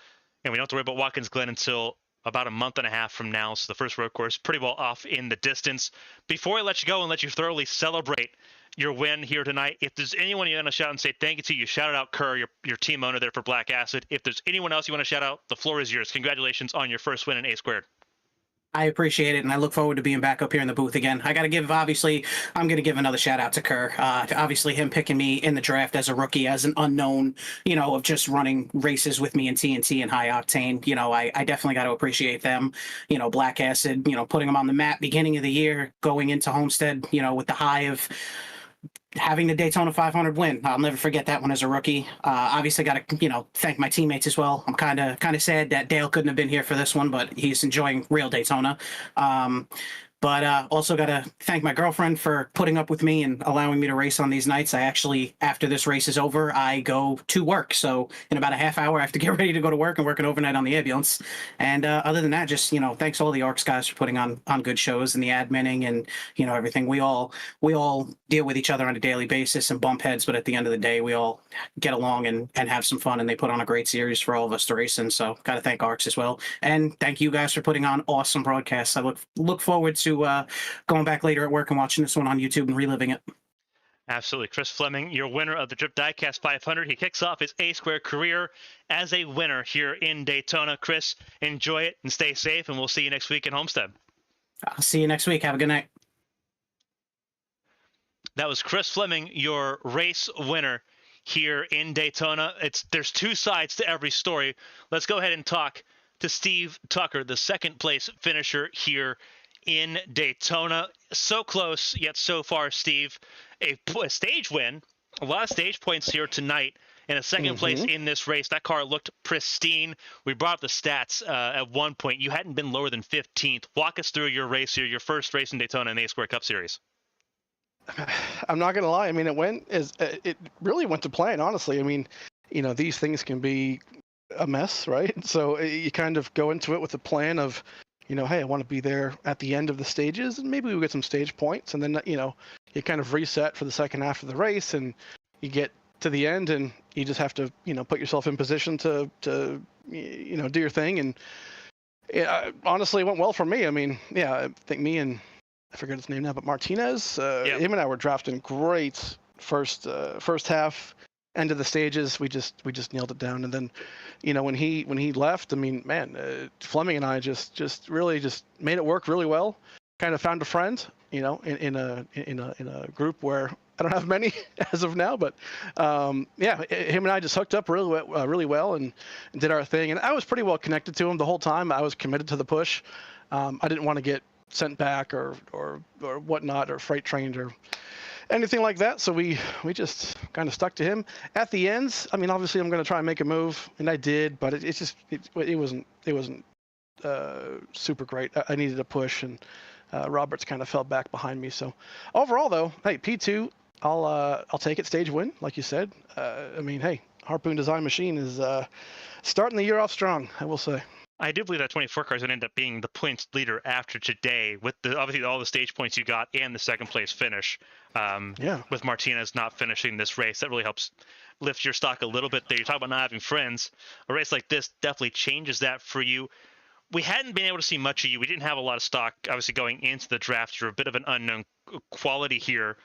And we don't have to worry about Watkins Glen until about a month and a half from now. So the first road course pretty well off in the distance. Before I let you go and let you thoroughly celebrate your win here tonight. If there's anyone you want to shout out and say thank you to, you shouted out Kerr, your team owner there for Black Acid. If there's anyone else you want to shout out, the floor is yours. Congratulations on your first win in A Squared. I appreciate it, and I look forward to being back up here in the booth again. I got to give, obviously, I'm going to give another shout out to Kerr. Obviously, him picking me in the draft as a rookie, as an unknown, of just running races with me in TNT and high octane. I definitely got to appreciate them. Black Acid, putting them on the map beginning of the year, going into Homestead, with the high of having the Daytona 500 win. I'll never forget that one as a rookie. Obviously got to, thank my teammates as well. I'm kind of sad that Dale couldn't have been here for this one, but he's enjoying real Daytona. But also got to thank my girlfriend for putting up with me and allowing me to race on these nights. I actually, after this race is over, I go to work. So in about a half hour, I have to get ready to go to work and work an overnight on the ambulance. And other than that, just, thanks all the ARCS guys for putting on good shows and the adminning and, everything. We all deal with each other on a daily basis and bump heads. But at the end of the day, we all get along and have some fun. And they put on a great series for all of us to race in. So got to thank ARCS as well. And thank you guys for putting on awesome broadcasts. I look forward to going back later at work and watching this one on YouTube and reliving it. Absolutely. Chris Fleming, your winner of the Drip Diecast 500. He kicks off his A Square career as a winner here in Daytona. Chris, enjoy it and stay safe, and we'll see you next week in Homestead. I'll see you next week. Have a good night. That was Chris Fleming, your race winner here in Daytona. There's two sides to every story. Let's go ahead and talk to Steve Tucker, the second place finisher here in Daytona. So close, yet so far, Steve. A stage win, a lot of stage points here tonight, and a second place in this race. That car looked pristine. We brought up the stats at one point. You hadn't been lower than 15th. Walk us through your race here, your first race in Daytona in the A-Square Cup Series. I'm not going to lie. I mean, it really went to plan, honestly. I mean, these things can be a mess, right? So you kind of go into it with a plan of, hey, I want to be there at the end of the stages, and maybe we'll get some stage points. And then, you kind of reset for the second half of the race, and you get to the end, and you just have to, put yourself in position to do your thing. And it honestly went well for me. I mean, yeah, I think me and, I forget his name now, but Martinez, him and I were drafting great first half. End of the stages, we just nailed it down. And then, when he left, I mean, man, Fleming and I just really made it work really well. Kind of found a friend, in a group where I don't have many as of now, but him and I just hooked up really well and did our thing. And I was pretty well connected to him the whole time. I was committed to the push. I didn't want to get sent back or whatnot, or freight trained or anything like that. So we just kind of stuck to him. At the end, I mean, obviously I'm going to try and make a move, and I did, but it wasn't super great. I needed a push, and Roberts kind of fell back behind me. So overall, though, hey, P2, I'll take it. Stage win, like you said. I mean, hey, Harpoon Design Machine is starting the year off strong, I will say. I do believe that 24 cars would end up being the points leader after today, with obviously all the stage points you got and the second place finish. With Martinez not finishing this race, that really helps lift your stock a little bit there. You talk about not having friends. A race like this definitely changes that for you. We hadn't been able to see much of you. We didn't have a lot of stock, obviously, going into the draft. You're a bit of an unknown quality here.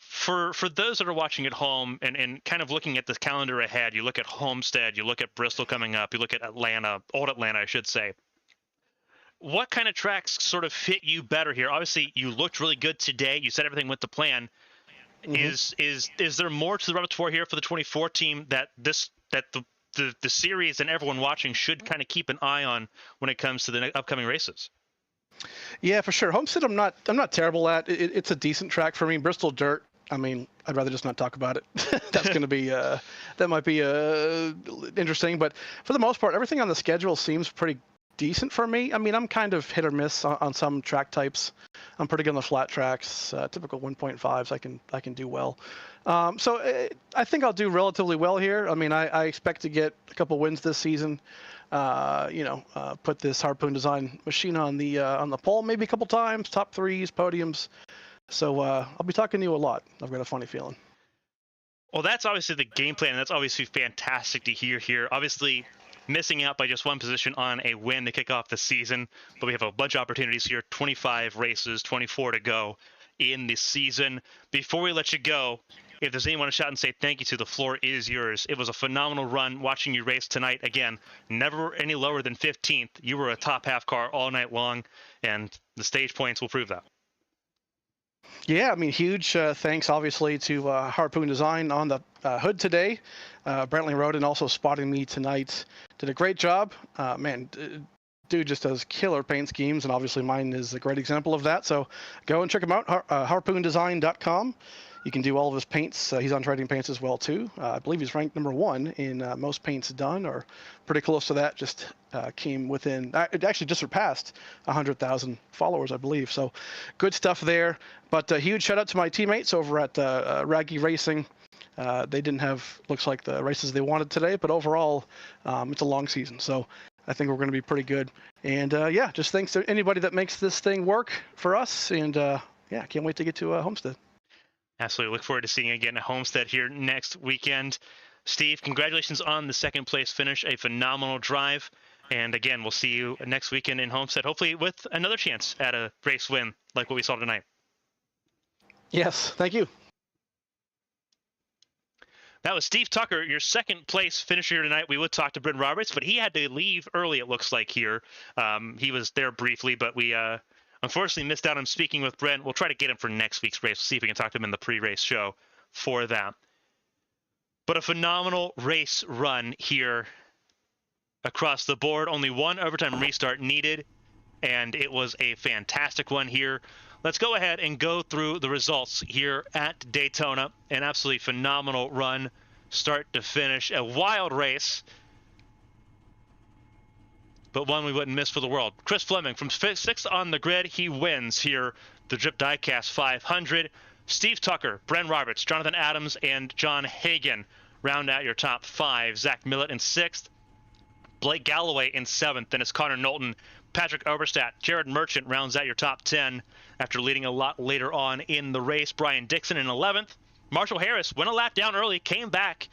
For those that are watching at home and kind of looking at the calendar ahead, you look at Homestead, you look at Bristol coming up, you look at Atlanta, Old Atlanta, I should say. What kind of tracks sort of fit you better here? Obviously, you looked really good today. You said everything went to plan. Is there more to the repertoire here for the 24 team that the series and everyone watching should kind of keep an eye on when it comes to the upcoming races? Yeah, for sure. Homestead, I'm not terrible at. It's a decent track for me. Bristol Dirt, I mean, I'd rather just not talk about it. That's going to be that might be interesting, but for the most part, everything on the schedule seems pretty decent for me. I mean, I'm kind of hit or miss on some track types. I'm pretty good on the flat tracks, typical 1.5s. I can do well. So I think I'll do relatively well here. I mean, I expect to get a couple wins this season. Put this Harpoon Design Machine on the pole maybe a couple times, top threes, podiums. So I'll be talking to you a lot. I've got a funny feeling. Well, that's obviously the game plan, and that's obviously fantastic to hear here. Obviously, missing out by just one position on a win to kick off the season, but we have a bunch of opportunities here, 25 races, 24 to go. in the season. Before we let you go, if there's anyone to shout and say thank you to, the floor is yours. It was a phenomenal run watching you race tonight. Again, never any lower than 15th. You were a top half car all night long, and the stage points will prove that. Yeah, I mean, huge thanks, obviously, to Harpoon Design on the hood today. Brentley Roden also spotting me tonight. Did a great job. Man, dude just does killer paint schemes, and obviously mine is a great example of that. So go and check him out, harpoondesign.com. You can do all of his paints. He's on Trading Paints as well, too. I believe he's ranked #1 in most paints done, or pretty close to that. Just came within, it actually just surpassed 100,000 followers, I believe. So good stuff there. But a huge shout out to my teammates over at Raggy Racing. They didn't have, looks like, the races they wanted today, but overall, it's a long season. So I think we're going to be pretty good. And yeah, just thanks to anybody that makes this thing work for us. And yeah, can't wait to get to Homestead. Absolutely. Look forward to seeing you again at Homestead here next weekend. Steve, congratulations on the second place finish. A phenomenal drive. And again, we'll see you next weekend in Homestead, hopefully with another chance at a race win like what we saw tonight. Yes, thank you. That was Steve Tucker, your second place finisher here tonight. We would talk to Bryn Roberts, but he had to leave early, it looks like, here. He was there briefly, but we unfortunately missed out on speaking with Brent. We'll try to get him for next week's race. We'll see if we can talk to him in the pre-race show for that. But a phenomenal race run here across the board. Only one overtime restart needed, and it was a fantastic one here. Let's go ahead and go through the results here at Daytona. An absolutely phenomenal run, start to finish. A wild race, but one we wouldn't miss for the world. Chris Fleming from 6th on the grid. He wins here the Drip Diecast 500. Steve Tucker, Bren Roberts, Jonathan Adams, and John Hagan round out your top 5. Zach Millett in 6th. Blake Galloway in 7th. Then it's Connor Knowlton, Patrick Oberstadt, Jared Merchant rounds out your top 10 after leading a lot later on in the race. Brian Dixon in 11th. Marshall Harris went a lap down early, came back,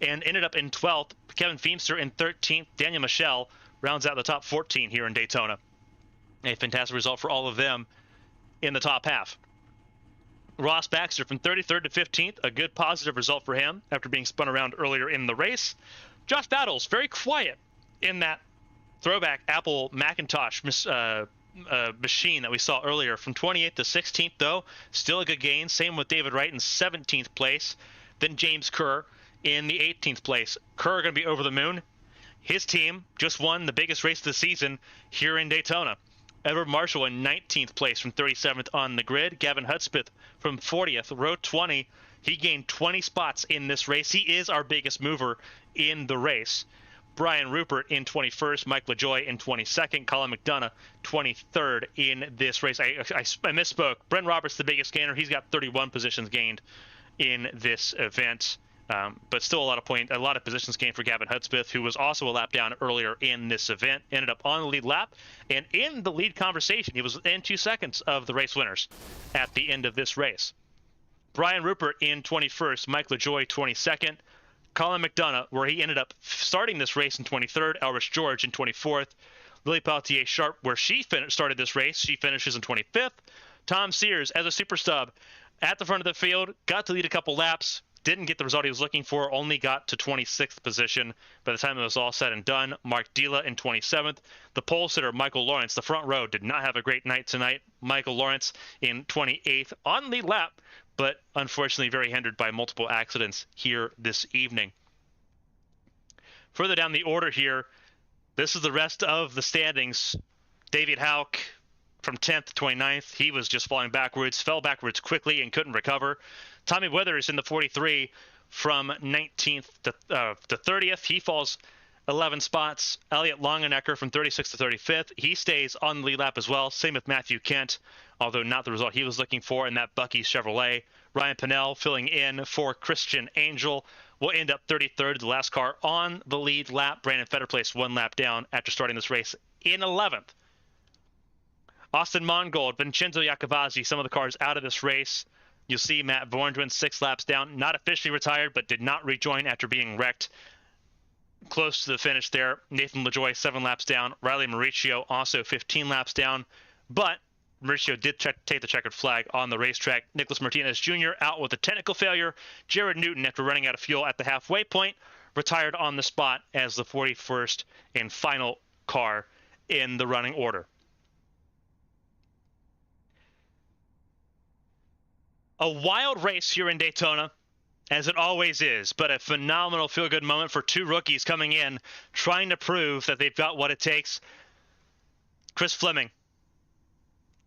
and ended up in 12th. Kevin Feemster in 13th. Daniel Michelle rounds out the top 14 here in Daytona. A fantastic result for all of them in the top half. Ross Baxter from 33rd to 15th, a good positive result for him after being spun around earlier in the race. Josh Battles, very quiet in that throwback Apple Macintosh machine that we saw earlier. From 28th to 16th, though, still a good gain. Same with David Wright in 17th place. Then James Kerr in the 18th place. Kerr going to be over the moon. His team just won the biggest race of the season here in Daytona. Edward Marshall in 19th place from 37th on the grid. Gavin Hudspeth from 40th, row 20. He gained 20 spots in this race. He is our biggest mover in the race. Brian Rupert in 21st, Mike LaJoy in 22nd, Colin McDonough 23rd in this race. I misspoke. Brent Roberts, the biggest gainer. He's got 31 positions gained in this event. But still a lot of positions gained for Gavin Hudspeth, who was also a lap down earlier in this event. Ended up on the lead lap and in the lead conversation. He was in 2 seconds of the race winners at the end of this race. Brian Rupert in 21st, Mike LaJoy 22nd, Colin McDonough, where he ended up starting this race in 23rd, Elrich George in 24th, Lily Pelletier Sharp, where she started this race, she finishes in 25th. Tom Sears as a super stub at the front of the field, got to lead a couple laps, didn't get the result he was looking for, only got to 26th position by the time it was all said and done. Mark Dila in 27th. The pole sitter, Michael Lawrence, the front row, did not have a great night tonight. Michael Lawrence in 28th on the lap, but unfortunately very hindered by multiple accidents here this evening. Further down the order here, this is the rest of the standings. David Houck from 10th to 29th. He was just falling backwards, fell backwards quickly and couldn't recover. Tommy Withers in the 43 from 19th to 30th. He falls 11 spots. Elliot Longenecker from 36th to 35th. He stays on the lead lap as well. Same with Matthew Kent, although not the result he was looking for in that Bucky's Chevrolet. Ryan Pinnell filling in for Christian Angel will end up 33rd, the last car on the lead lap. Brandon Fetter placed 1 lap down after starting this race in 11th. Austin Mongold, Vincenzo Iacovazzi, some of the cars out of this race. You'll see Matt Vorndwen 6 laps down, not officially retired, but did not rejoin after being wrecked close to the finish there. Nathan LaJoy 7 laps down. Riley Mauricio also 15 laps down, but Mauricio did take the checkered flag on the racetrack. Nicholas Martinez Jr. out with a technical failure. Jared Newton, after running out of fuel at the halfway point, retired on the spot as the 41st and final car in the running order. A wild race here in Daytona, as it always is, but a phenomenal feel-good moment for two rookies coming in, trying to prove that they've got what it takes. Chris Fleming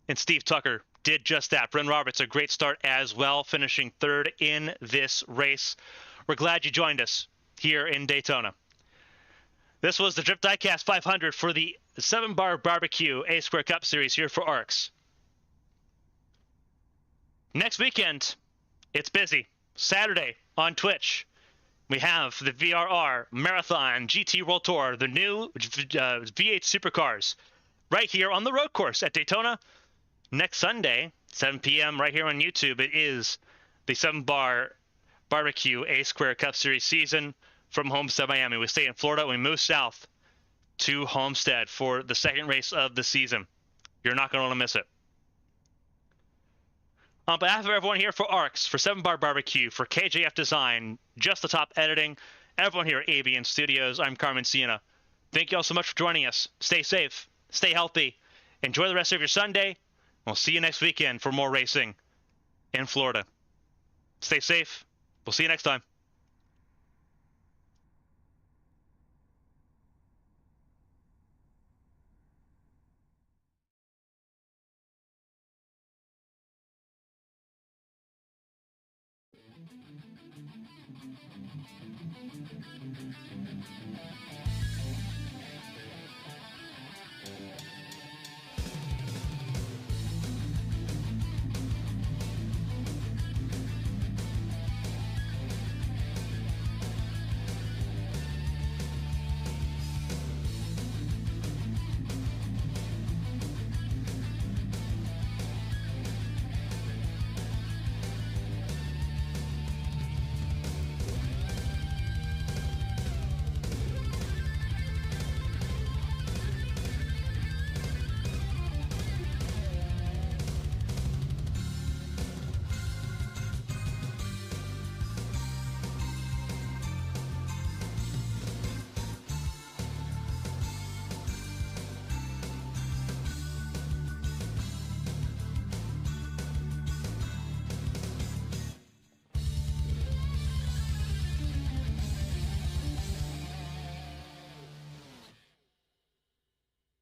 and Steve Tucker did just that. Bryn Roberts, a great start as well, finishing third in this race. We're glad you joined us here in Daytona. This was the Drip Diecast 500 for the 7-Bar Barbecue A-Square Cup Series here for ARCS. Next weekend, it's busy. Saturday on Twitch, we have the VRR Marathon GT World Tour, the new V8 Supercars, right here on the road course at Daytona. Next Sunday, 7 p.m. right here on YouTube, it is the 7-Bar Barbecue A-Square Cup Series season from Homestead, Miami. We stay in Florida. We move south to Homestead for the second race of the season. You're not going to want to miss it. On behalf of everyone here for ARCS, for 7-Bar Barbecue, for KJF Design, Just the Top Editing, everyone here at ABN Studios, I'm Carmen Sienna. Thank you all so much for joining us. Stay safe, stay healthy, enjoy the rest of your Sunday. We'll see you next weekend for more racing in Florida. Stay safe. We'll see you next time.